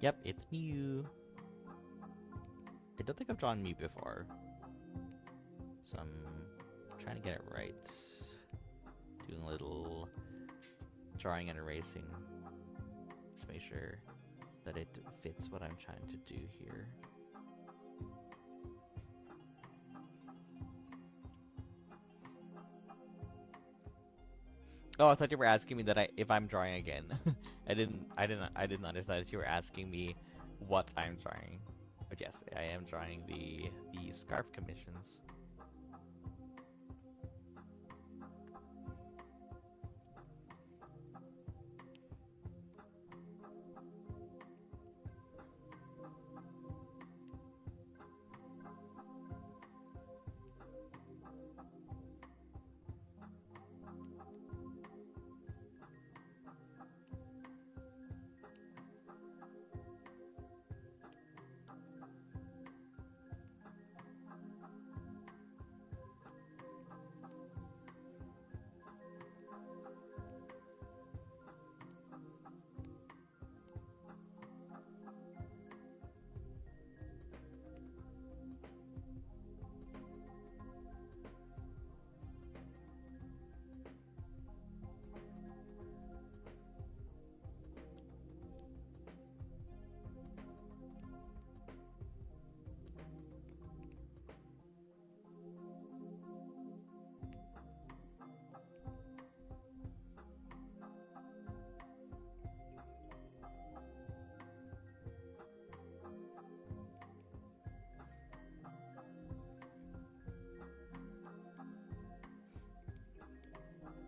Yep, it's Mew. I don't think I've drawn Mew before, so I'm trying to get it right. Doing a little drawing and erasing to make sure that it fits what I'm trying to do here. Oh, I thought you were asking me that if I'm drawing again. I didn't understand that you were asking me what I'm drawing. But yes, I am drawing the scarf commissions.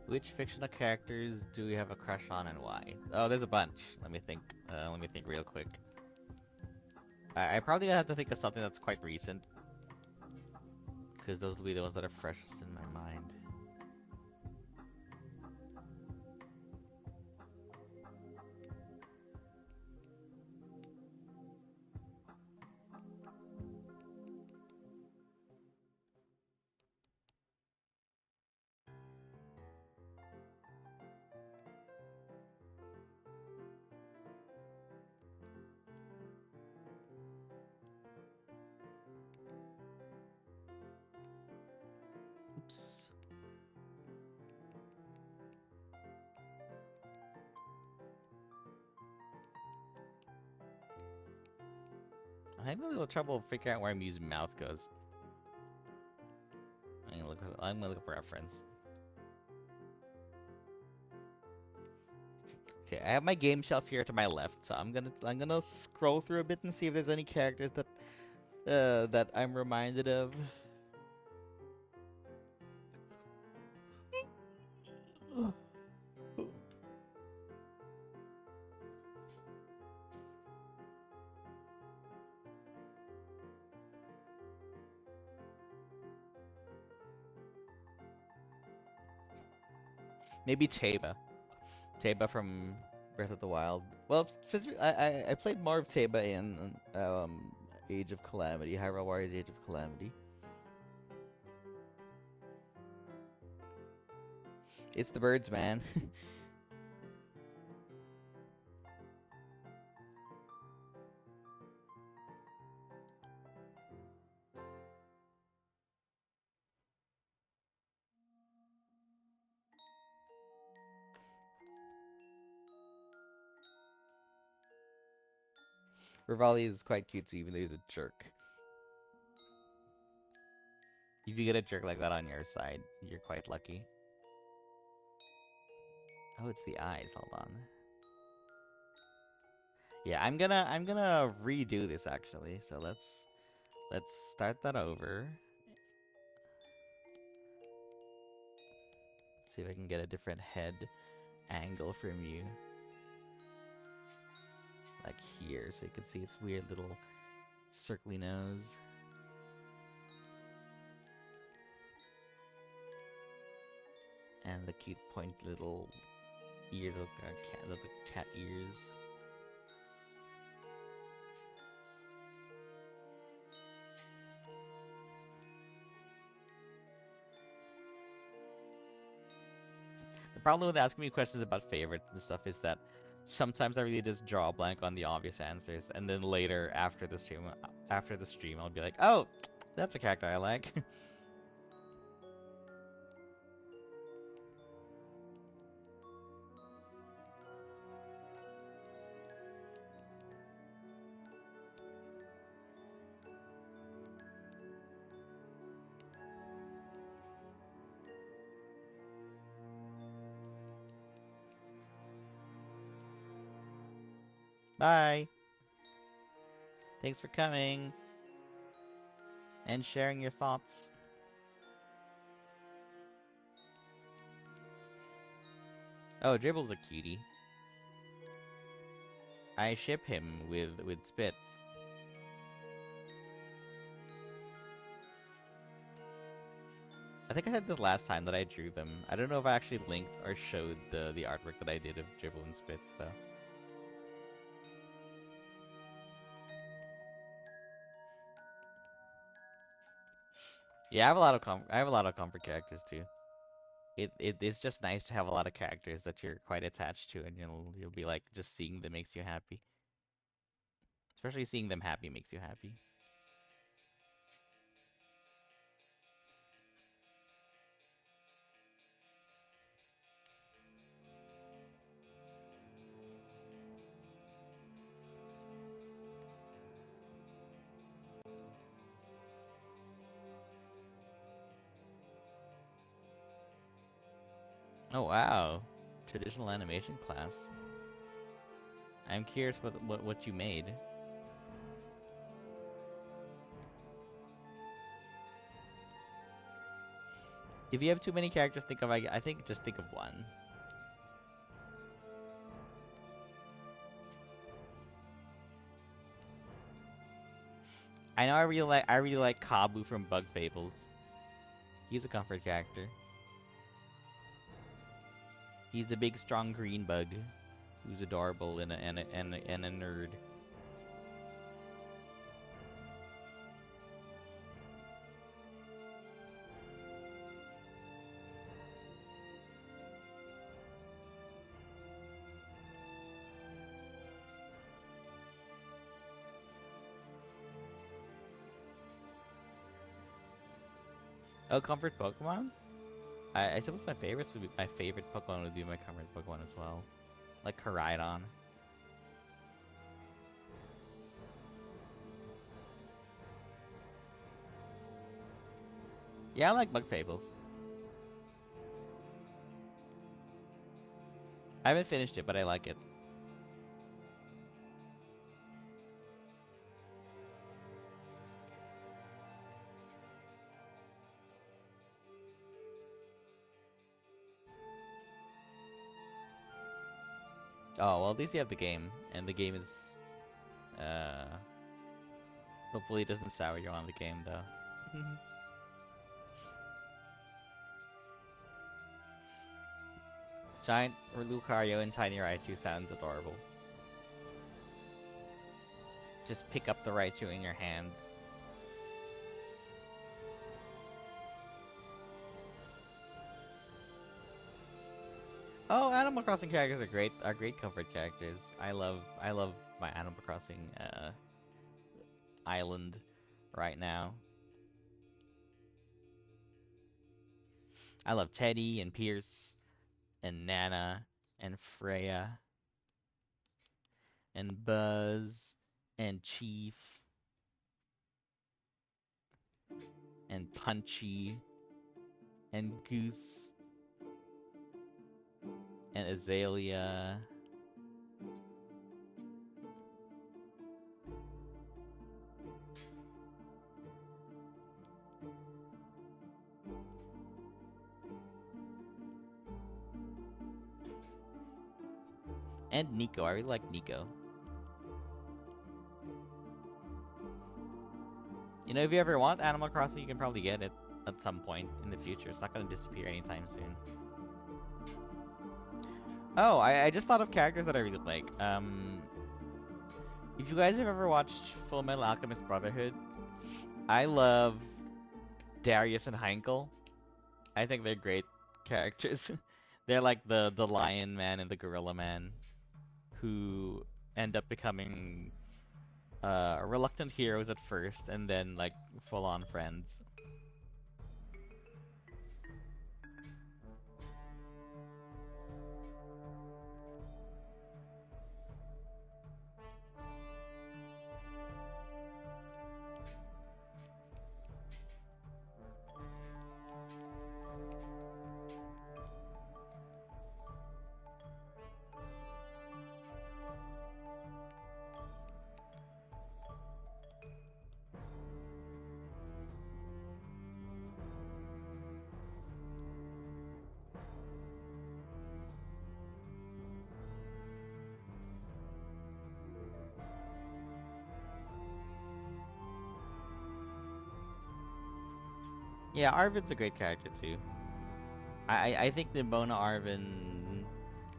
Which fictional characters do we have a crush on and why? Oh, there's a bunch. Let me think. Let me think real quick. I probably have to think of something that's quite recent, because those will be the ones that are freshest in my mind. Oops. I'm having a little trouble figuring out where Mew's mouth goes. I'm gonna look up a reference. Okay, I have my game shelf here to my left, so I'm gonna scroll through a bit and see if there's any characters that I'm reminded of. Maybe Taba. Taba from Breath of the Wild. Well, I played more of Taba in Age of Calamity, Hyrule Warriors Age of Calamity. It's the birds, man. Rivali is quite cute too, even though he's a jerk. If you get a jerk like that on your side, you're quite lucky. Oh, it's the eyes. Hold on. Yeah, I'm gonna redo this actually. So let's start that over. See if I can get a different head angle from you, like here, so you can see its weird little circly nose and the cute point little ears of little cat ears. The problem with asking me questions about favorites and stuff is that sometimes I really just draw a blank on the obvious answers, and then later after the stream, I'll be like, oh, that's a character I like. Bye. Thanks for coming and sharing your thoughts. Oh, Dribble's a cutie. I ship him with Spitz. I think I said this last time that I drew them. I don't know if I actually linked or showed the artwork that I did of Dribble and Spitz though. Yeah, I have a lot of comfort characters too. It's just nice to have a lot of characters that you're quite attached to, and you'll be like just seeing them makes you happy. Especially seeing them happy makes you happy. Oh wow, traditional animation class. I'm curious what you made. If you have too many characters, I think just think of one. I know I really like Kabu from Bug Fables. He's a comfort character. He's the big strong green bug who's adorable and a nerd. Oh, comfort Pokemon? I suppose my favorite Pokemon would be my comfort Pokemon as well. Like Koraidon. Yeah, I like Bug Fables. I haven't finished it, but I like it. Oh, well, at least you have the game, and the game is, uh, hopefully it doesn't sour you on the game, though. Giant Lucario and Tiny Raichu sounds adorable. Just pick up the Raichu in your hands. Oh, Animal Crossing characters are great comfort characters. I love my Animal Crossing island right now. I love Teddy and Pierce and Nana and Freya and Buzz and Chief and Punchy and Goose and Azalea And Nico, I really like Nico. You know, if you ever want Animal Crossing, you can probably get it at some point in the future. It's not gonna disappear anytime soon. Oh, I just thought of characters that I really like. If you guys have ever watched Full Metal Alchemist Brotherhood, I love Darius and Heinkel. I think they're great characters. They're like the Lion Man and the Gorilla Man, who end up becoming reluctant heroes at first, and then like full-on friends. Yeah, Arvin's a great character too. I think Nimona, Arvin,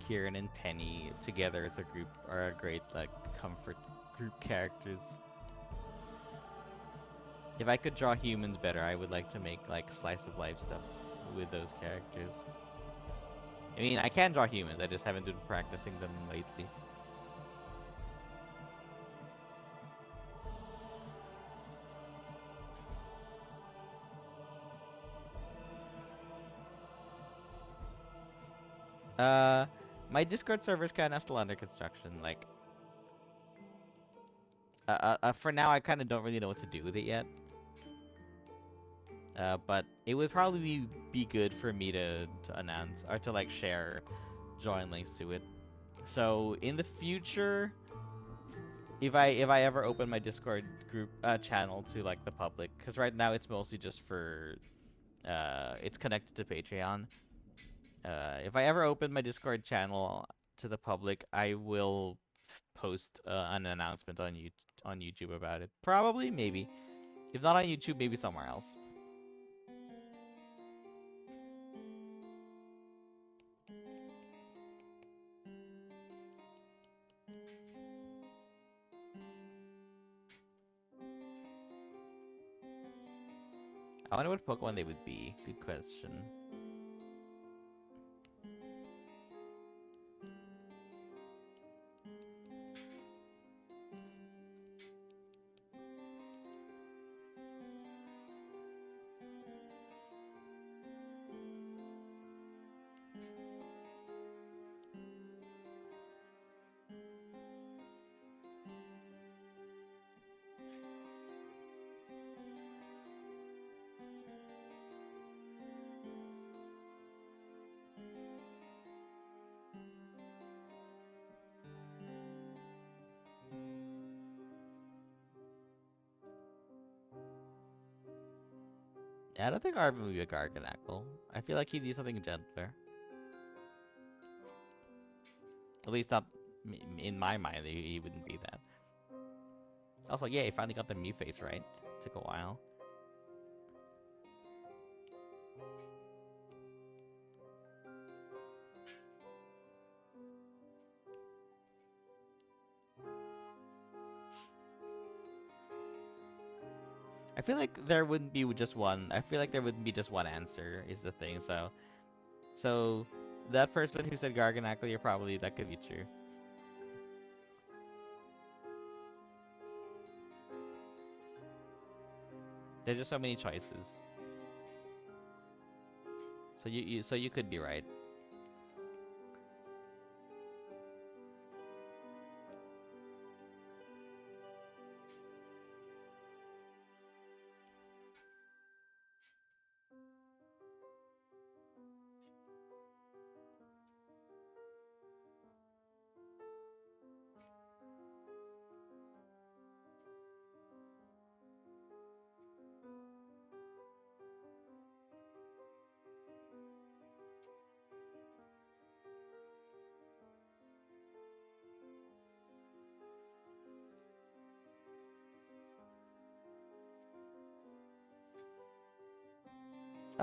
Kieran, and Penny together as a group are a great like comfort group characters. If I could draw humans better, I would like to make like slice of life stuff with those characters. I mean, I can draw humans, I just haven't been practicing them lately. Uh, my Discord server is kind of still under construction. Like, for now, I kind of don't really know what to do with it yet. But it would probably be good for me to announce or to like share join links to it. So in the future, if I ever open my Discord group channel to like the public, because right now it's mostly just for it's connected to Patreon. If I ever open my Discord channel to the public, I will post an announcement on YouTube about it. Probably, maybe. If not on YouTube, maybe somewhere else. I wonder what Pokemon they would be. Good question. Yeah, I don't think Arvin would be a Garganacl. I feel like he'd be something gentler. At least not in my mind, he wouldn't be that. Also, yeah, he finally got the Mew face right. Took a while. I feel like there wouldn't be just one. I feel like there wouldn't be just one answer is the thing. So that person who said Garganacl, you're probably that could be true. There's just so many choices. So you could be right.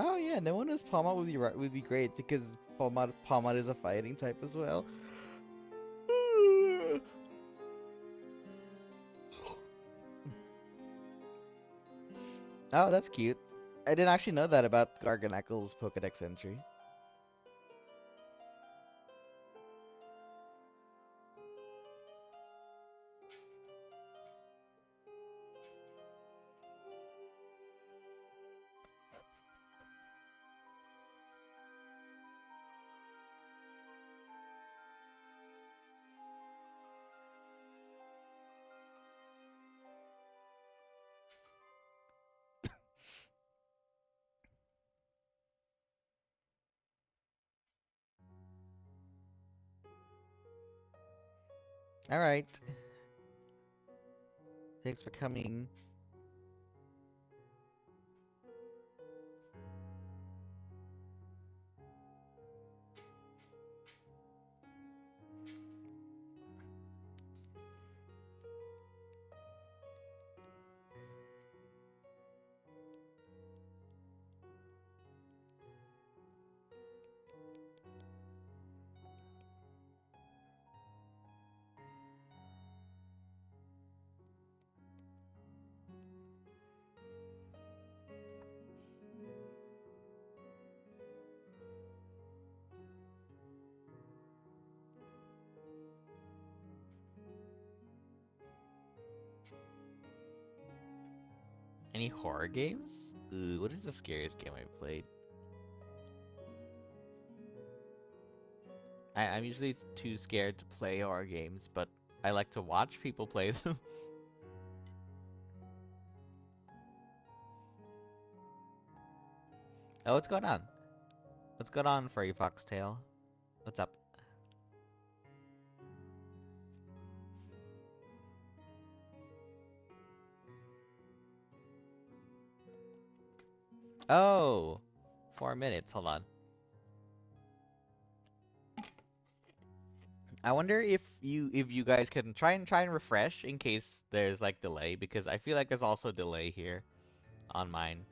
Oh yeah, no one knows Palmot would be would be great because Palmot is a fighting type as well. Oh, that's cute. I didn't actually know that about Garganacle's Pokedex entry. All right. Thanks for coming. Any horror games? Ooh, what is the scariest game I've played? I'm usually too scared to play horror games, but I like to watch people play them. Oh, what's going on? What's going on, Furry Foxtail? What's up? Oh, 4 minutes. Hold on. I wonder if you guys can try and refresh in case there's like delay because I feel like there's also delay here on mine.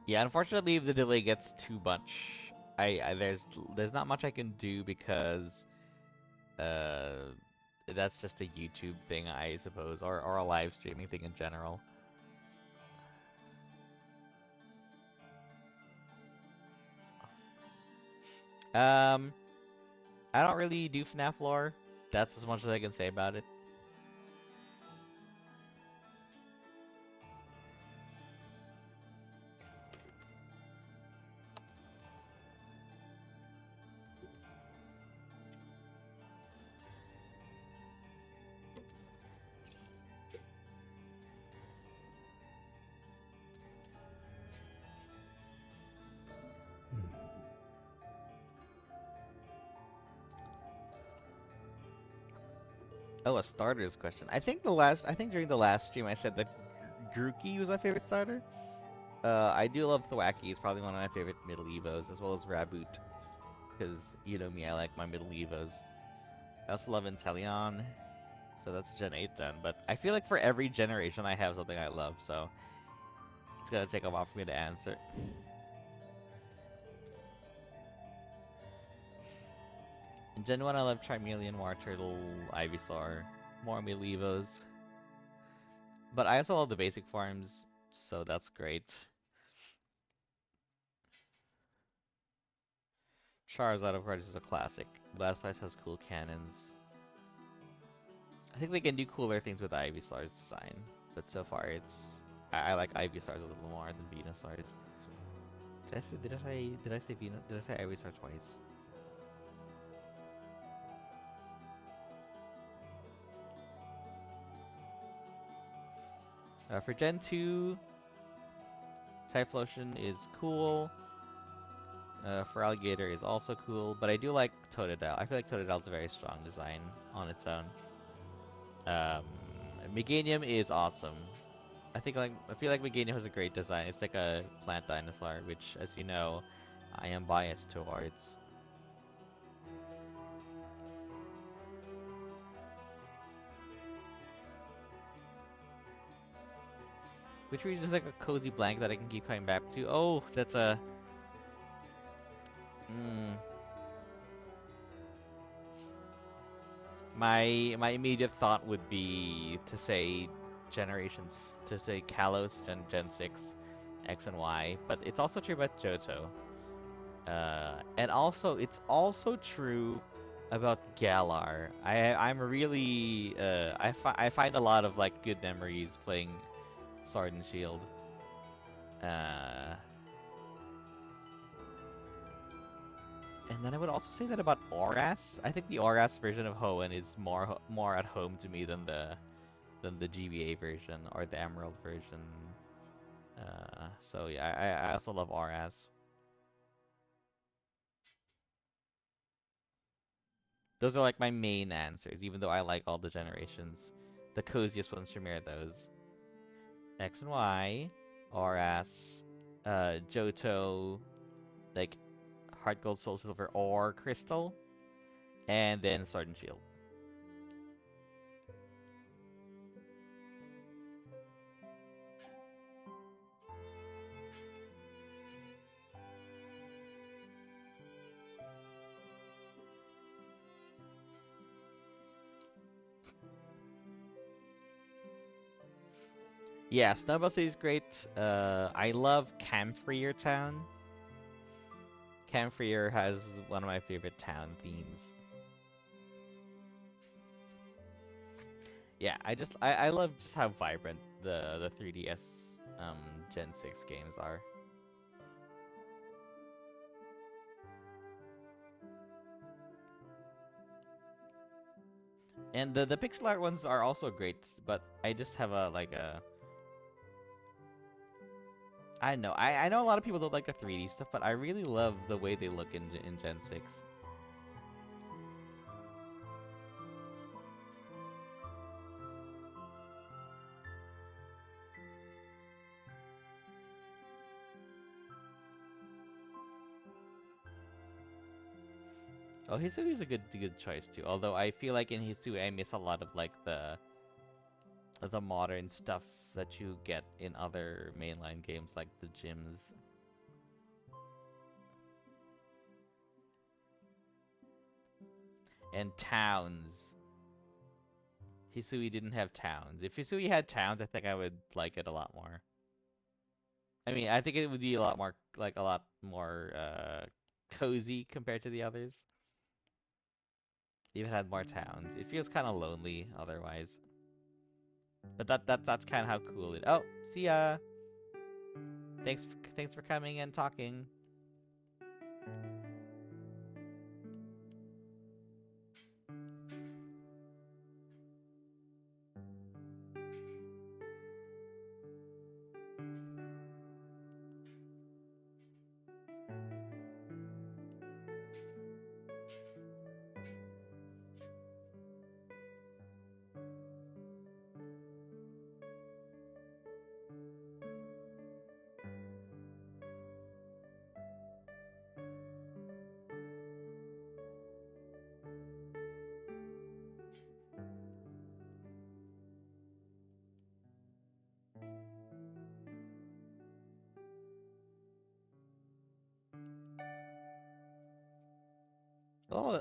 Yeah, unfortunately, if the delay gets too much, there's not much I can do because uh that's just a YouTube thing, I suppose, or a live streaming thing in general. Um, I don't really do FNAF lore. That's as much as I can say about it. Oh, a starters question. I think during the last stream I said that Grookey was my favorite starter. I do love Thwacky. He's probably one of my favorite middle evos, as well as Raboot, because you know me, I like my middle evos. I also love Inteleon, so that's Gen 8 then. But I feel like for every generation I have something I love, so it's gonna take a while for me to answer. In Gen 1 I love Charmeleon, Wartortle, Ivysaur, more middle evos. But I also love the basic forms, so that's great. Charizard, of course, is a classic. Blastoise has cool cannons. I think they can do cooler things with Ivysaur's design, but so far I like Ivysaur's a little more than Venusaur's. Did I say Ivysaur twice? For Gen 2, Typhlosion is cool. For Alligator is also cool, but I do like Totodile. I feel like Totodile's a very strong design on its own. Um, Meganium is awesome. I feel like Meganium has a great design. It's like a plant dinosaur, which, as you know, I am biased towards. which really just like a cozy blanket that I can keep coming back to. Oh, that's a. Mm, my immediate thought would be to say generations, to say Kalos Gen 6, X and Y, but it's also true about Johto. And also, it's also true about Galar. I'm really I find a lot of like good memories playing Sword and Shield. Uh, and then I would also say that about Oras. I think the Oras version of Hoenn is more at home to me than the GBA version or the Emerald version. So yeah, I also love Oras. Those are like my main answers, even though I like all the generations. The coziest ones for me are those. X and Y, Oras, Johto, like Heart Gold, Soul Silver, or Crystal, and then Sword and Shield. Yeah, Snowball City is great. I love Camphrier Town. Camphrier has one of my favorite town themes. Yeah, I love just how vibrant the 3DS Gen 6 games are. And the pixel art ones are also great, but I just have a like a I know I know a lot of people don't like the 3D stuff, but I really love the way they look in Gen 6. Oh, Hisui's a good choice too. Although I feel like in Hisui I miss a lot of like the modern stuff that you get in other mainline games like the gyms and towns. Hisui didn't have towns. If Hisui had towns, I think I would like it a lot more. I mean, I think it would be a lot more like a lot more cozy compared to the others. If it had more towns, it feels kind of lonely otherwise. But that's kind of how cool it. Oh, see ya. Thanks for coming and talking.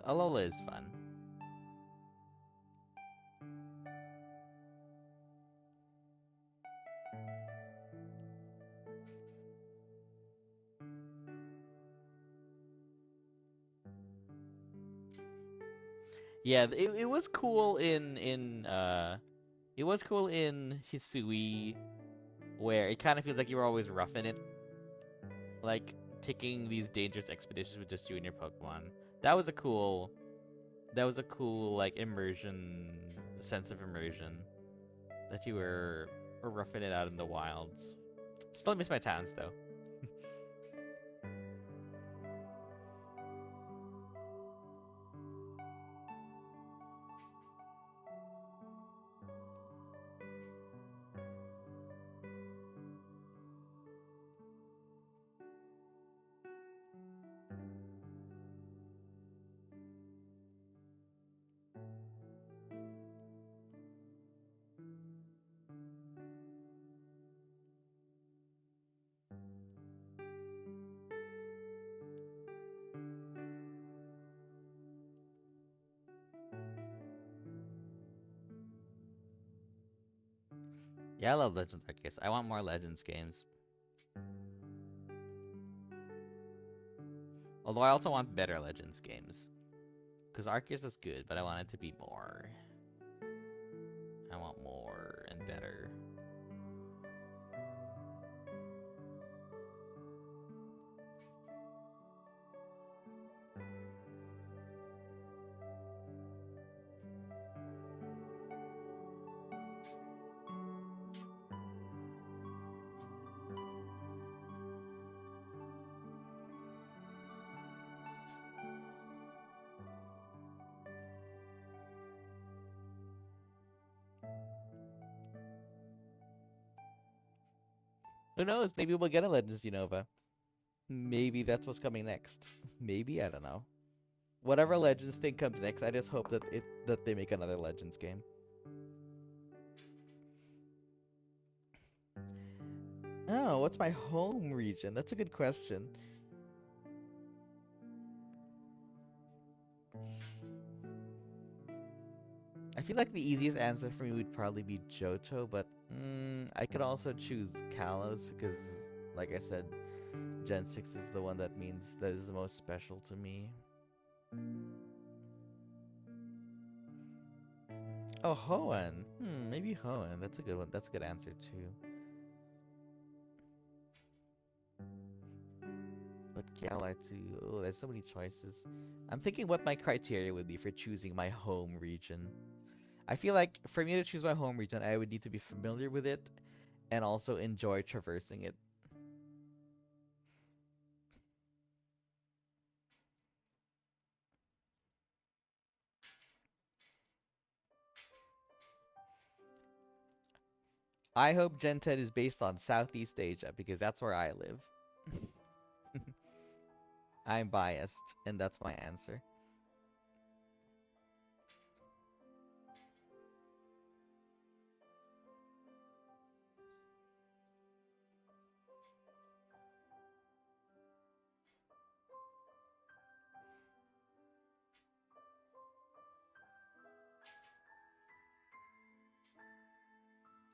Alola is fun. Yeah, it was cool it was cool in Hisui where it kind of feels like you were always roughing it, like taking these dangerous expeditions with just you and your Pokemon. That was a cool that was a cool like immersion sense of immersion that you were roughing it out in the wilds. Still miss my towns though. Yeah, I love Legends Arceus. I want more Legends games. Although I also want better Legends games. Because Arceus was good, but I want it to be more. I want more and better. Who knows? Maybe we'll get a Legends Unova. Maybe that's what's coming next. Maybe, I don't know. Whatever Legends thing comes next, I just hope that they make another Legends game. Oh, what's my home region? That's a good question. I feel like the easiest answer for me would probably be Johto, but I could also choose Kalos because, like I said, Gen 6 is the one that is the most special to me. Oh, Hoenn. Maybe Hoenn. That's a good one. That's a good answer too. But Galar too. Oh, there's so many choices. I'm thinking what my criteria would be for choosing my home region. I feel like for me to choose my home region, I would need to be familiar with it and also enjoy traversing it. I hope Gen 10 is based on Southeast Asia because that's where I live. I'm biased, and that's my answer.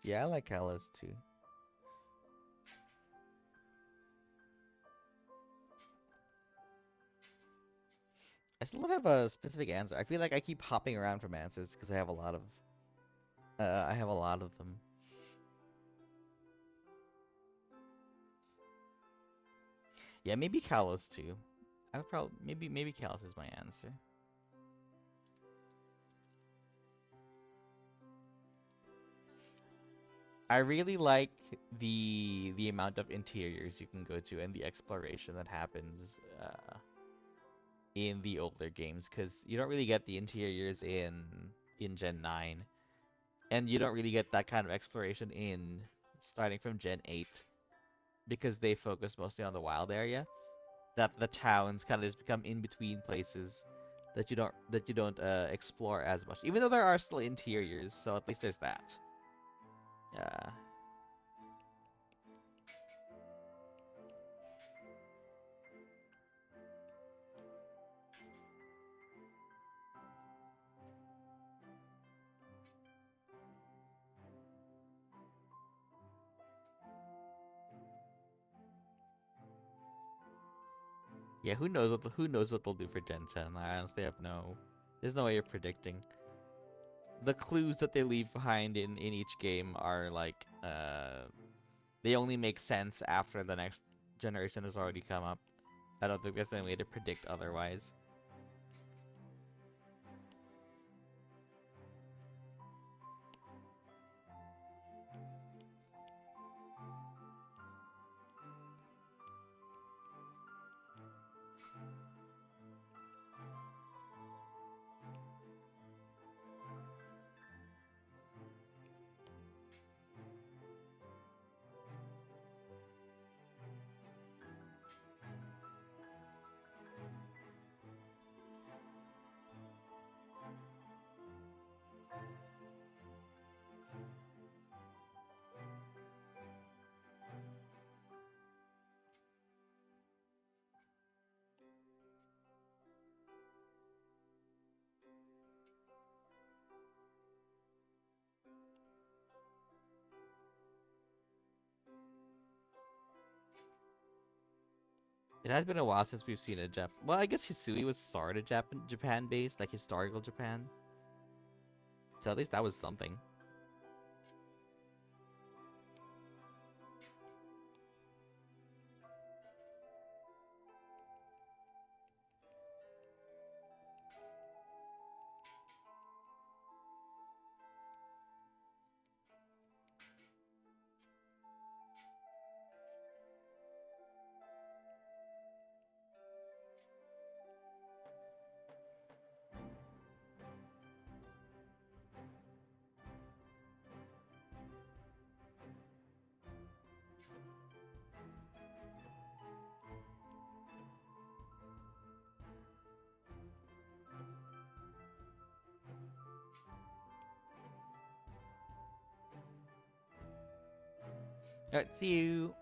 Yeah, I like Kalos too. I still don't have a specific answer. I feel like I keep hopping around from answers because I have a lot of them. Yeah, maybe Kalos too. I would probably maybe Kalos is my answer. I really like the amount of interiors you can go to and the exploration that happens in the older games because you don't really get the interiors in Gen 9, and you don't really get that kind of exploration in starting from Gen 8 because they focus mostly on the wild area. That the towns kind of just become in between places that you don't explore as much, even though there are still interiors. So at least there's that. Uh, yeah, who knows what they'll do for Gen 10? I honestly have there's no way of predicting. The clues that they leave behind in each game are like they only make sense after the next generation has already come up. I don't think there's any way to predict otherwise. It has been a while since we've seen a Jap. Well, I guess Hisui was sort of Japan based, like historical Japan. So at least that was something. Alright, see you.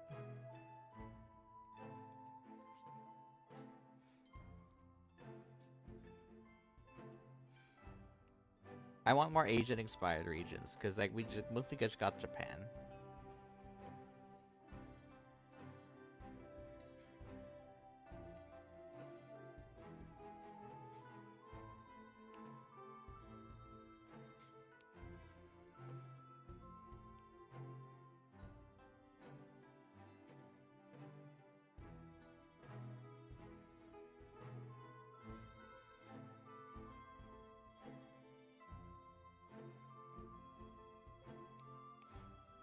I want more Asian inspired regions because like we just mostly just got Japan.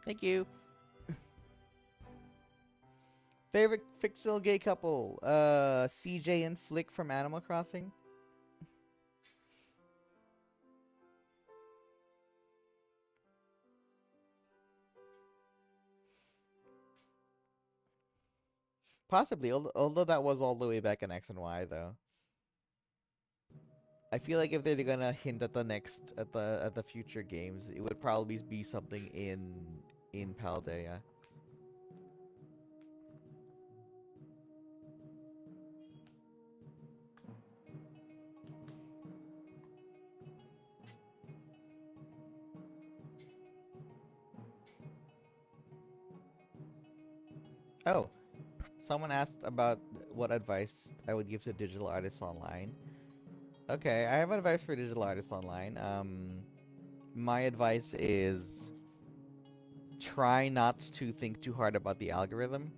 Thank you. Favorite fictional gay couple? CJ and Flick from Animal Crossing. Possibly, although that was all the way back in X and Y though. I feel like if they're gonna hint at the next at the future games, it would probably be something in Paldea. Oh, someone asked about what advice I would give to digital artists online. Okay, I have advice for digital artists online. My advice is try not to think too hard about the algorithm,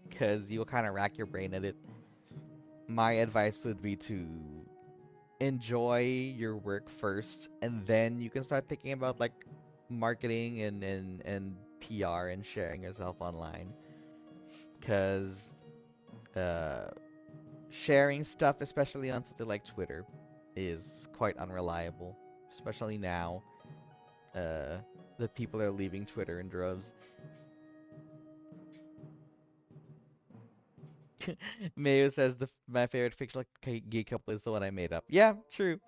because you'll kind of rack your brain at it. My advice would be to enjoy your work first, and then you can start thinking about like marketing and PR and sharing yourself online. Because sharing stuff, especially on something like Twitter, is quite unreliable, especially now uh, that people are leaving Twitter in droves. Mayo says my favorite fictional gay couple is the one I made up. Yeah, true.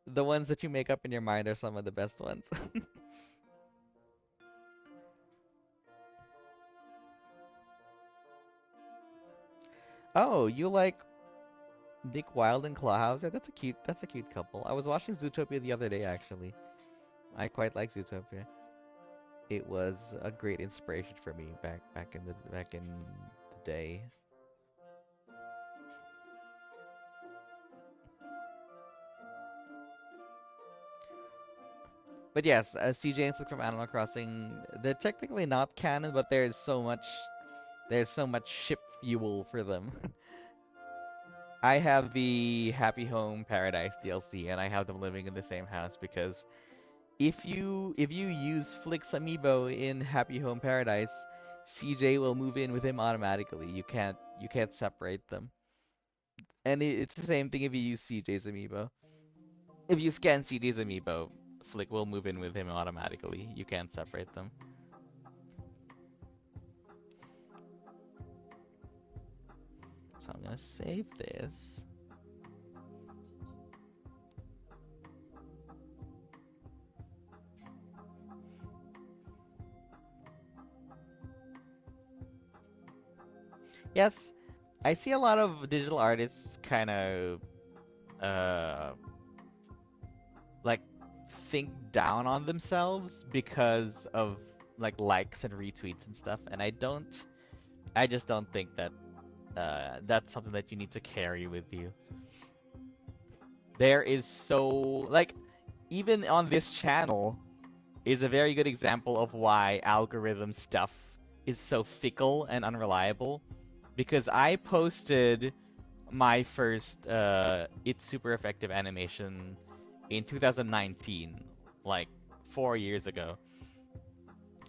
The ones that you make up in your mind are some of the best ones. Oh, you like Nick Wilde and Clawhauser? That's a cute couple. I was watching Zootopia the other day actually. I quite like Zootopia. It was a great inspiration for me back in the day. But yes, CJ and Flick from Animal Crossing, they're technically not canon, but there's so much ship fuel for them. I have the Happy Home Paradise DLC, and I have them living in the same house because if you use Flick's amiibo in Happy Home Paradise, CJ will move in with him automatically. You can't separate them. And it's the same thing if you use CJ's amiibo. If you scan CJ's amiibo, Flick will move in with him automatically. You can't separate them. So I'm gonna save this. Yes, I see a lot of digital artists kind of uh like think down on themselves because of like likes and retweets and stuff, and I just don't think that that's something that you need to carry with you. There is so like even on this channel is a very good example of why algorithm stuff is so fickle and unreliable. Because I posted my first It's Super Effective animation in 2019, like 4 years ago.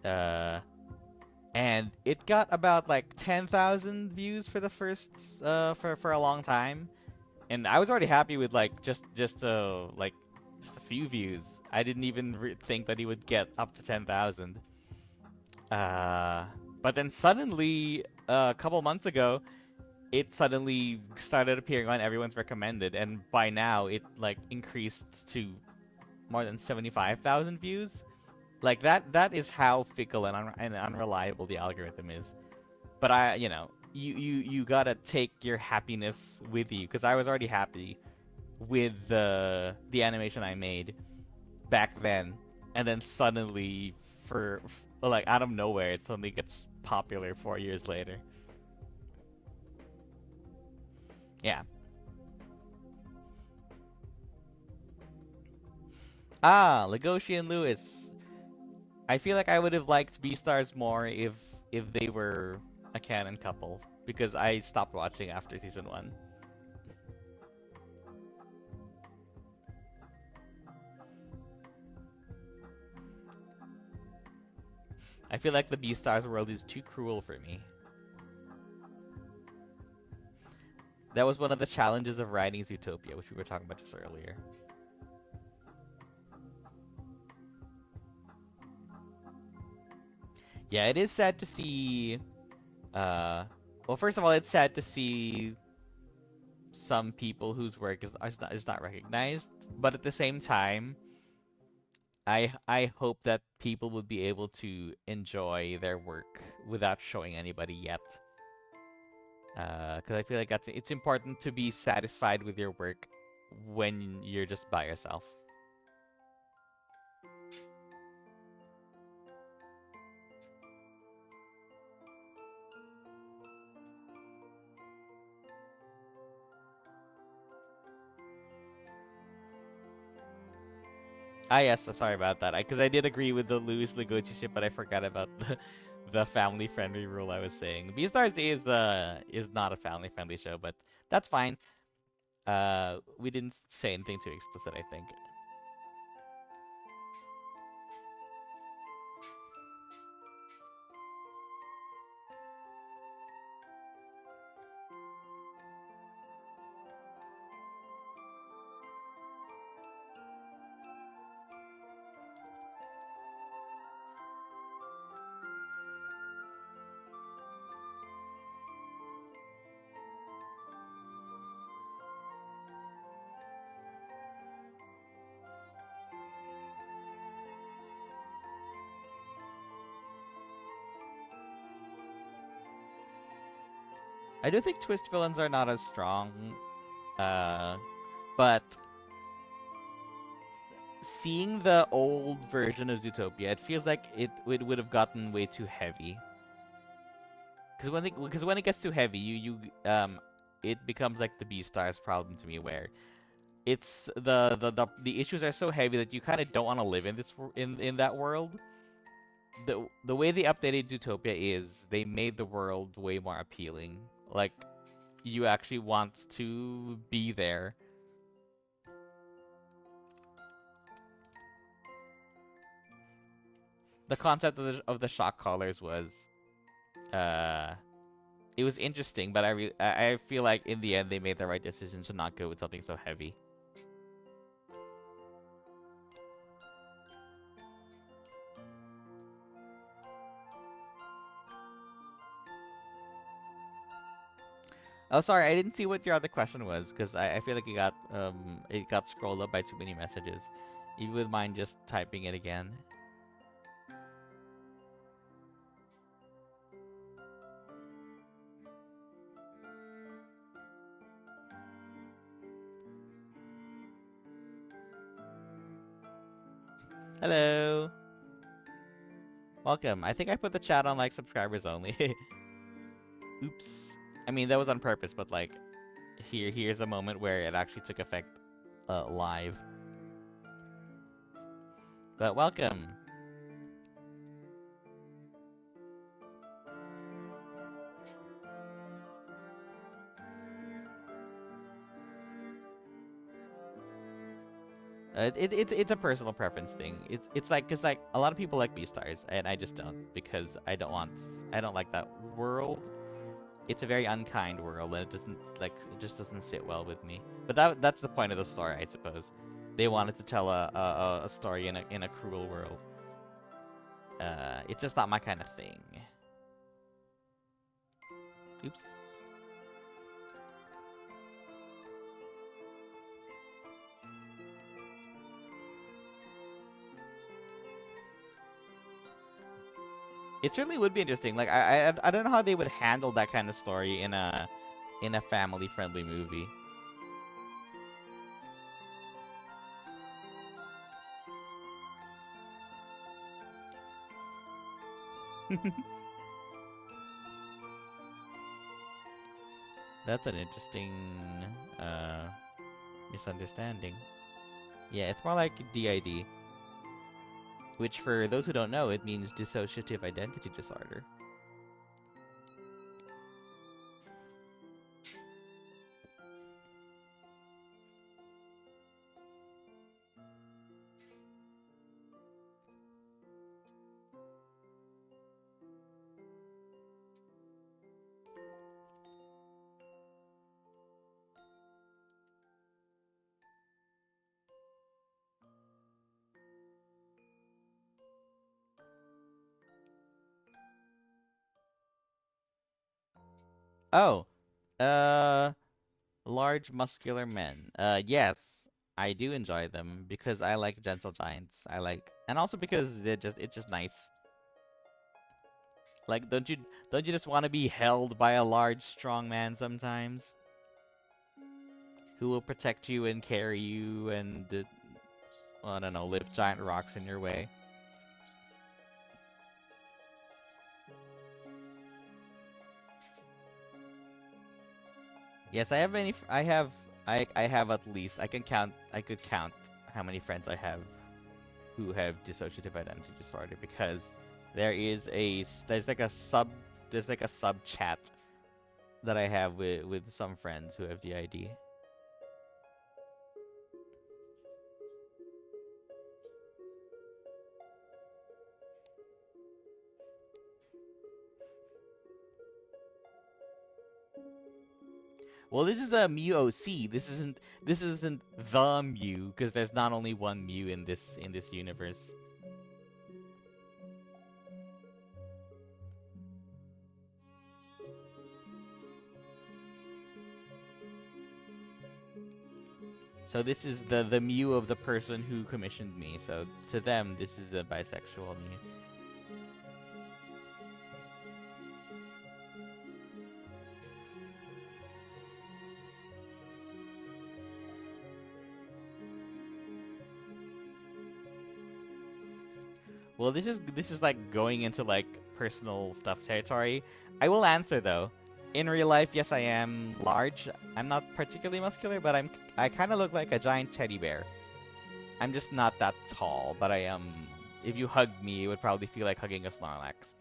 Uh, and it got about like 10,000 views for the first for a long time, and I was already happy with like just a few views. I didn't even think that he would get up to 10,000. Uh, but then suddenly a couple months ago, it suddenly started appearing on everyone's recommended, and by now it like increased to more than 75,000 views. Like that is how fickle and unreliable the algorithm is. But you gotta take your happiness with you, because I was already happy with the animation I made back then, and then suddenly like out of nowhere it suddenly gets popular 4 years later. Yeah. Ah, Legoshi and Lewis. I feel like I would have liked Beastars more if they were a canon couple, because I stopped watching after season 1. I feel like the Beastars world is too cruel for me. That was one of the challenges of writing Zootopia, which we were talking about just earlier. Yeah, it is sad to see. Well, first of all, it's sad to see some people whose work is not recognized. But at the same time, I hope that people would be able to enjoy their work without showing anybody yet. Because I feel like it's important to be satisfied with your work when you're just by yourself. Ah, yes, so sorry about that. Because I did agree with the Louis Legochi ship, but I forgot about the family-friendly rule I was saying. Beastars is not a family-friendly show, but that's fine. We didn't say anything too explicit, I think. I do think twist villains are not as strong, uh, but seeing the old version of Zootopia, it feels like it would have gotten way too heavy. Because when it gets too heavy, it becomes like the Beastars problem to me, where it's the issues are so heavy that you kind of don't want to live in in that world. The way they updated Zootopia is they made the world way more appealing. Like you actually want to be there. The concept of the shock collars was uh it was interesting, but I feel like in the end they made the right decision to not go with something so heavy. Oh, sorry, I didn't see what your other question was, because I feel like it got scrolled up by too many messages. If you would mind just typing it again. Hello. Welcome. I think I put the chat on like subscribers only. Oops. I mean, that was on purpose, but like, here's a moment where it actually took effect live. But welcome. It's a personal preference thing. It's like cause like a lot of people like Beastars and I just don't because I don't like that world. It's a very unkind world and it just doesn't sit well with me. But that's the point of the story, I suppose. They wanted to tell a story in a cruel world. It's just not my kind of thing. Oops. It certainly would be interesting. Like I don't know how they would handle that kind of story in a family friendly movie. That's an interesting uh, misunderstanding. Yeah, it's more like DID, which for those who don't know, it means dissociative identity disorder. Oh, uh, large muscular men. Yes, I do enjoy them because I like gentle giants. And also because it's just nice. Like, don't you just want to be held by a large, strong man sometimes, who will protect you and carry you and well, I don't know, lift giant rocks in your way. Yes, I have many. I have at least. I can count. I could count how many friends I have who have dissociative identity disorder because there's like a sub chat that I have with some friends who have DID. Well, this is a Mu OC. This isn't the Mu because there's not only one Mu in this universe. So this is the Mu of the person who commissioned me. So to them, this is a bisexual Mu. Well, this is like going into like personal stuff territory. I will answer though. In real life, yes, I am large. I'm not particularly muscular, but I kind of look like a giant teddy bear. I'm just not that tall, but I am. If you hugged me, it would probably feel like hugging a Snorlax.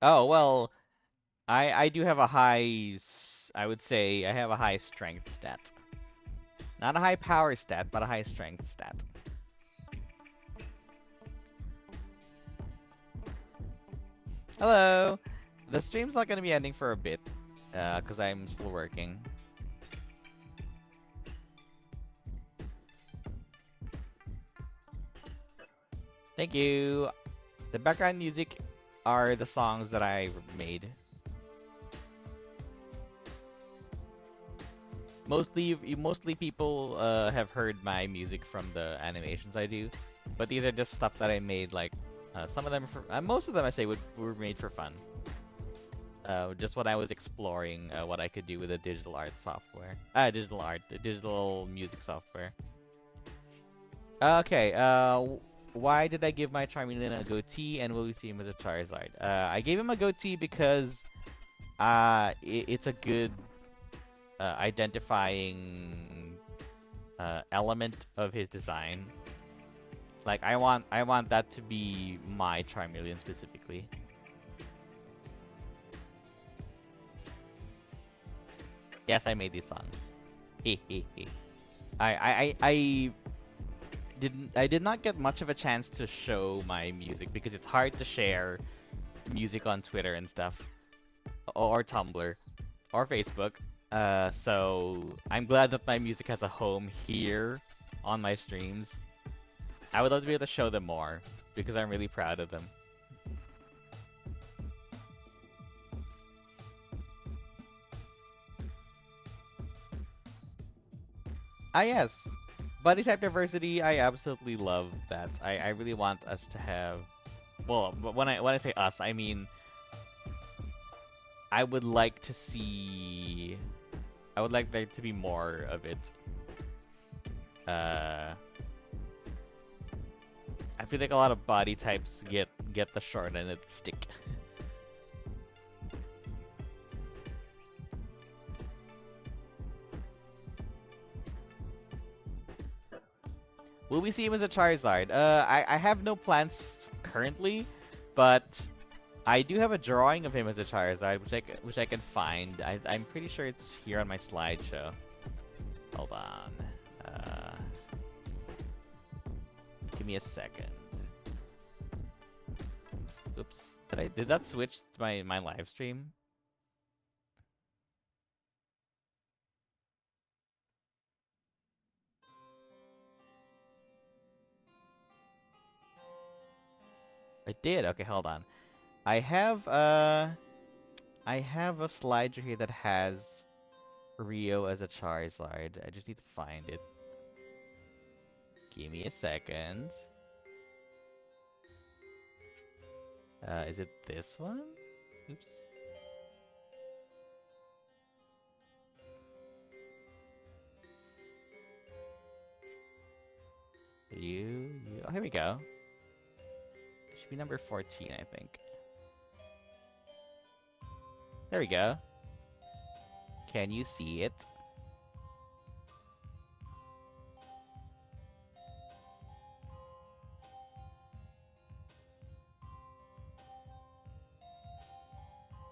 Oh, well, I do have a I would say I have a high strength stat. Not a high power stat, but a high strength stat. Hello! The stream's not gonna be ending for a bit, because I'm still working. Thank you! The background music are the songs that I made. Mostly people have heard my music from the animations I do, but these are just stuff that I made. Like some of them, most of them I say were made for fun. Just when I was exploring what I could do with the digital art software. The digital music software. Okay. Why did I give my Charmeleon a goatee, and will we see him as a Charizard? I gave him a goatee because it's a good identifying element of his design. Like I want that to be my Charmeleon specifically. Yes, I made these songs. I did not get much of a chance to show my music because it's hard to share music on Twitter and stuff, or Tumblr, or Facebook. So I'm glad that my music has a home here on my streams. I would love to be able to show them more because I'm really proud of them. Ah, yes. Body type diversity, I absolutely love that. I really want us to have... Well, when I say us, I mean... I would like to see... I would like there to be more of it. I feel like a lot of body types get the short end of the stick. Will we see him as a Charizard? I have no plans currently, but I do have a drawing of him as a Charizard, which I can find. I'm pretty sure it's here on my slideshow. Hold on. Give me a second. Oops. Did that switch to my live stream? It did. Okay, hold on. I have a slideshow here that has Rio as a Charizard. I just need to find it. Give me a second. Is it this one? Oops. Oh, here we go. It should be number 14, I think. There we go. Can you see it?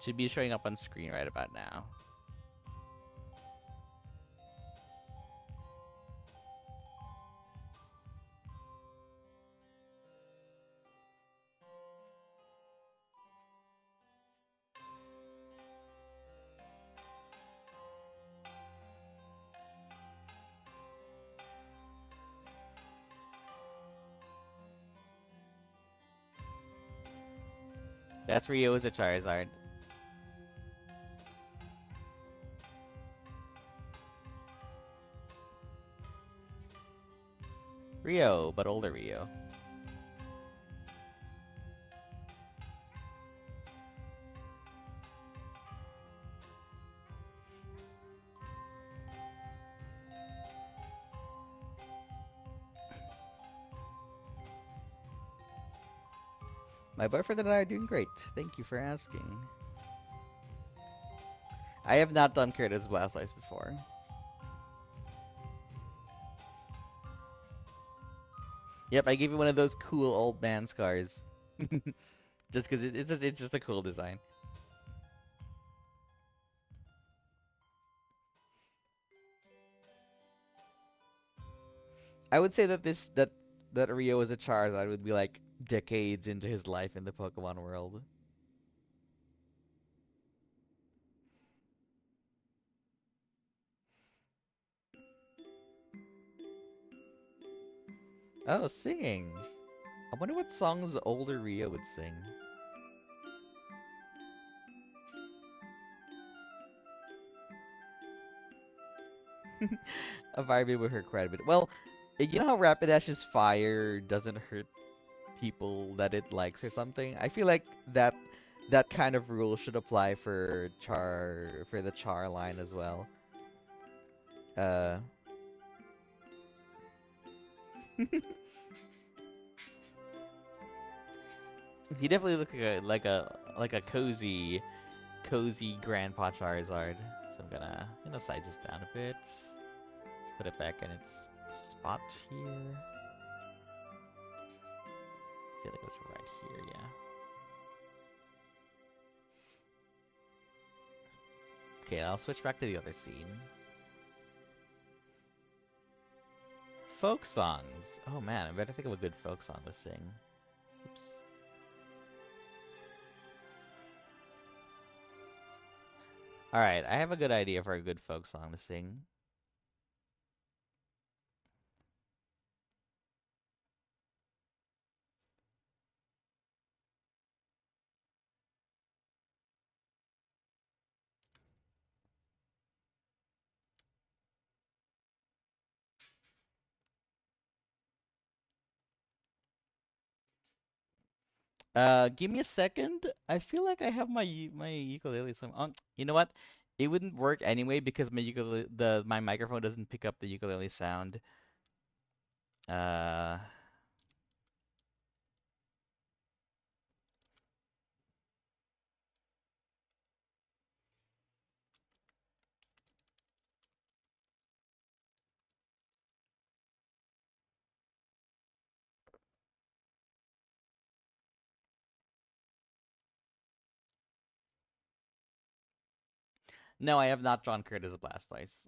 Should be showing up on screen right about now. That's Rio as a Charizard. Rio, but older Rio. My boyfriend and I are doing great. Thank you for asking. I have not done Curtis Blast Ice before. Yep, I gave you one of those cool old man scars. Just because it's just a cool design. I would say that that Rio as a Charizard would be like decades into his life in the Pokemon world. Oh, singing. I wonder what songs the older Rio would sing. A Vibe would hurt quite a bit. Well, you know how Rapidash's fire doesn't hurt people that it likes or something? I feel like that kind of rule should apply for the Char line as well. Uh, he definitely looks like a cozy Grandpa Charizard. So I'm gonna size this down a bit. Put it back in its spot here. I feel like it was right here, yeah. Okay, I'll switch back to the other scene. Folk songs. Oh man, I better think of a good folk song to sing. Oops. Alright, I have a good idea for a good folk song to sing. Give me a second. I feel like I have my ukulele song. You know what? It wouldn't work anyway because my microphone doesn't pick up the ukulele sound. Uh, no, I have not drawn Kurt as a Blastoise.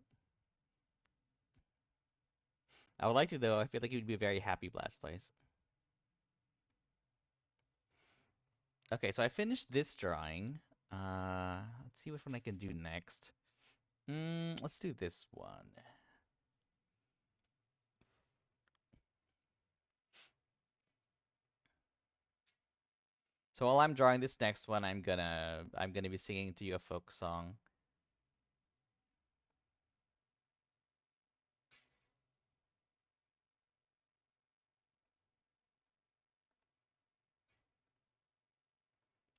I would like to though. I feel like he would be a very happy Blastoise. Okay, so I finished this drawing. Let's see which one I can do next. Let's do this one. So while I'm drawing this next one, I'm gonna be singing to you a folk song.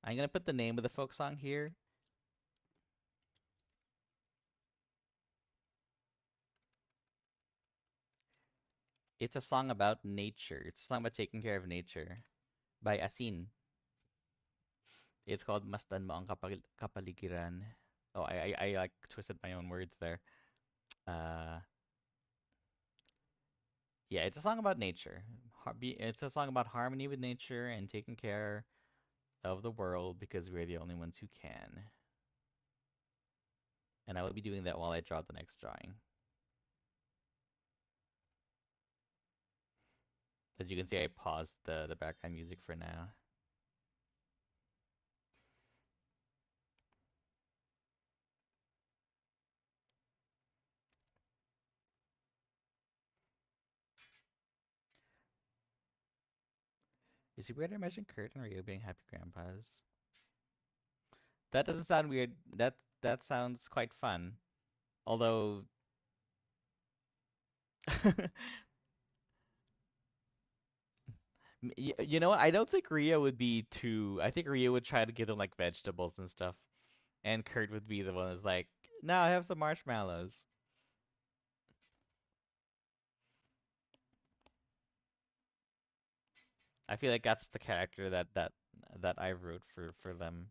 I'm gonna put the name of the folk song here. It's a song about nature. It's a song about taking care of nature by Asin. It's called Masdan Mo Ang Kapaligiran. Oh, I like twisted my own words there. Uh, yeah, it's a song about nature. It's a song about harmony with nature and taking care of the world because we're the only ones who can. And I will be doing that while I draw the next drawing. As you can see, I paused the background music for now. Is it weird I imagine Kurt and Rio being happy grandpas? That doesn't sound weird. That sounds quite fun. Although, you know what? I don't think Rio would be too. I think Rio would try to give them like vegetables and stuff, and Kurt would be the one who's like, "No, I have some marshmallows." I feel like that's the character that I wrote for them.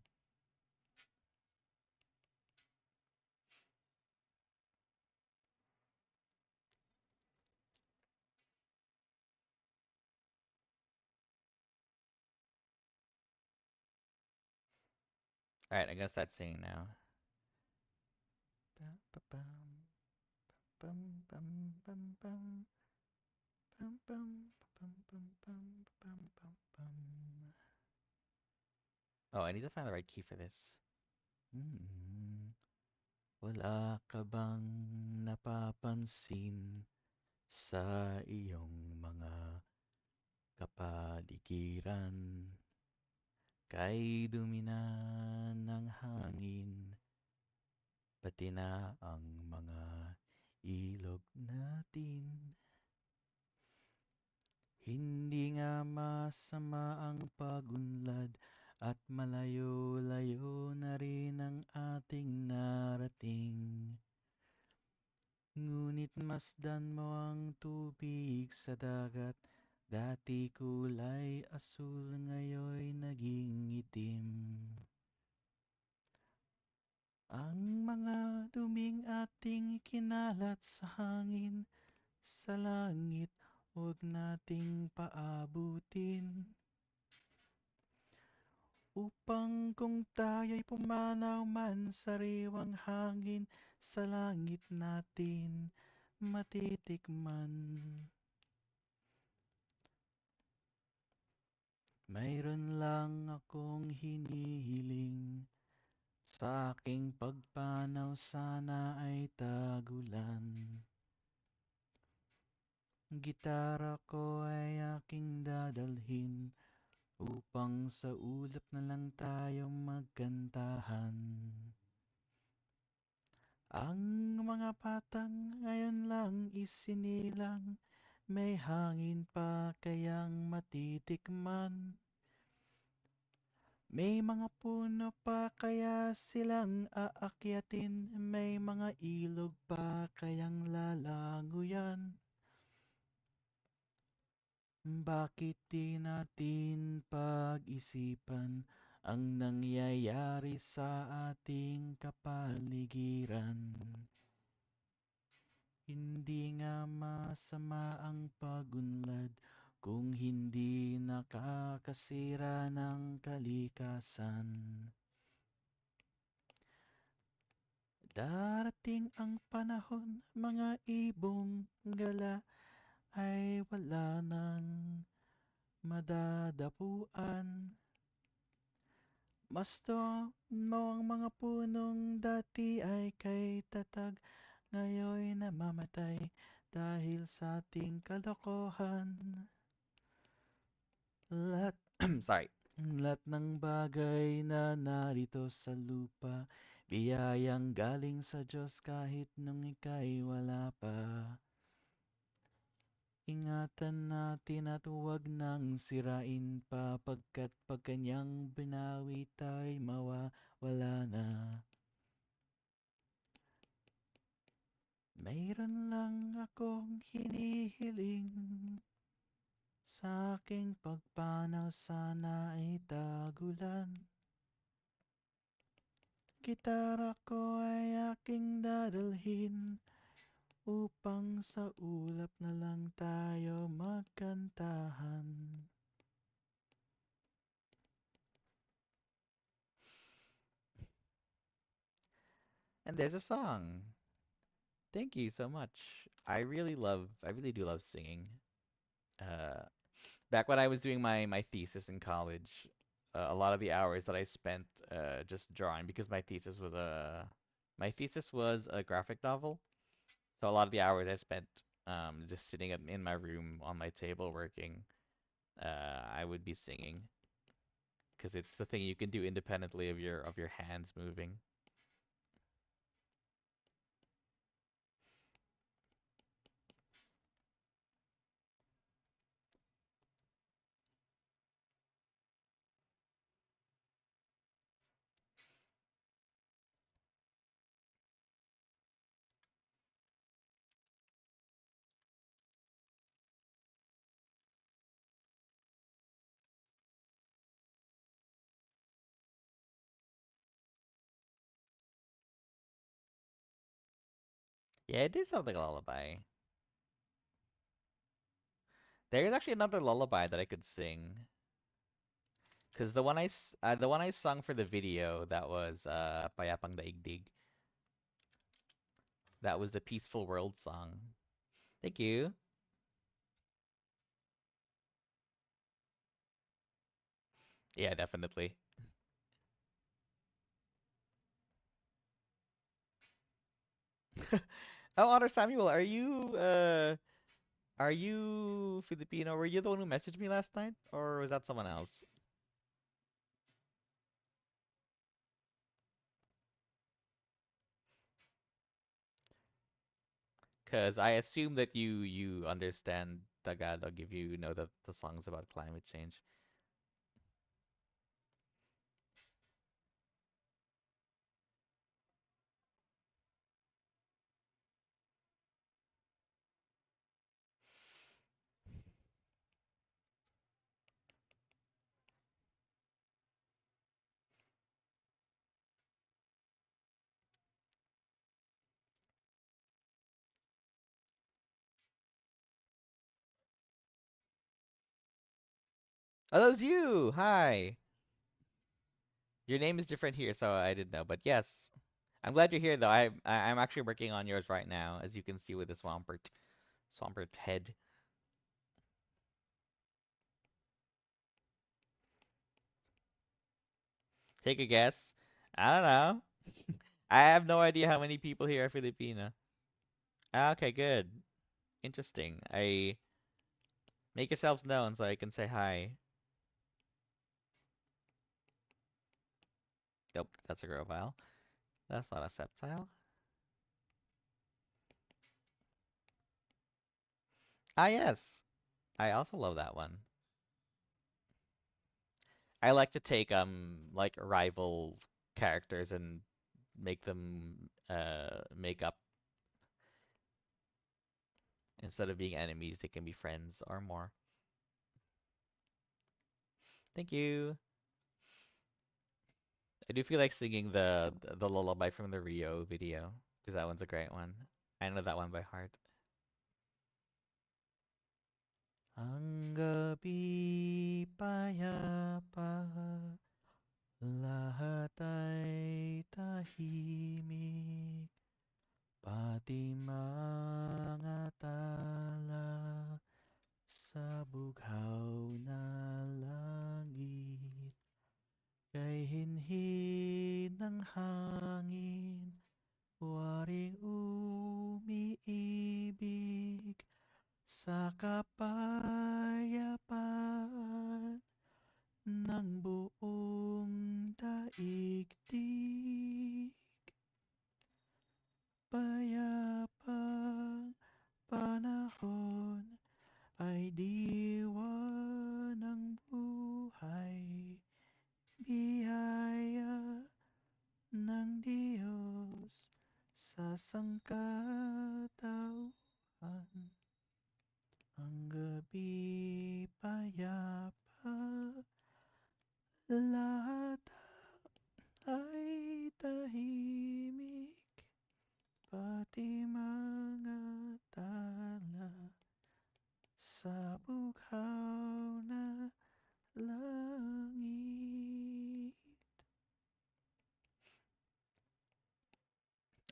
All right, I'm gonna start singing now. Bum, ba, bum, bum, bum, bum, bum, bum, bum, bum, bum, bum, bum, bum. Oh, I need to find the right key for this. Mm. Wala ka bang napapansin sa iyong mga kapaligiran? Kay dumi na ng hangin, pati na ang mga ilog natin. Hindi nga masama ang pagunlad at malayo-layo na rin ang ating narating. Ngunit masdan mo ang tubig sa dagat, dati kulay asul ngayon naging itim. Ang mga duming ating kinalat sa hangin, sa langit, huwag nating paabutin. Upang kung tayo'y pumanaw man sa riwang hangin, sa langit natin matitikman. Mayroon lang akong hinihiling, sa aking pagpanaw sana ay tagulan. Gitara ko ay aking dadalhin, upang sa ulap na lang tayo magkantahan. Ang mga batang ngayon lang isinilang, may hangin pa kayang matitikman. May mga puno pa kaya silang aakyatin, may mga ilog pa kayang lalanguyan. Bakit di natin pag-isipan ang nangyayari sa ating kapaligiran? Hindi nga masama ang pagunlad kung hindi nakakasira ng kalikasan. Darating ang panahon, mga ibong gala ay wala nang madadapuan. Masto mo ang mga punong dati ay kay tatag, ngayon namamatay dahil sa ating kalokohan. Lahat, sorry, lahat ng bagay na narito sa lupa, biyayang galing sa Diyos kahit nung ika'y wala pa. Ingatan natin at huwag nang sirain pa, pagkat pag kanyang binawi tayo'y mawawala na. Mayroon lang akong hinihiling, sa aking pagpanaw sana ay tagulan. Gitara ko ay aking dadalhin, upang sa ulap na lang tayo magkantahan. And there's a song. Thank you so much. I really do love singing. Uh, Back when I was doing my thesis in college, a lot of the hours that I spent just drawing because my thesis was a graphic novel. So a lot of the hours I spent just sitting in my room on my table working, I would be singing because it's the thing you can do independently of your hands moving. Yeah, it did sound like a lullaby. There's actually another lullaby that I could sing Cause the one I sung for the video, that was Payapang Daigdig. That was the Peaceful World song. Thank you. Yeah, definitely. Oh, Otter Samuel, are you Filipino? Were you the one who messaged me last night, or was that someone else? Because I assume that you understand Tagalog if you know that the song's about climate change. Oh, that was you! Hi! Your name is different here, so I didn't know. But yes, I'm glad you're here, though. I'm actually working on yours right now, as you can see with the Swampert head. Take a guess. I don't know. I have no idea how many people here are Filipino. Ah, okay, good. Interesting. I make yourselves known so I can say hi. Nope, that's a Grovile. That's not a Sceptile. Ah, yes. I also love that one. I like to take like rival characters and make them make up instead of being enemies, they can be friends or more. Thank you. I do feel like singing the lullaby from the Rio video because that one's a great one. I know that one by heart. Ang gabi payapa, lahat ay tahimik, pati mga tala sa bughaw na langit. Kay hinhin ng hangin, waring umiibig sa kapayapaan ng buong daigdig. Payapang panahon ay diwa ng buhay, biyaya ng Diyos sa sangkatauhan. Ang gabi payapa, lahat ay tahimik, pati mga tala sa bughaw na langit.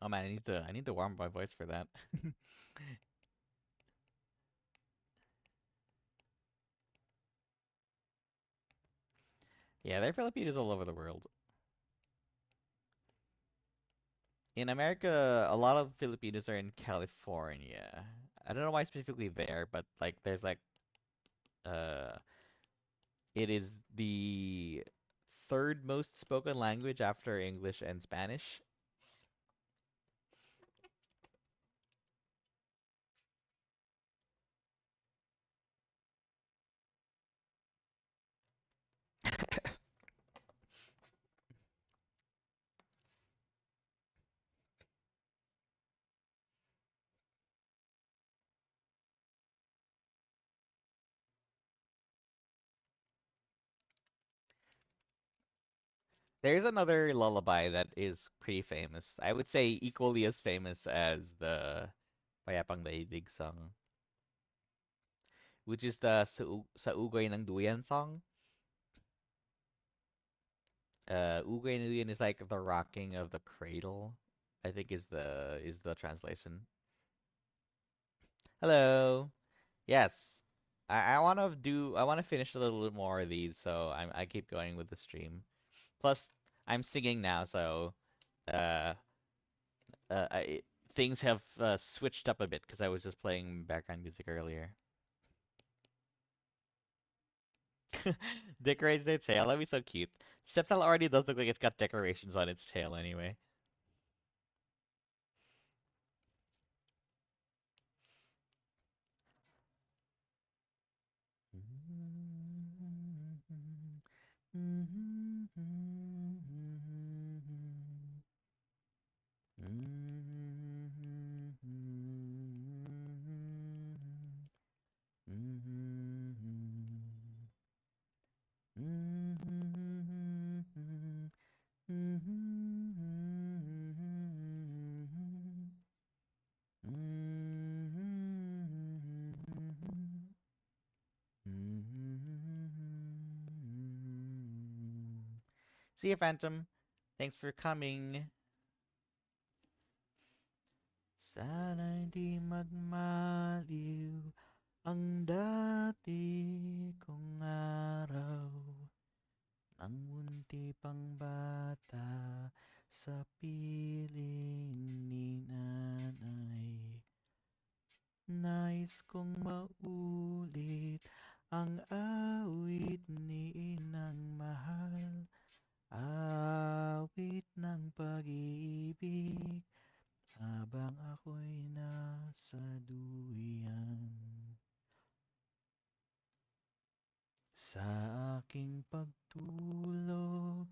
Oh man, I need to warm up my voice for that. Yeah, there are Filipinos all over the world. In America, a lot of Filipinos are in California. I don't know why specifically there, but like there's like uh it is the third most spoken language after English and Spanish. There's another lullaby that is pretty famous. I would say equally as famous as the Payapang Daigdig song, which is the Sa Ugay ng Duyan song. Uguay is like the rocking of the cradle, I think is the translation. Hello. Yes. I wanna finish a little bit more of these, so I keep going with the stream. Plus, I'm singing now, so uh, uh, I, things have switched up a bit because I was just playing background music earlier. Decorates their tail. That'd be so cute. Sceptile already does look like it's got decorations on its tail anyway. See you, Phantom. Thanks for coming. Sana'y di magmaliw ang dati kong araw ng munti pang bata sa piling ni nanay. Nais kong maulit ang awit ni inang mahal, awit ng pag-ibig habang ako'y nasa duyan. Sa aking pagtulog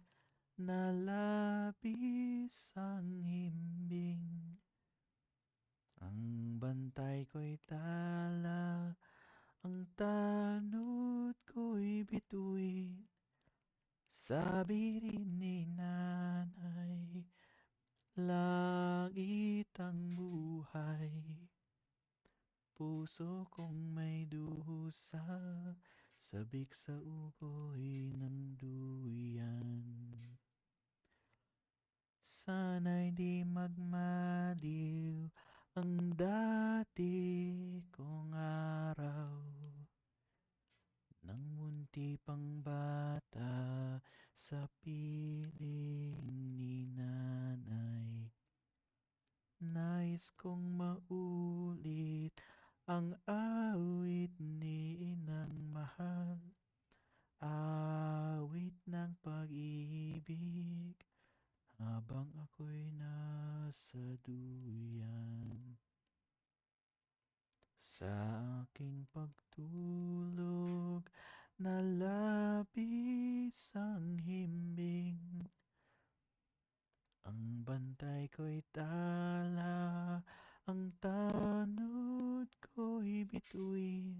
na labis ang himbing, ang bantay ko'y tala, ang tanod ko'y bituin. Sabi rin ni nanay, langit ang buhay. Puso kong may dusa, sabik sa ugoy ng duyan. Sana'y di magmaliw ang dati kong araw nang munti pang bata sa piling ni nanay. Nais kong maulit ang awit ni inang mahal, awit ng pag-ibig habang ako'y nasa duyan. Sa aking pagtulog na labis ang himbing, ang bantay ko'y tala, ang tanod ko'y bituin.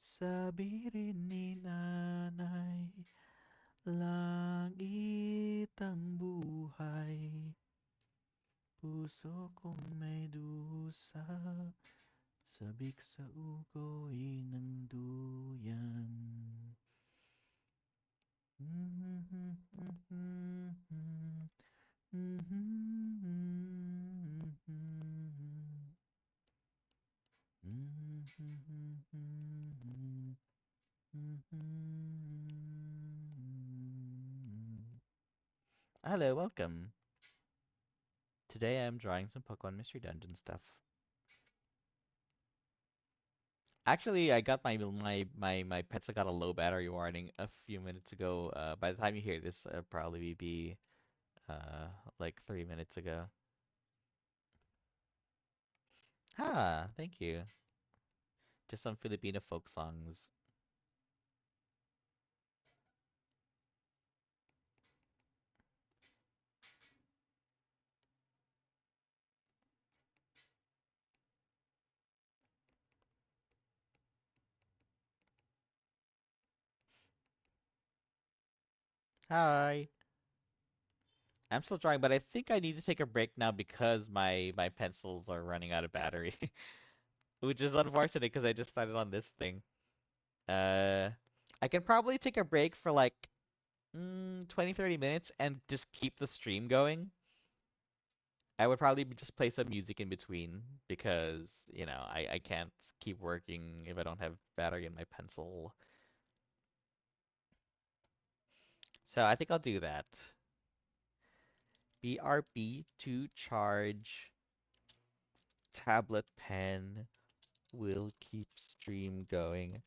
Sabi rin ni nanay, langit ang buhay. Puso kong may dusa, sabik sa ugoy ng duyan. Hello, welcome. Today I'm drawing some Pokemon Mystery Dungeon stuff. Actually, I got my Pencil got a low battery warning a few minutes ago. By the time you hear this, probably be uh like 3 minutes ago. Ah, thank you. Just some Filipino folk songs. Hi. I'm still drawing, but I think I need to take a break now because my pencils are running out of battery, which is unfortunate because I just started on this thing. Uh, I can probably take a break for like 20, 30 minutes and just keep the stream going. I would probably just play some music in between because, I can't keep working if I don't have battery in my pencil. So I think I'll do that. BRB to charge tablet pen will keep stream going.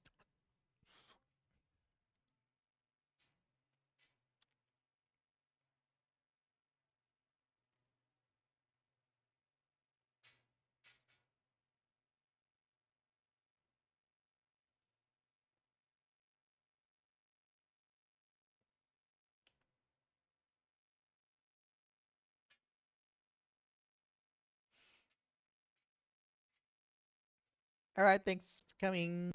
All right, thanks for coming.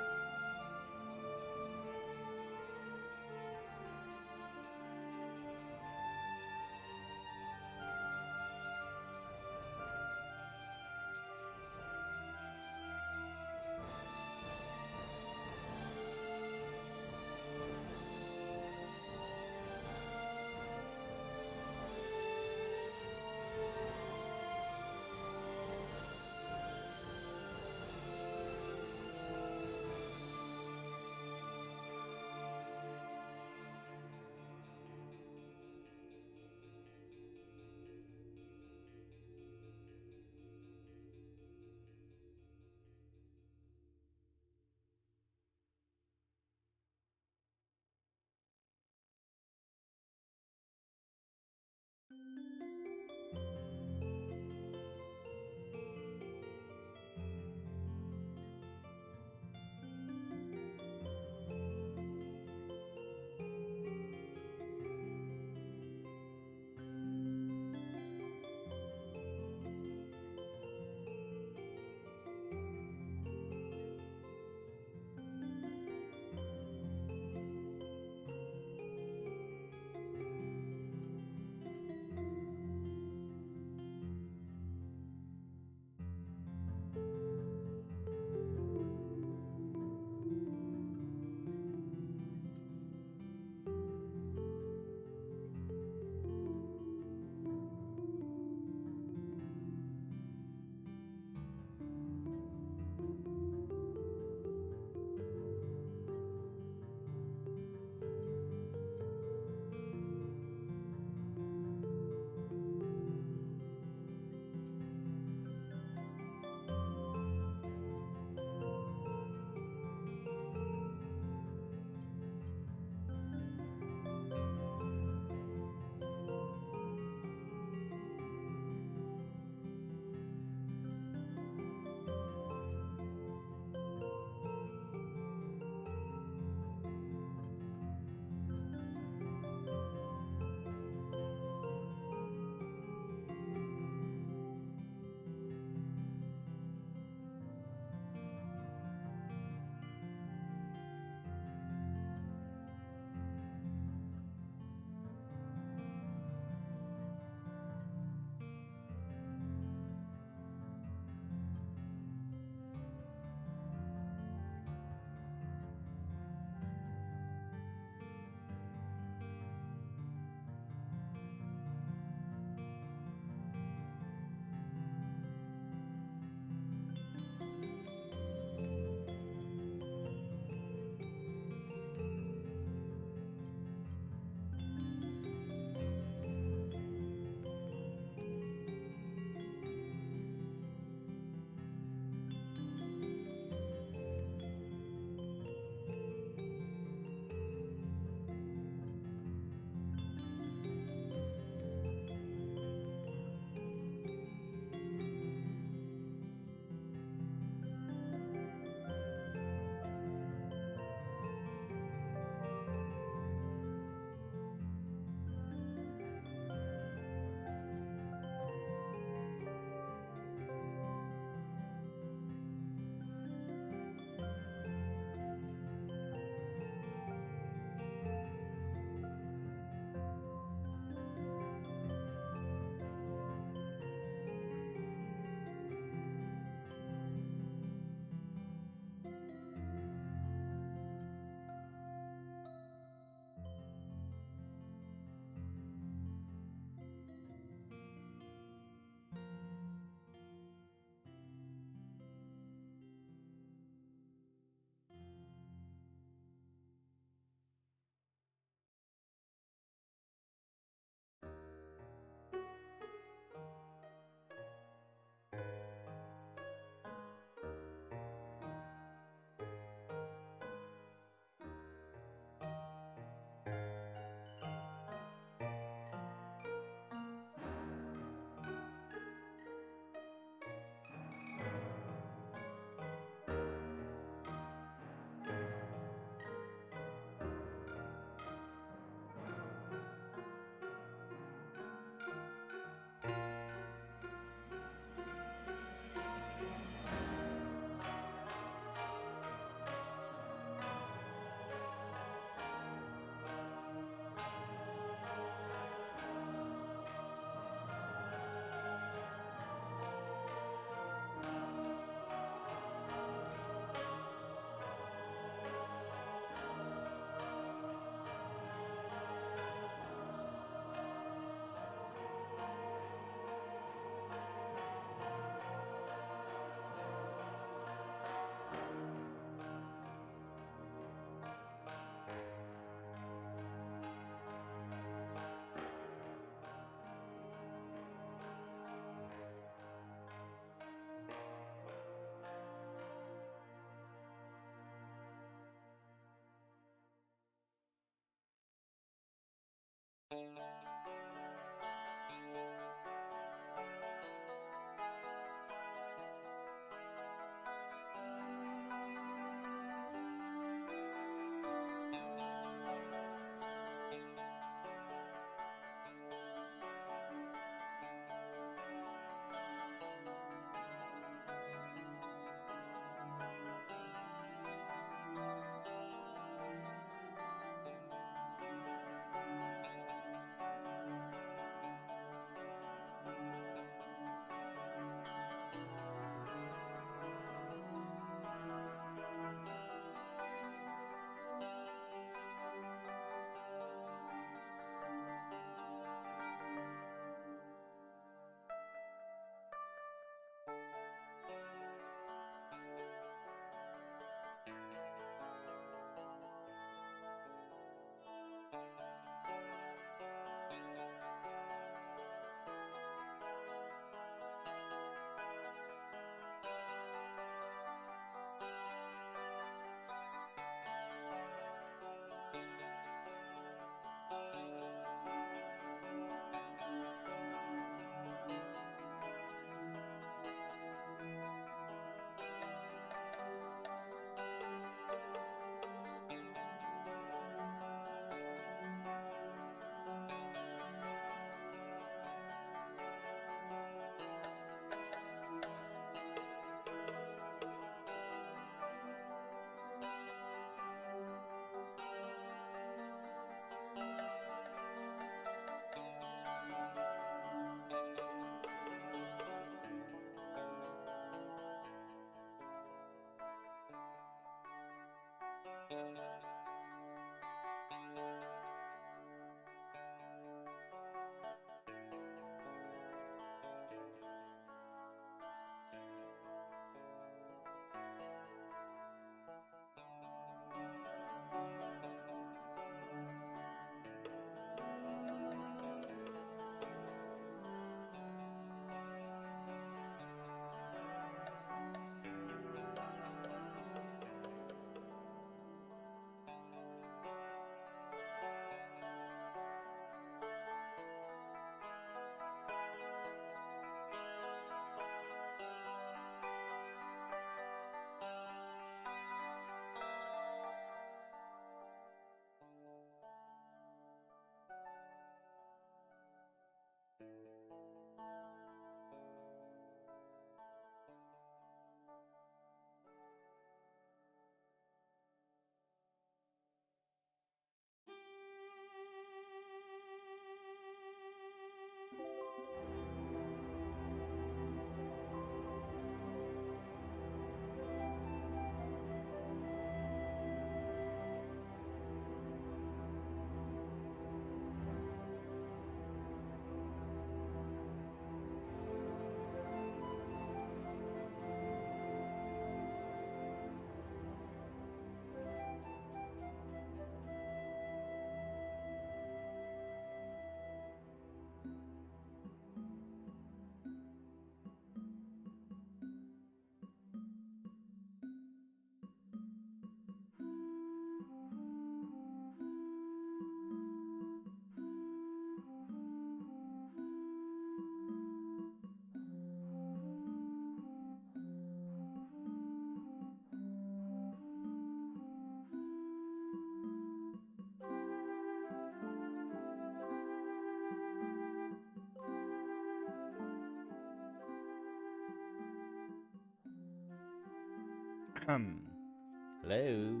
Hello,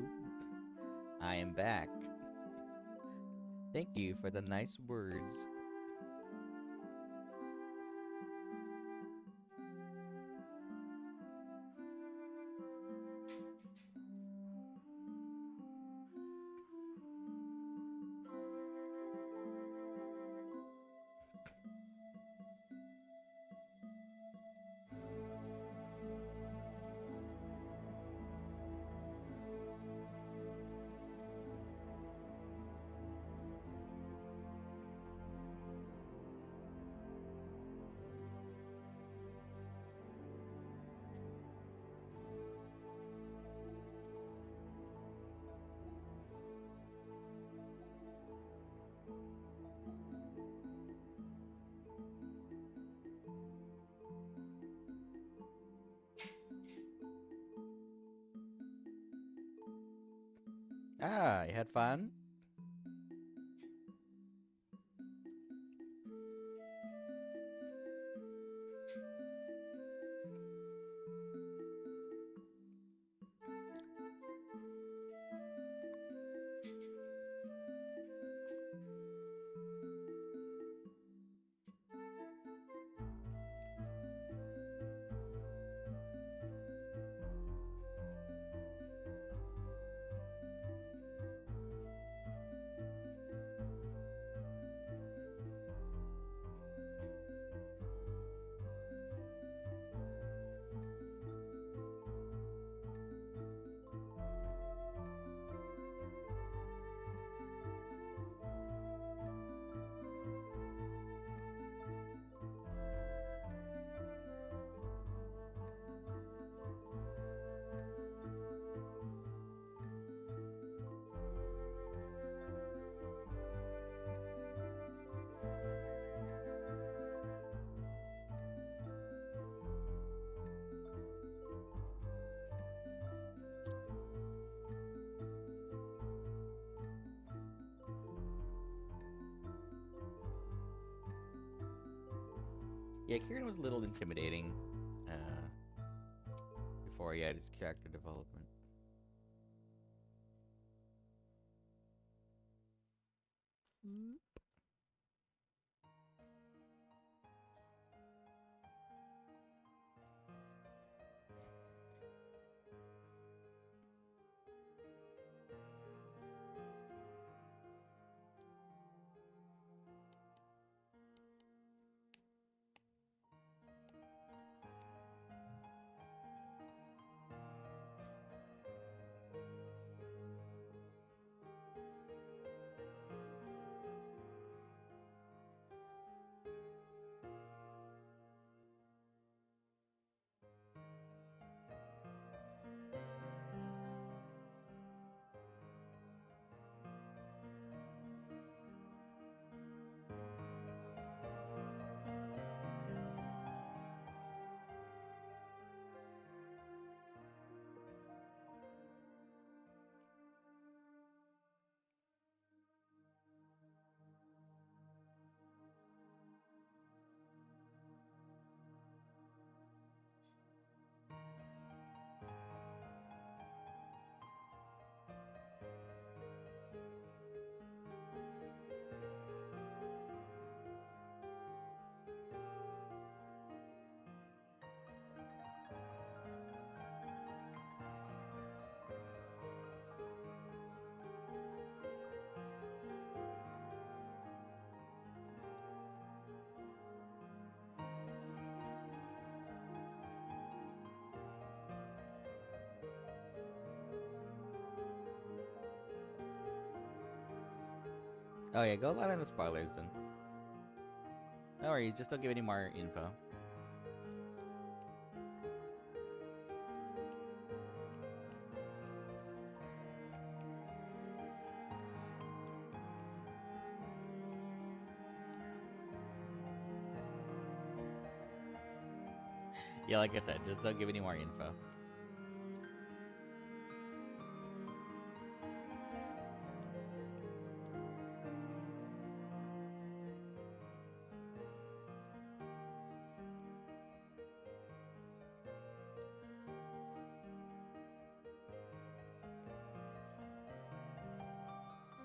I am back. Thank you for the nice words. You had fun? Yeah, Kieran was a little intimidating before he had his character development. Mm. Oh yeah, go light on the spoilers then. No worries, just don't give any more info. Yeah, like I said, just don't give any more info.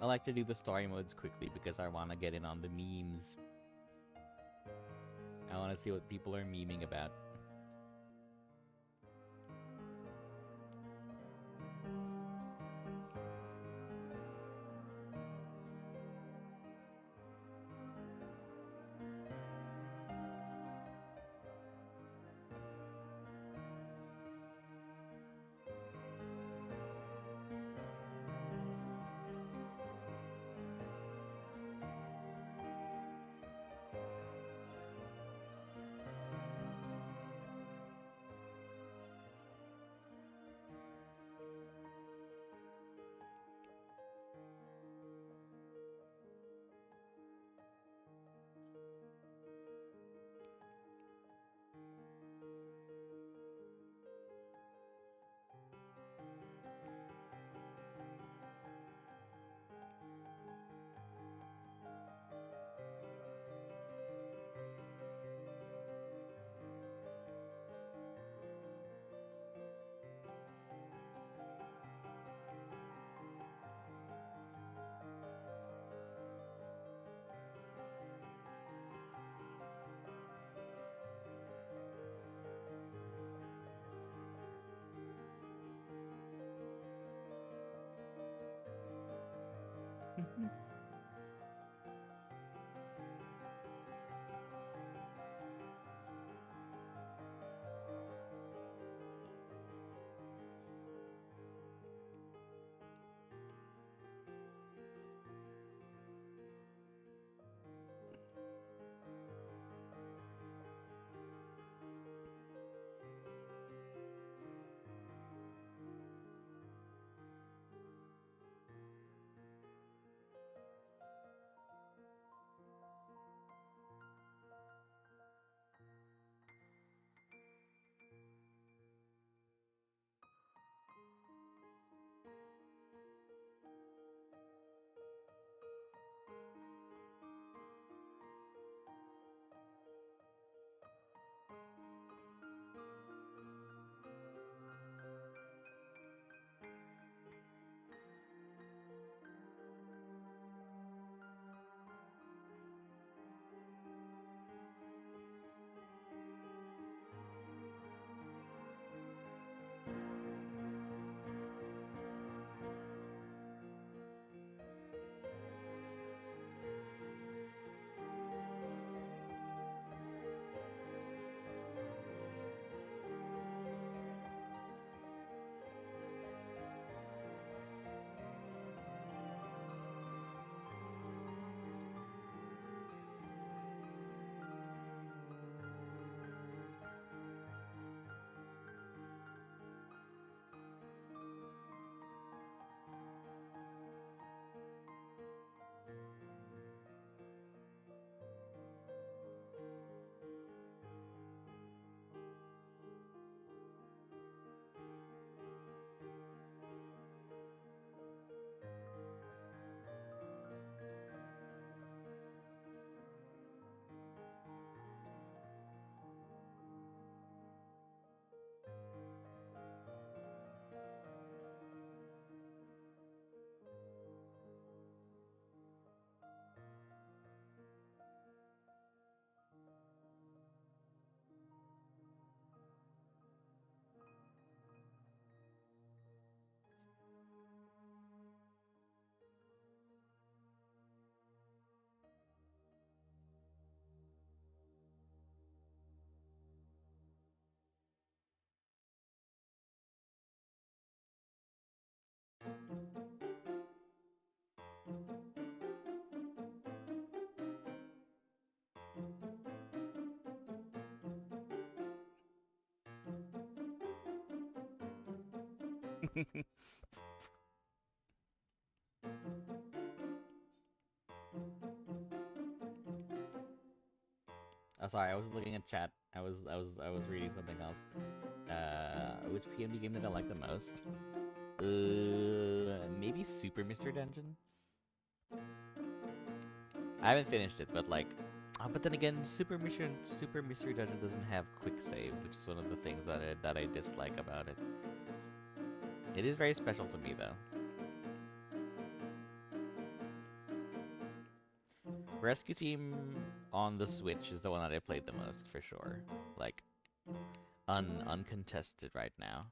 I like to do the story modes quickly because I want to get in on the memes. I want to see what people are memeing about. Oh, sorry, I was looking at chat. I was reading something else. Which PMD game did I like the most? Maybe Super Mystery Dungeon. I haven't finished it, but like, but then again, Super Mystery Dungeon doesn't have quick save, which is one of the things that I dislike about it. It is very special to me though. Rescue Team on the Switch is the one that I played the most for sure. Like uncontested right now.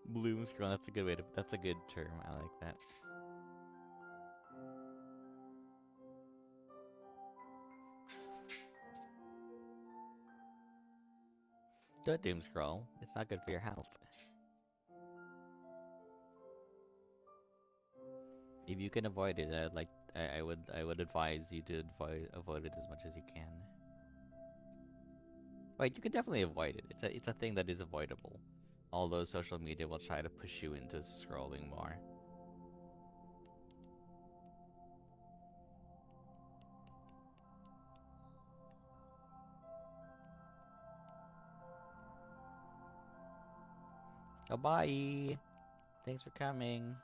Bloom scroll. That's a good way to. That's a good term. I like that. Don't doom scroll. It's not good for your health. If you can avoid it, I would advise you to avoid it as much as you can. Right, you can definitely avoid it. It's a thing that is avoidable. Although social media will try to push you into scrolling more. Oh, bye! Thanks for coming.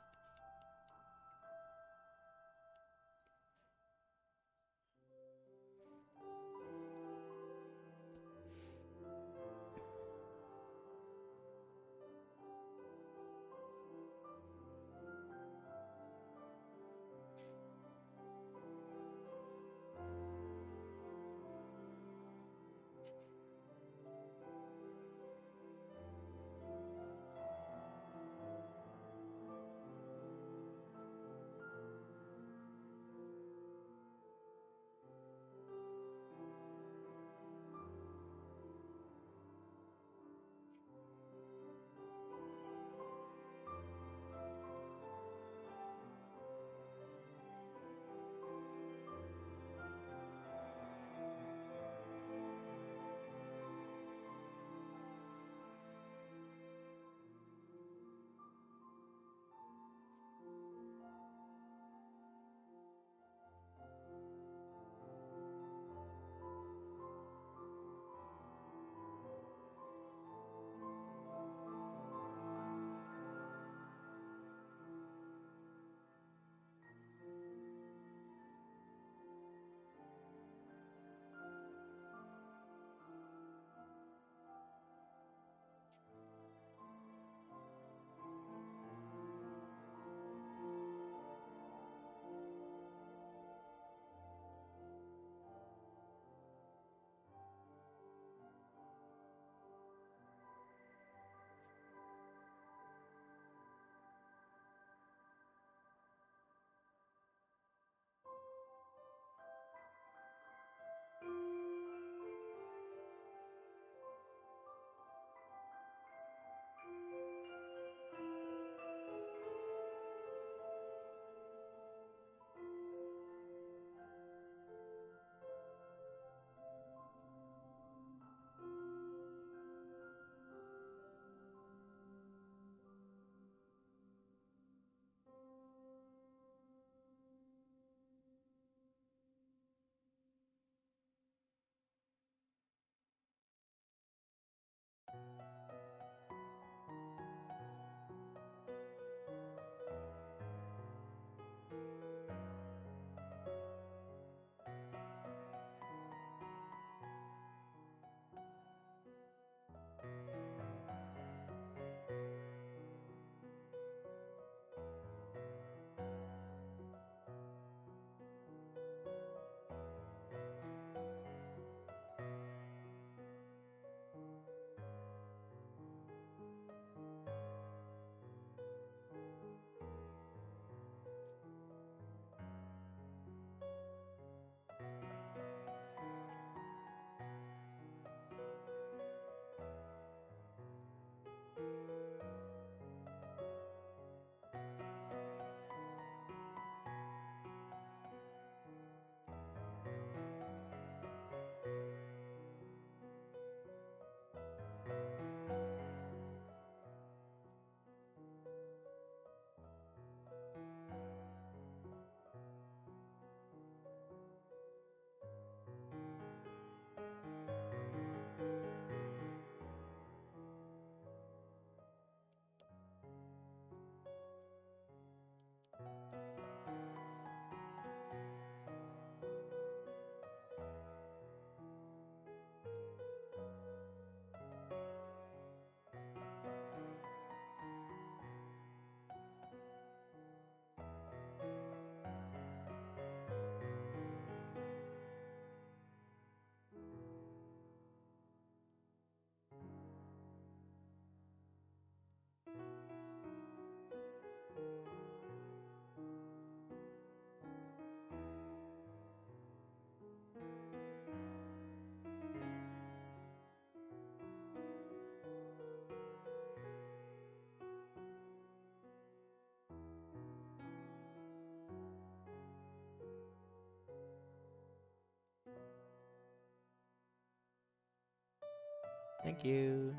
Thank you.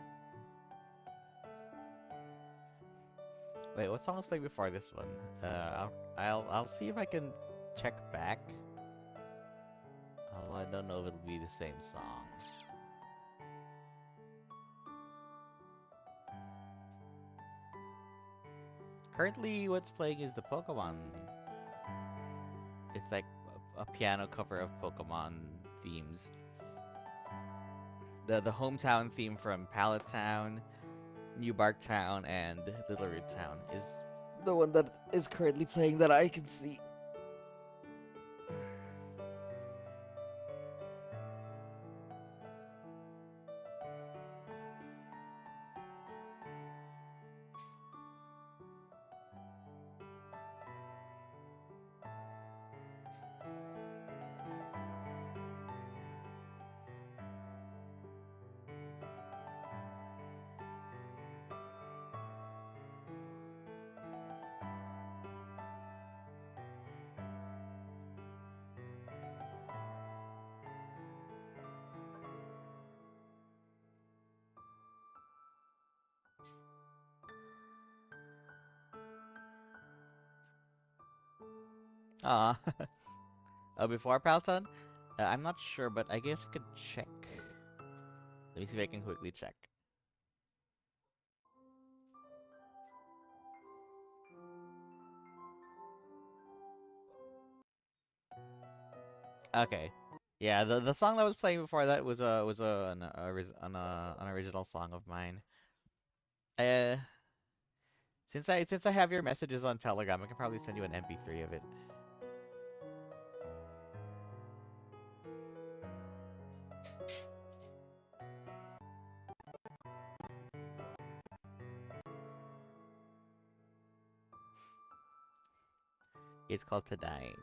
Wait, what song was played before this one? I'll see if I can check back. Although I don't know if it'll be the same song. Currently, what's playing is the Pokemon. It's like a piano cover of Pokemon themes. The hometown theme from Pallet Town, New Bark Town, and Little Root Town is the one that is currently playing that I can see. Ah, before Palton? I'm not sure, but I guess I could check. Let me see if I can quickly check. Okay. Yeah, the song that was playing before that was an original song of mine. Uh, since I have your messages on Telegram, I can probably send you an MP3 of it. It's called Tadaima.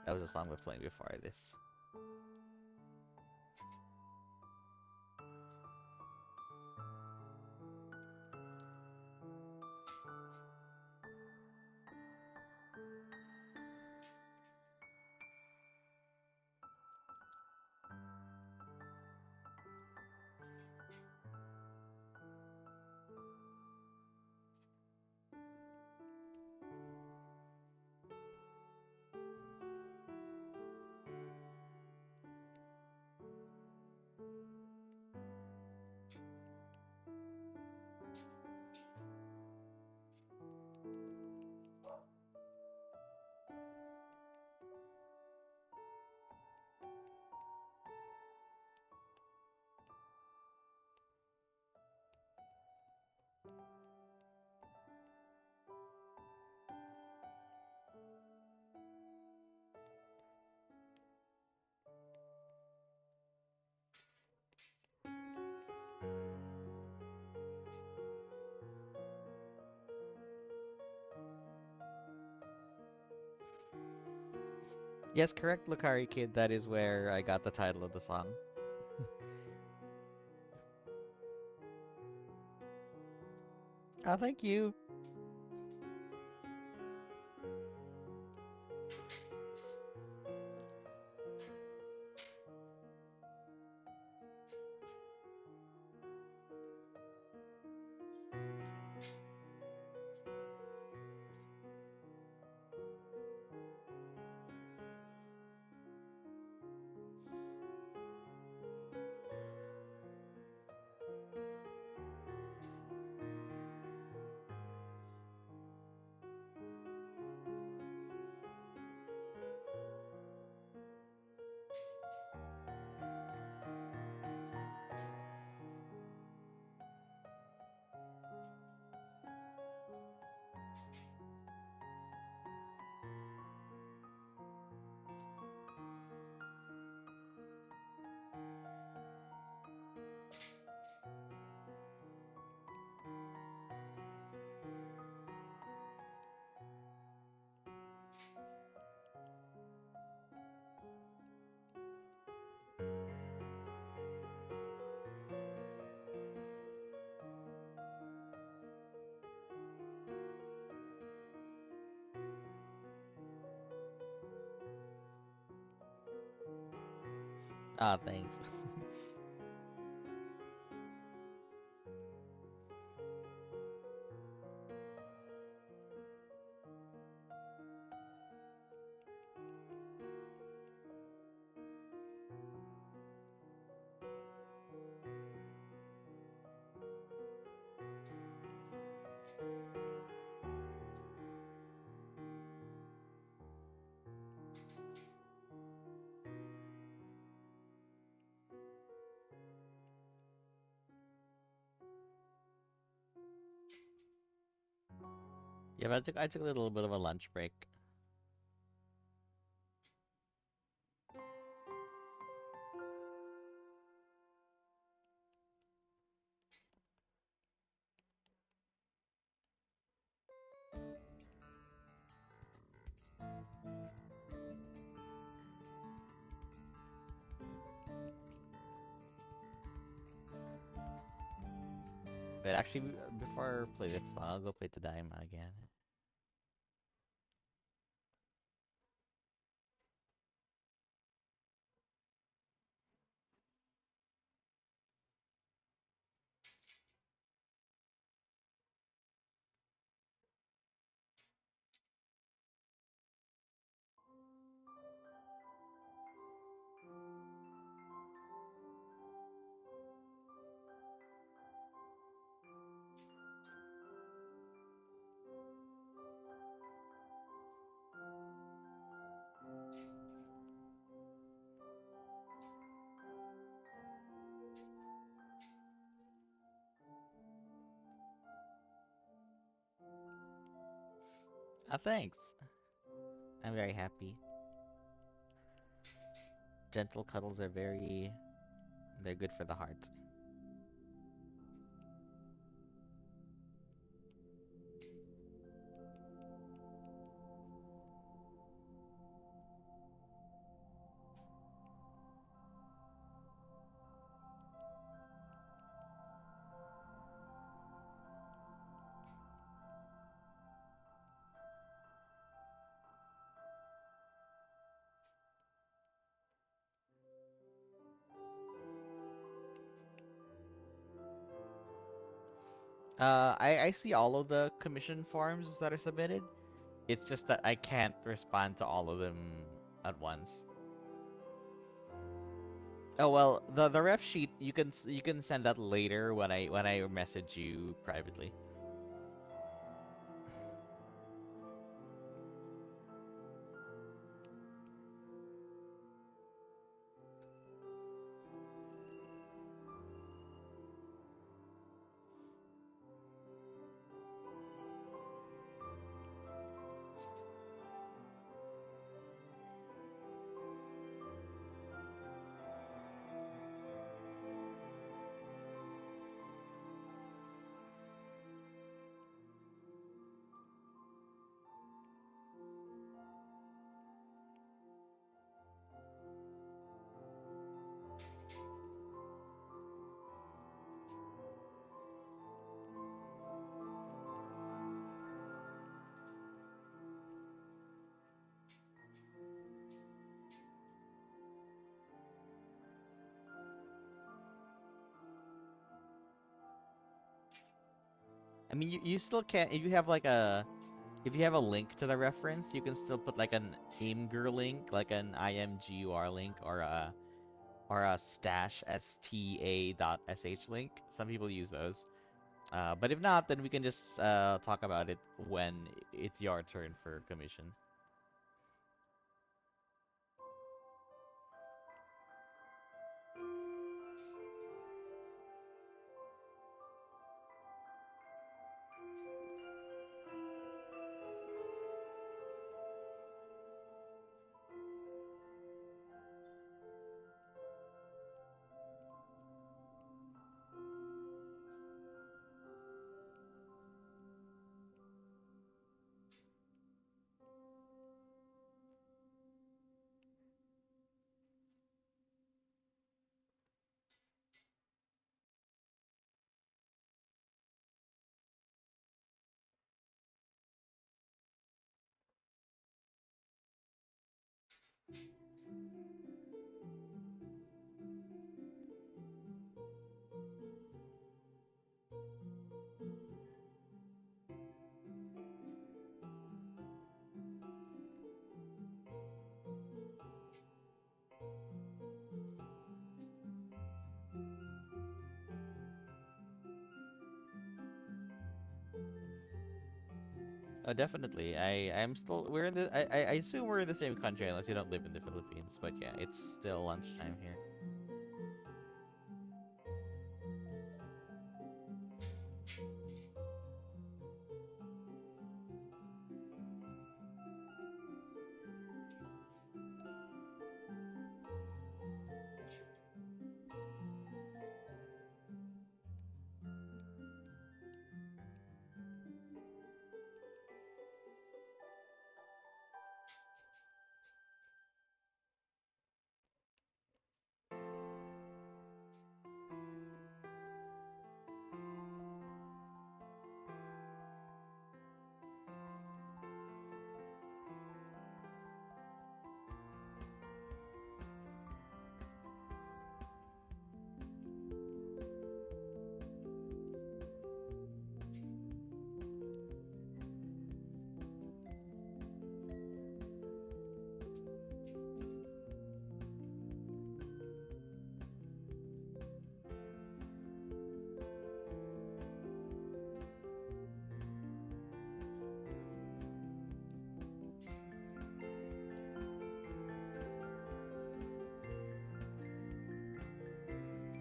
That was a song we playing before this. Yes, correct, Lucari Kid. That is where I got the title of the song. Ah, thank you. Ah, thanks. Yeah, but I took a little bit of a lunch break. But actually, before I play this song, I'll go play Tadaima again. Ah, thanks. I'm very happy. Gentle cuddles are they're good for the heart. I see all of the commission forms that are submitted. It's just that I can't respond to all of them at once. Oh well, the ref sheet you can send that later when I message you privately. I mean, you still can't if you have like a if you have a link to the reference, you can still put like an imgur link, like an imgur link, or a stash sta dot sh link. Some people use those. But if not, then we can just talk about it when it's your turn for commission. Definitely. I'm still we're in the I assume we're in the same country unless you don't live in the Philippines. But yeah, it's still lunchtime here.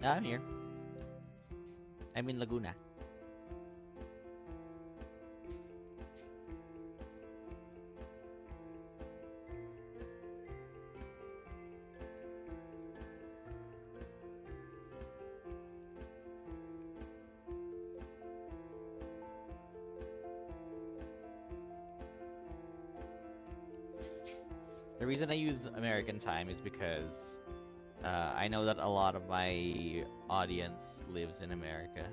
I'm here. I'm in Laguna. The reason I use American time is because I know that a lot of my audience lives in America.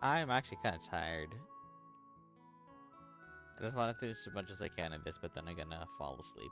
I'm actually kind of tired. I just want to finish as much as I can of this, but then I'm gonna fall asleep.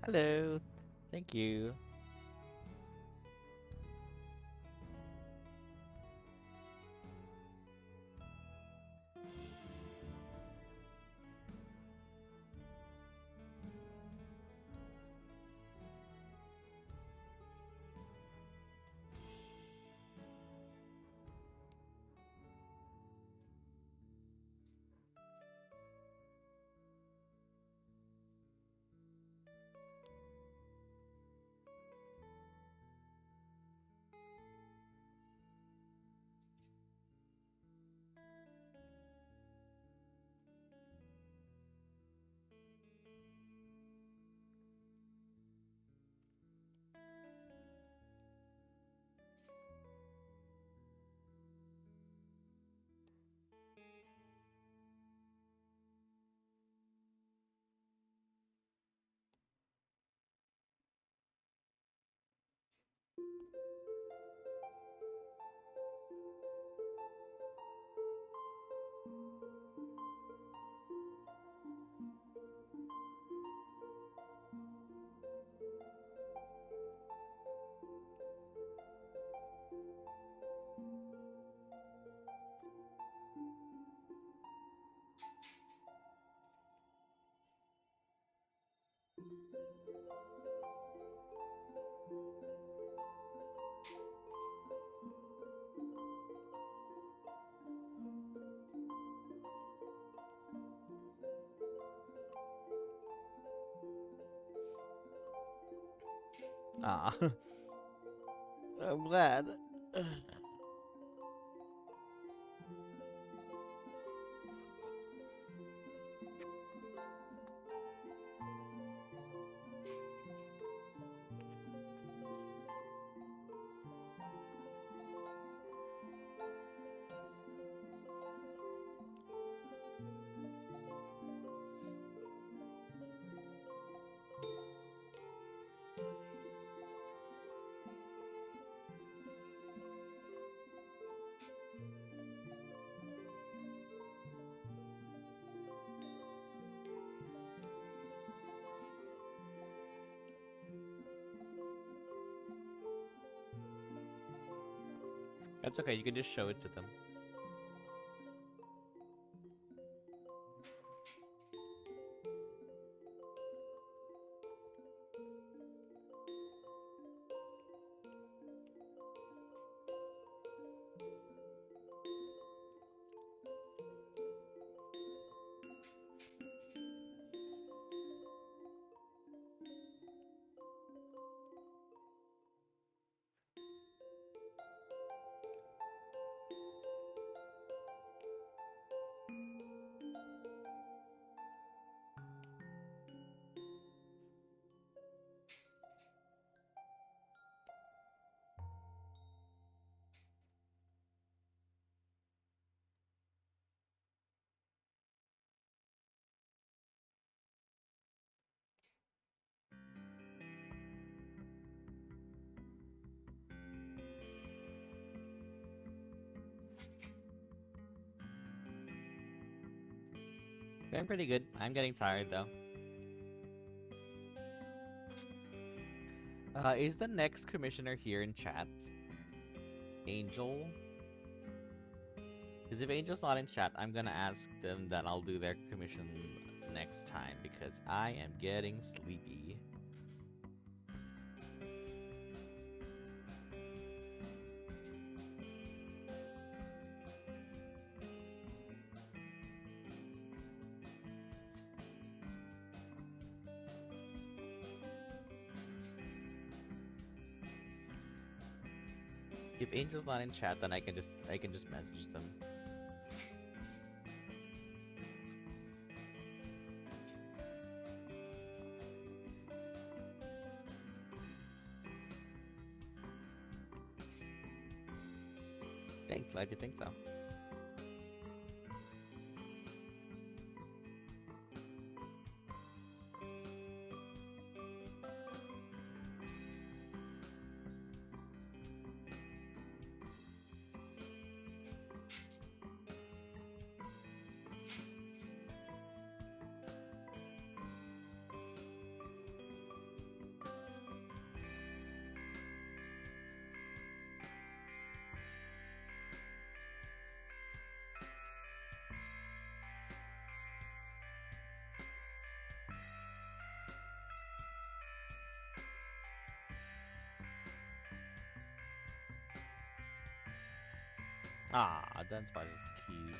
Hello. Thank you. Ah, I'm glad. That's okay. You can just show it to them. I'm pretty good. I'm getting tired though. Is the next commissioner here in chat? Angel? Because if Angel's not in chat, I'm gonna ask them that I'll do their commission next time because I am getting sleepy. If Angel's not in chat, then I can just message them. Thanks, glad you think so. Ah, dance part is cute.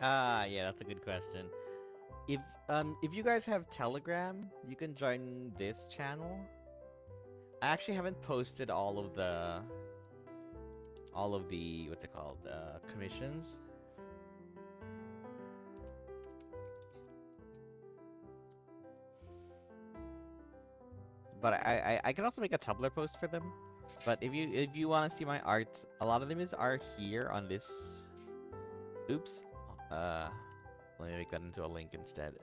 Ah, yeah, that's a good question. If you guys have Telegram, you can join this channel. I actually haven't posted all of the what's it called commissions, but I can also make a Tumblr post for them. But if you want to see my art, a lot of them are here on this. Oops. Uh, Let me make that into a link instead.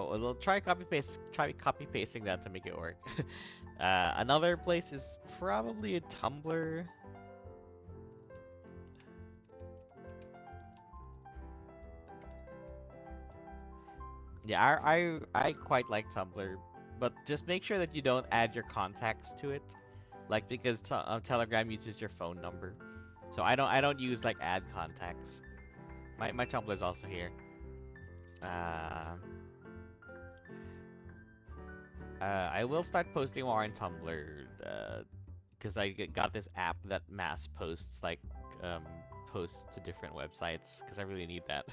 We'll try copy pasting that to make it work. Another place is probably a Tumblr. Yeah, I quite like Tumblr, but just make sure that you don't add your contacts to it, like because Telegram uses your phone number, so I don't use like add contacts. My Tumblr is also here. Uh, I will start posting more on Tumblr, because got this app that mass posts like um posts to different websites because I really need that.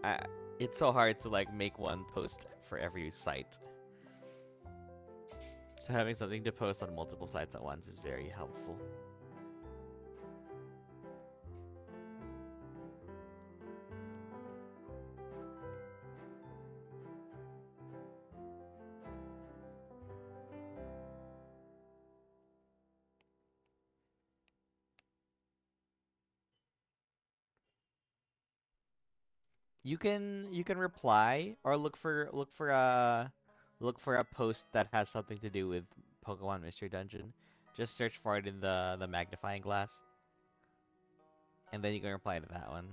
I, it's so hard to like make one post for every site. So having something to post on multiple sites at once is very helpful. You can reply or look for a post that has something to do with Pokemon Mystery Dungeon. Just search for it in the magnifying glass, and then you can reply to that one.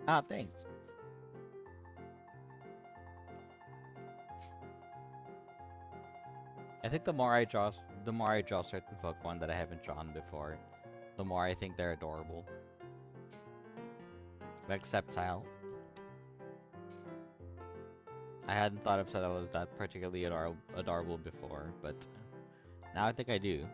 Ah, thanks. I think the more I draw certain Pokemon that I haven't drawn before, the more I think they're adorable. Like Sceptile. I hadn't thought of Sceptile as that particularly adorable before, but now I think I do.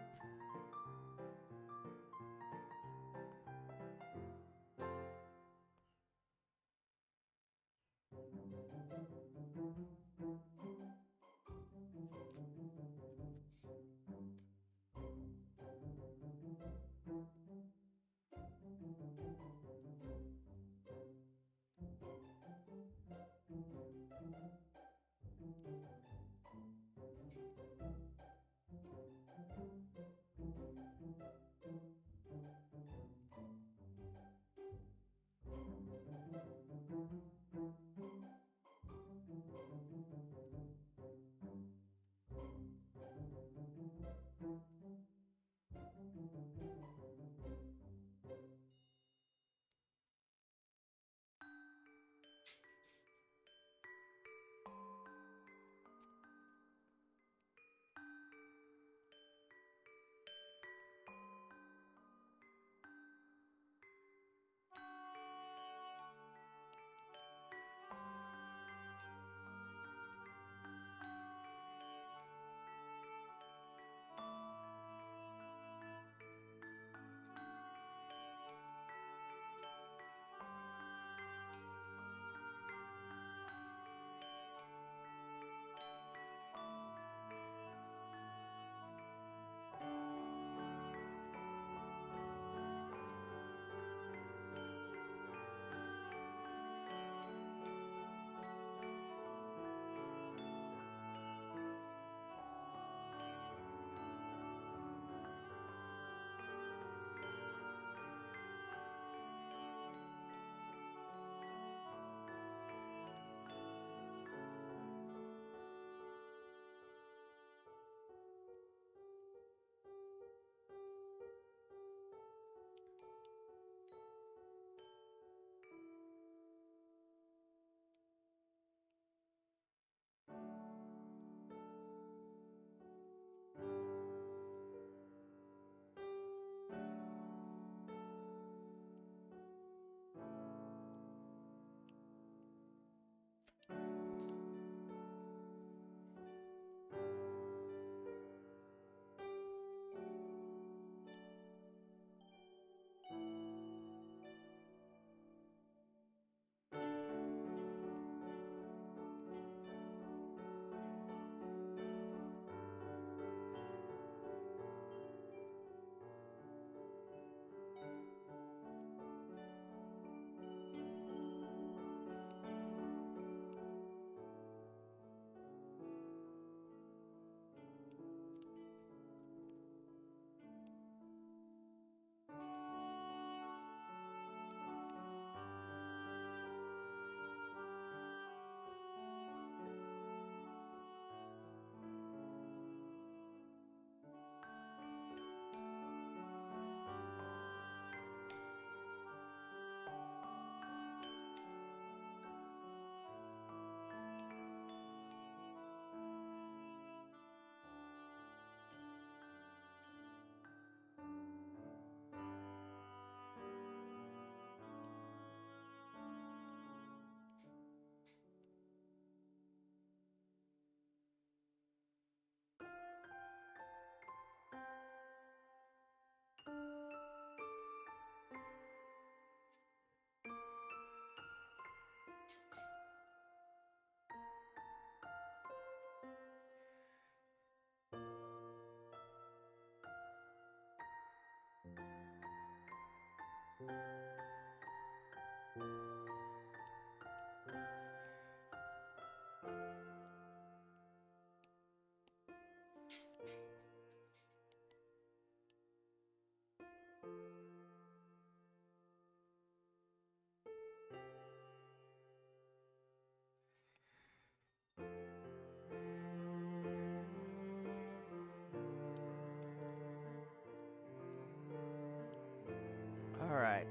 All right.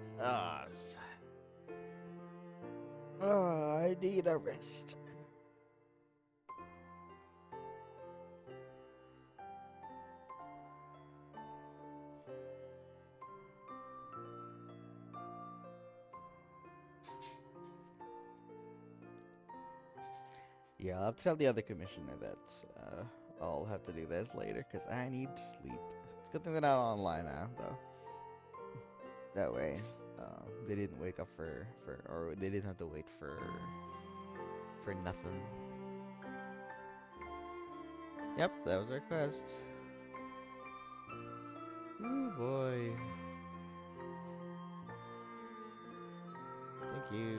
need a rest. Yeah, I'll tell the other commissioner that I'll have to do this later because I need to sleep. It's a good thing they're not online now, though. That way, they didn't wake up or they didn't have to wait for nothing. Yep, that was our quest. Ooh boy. Thank you.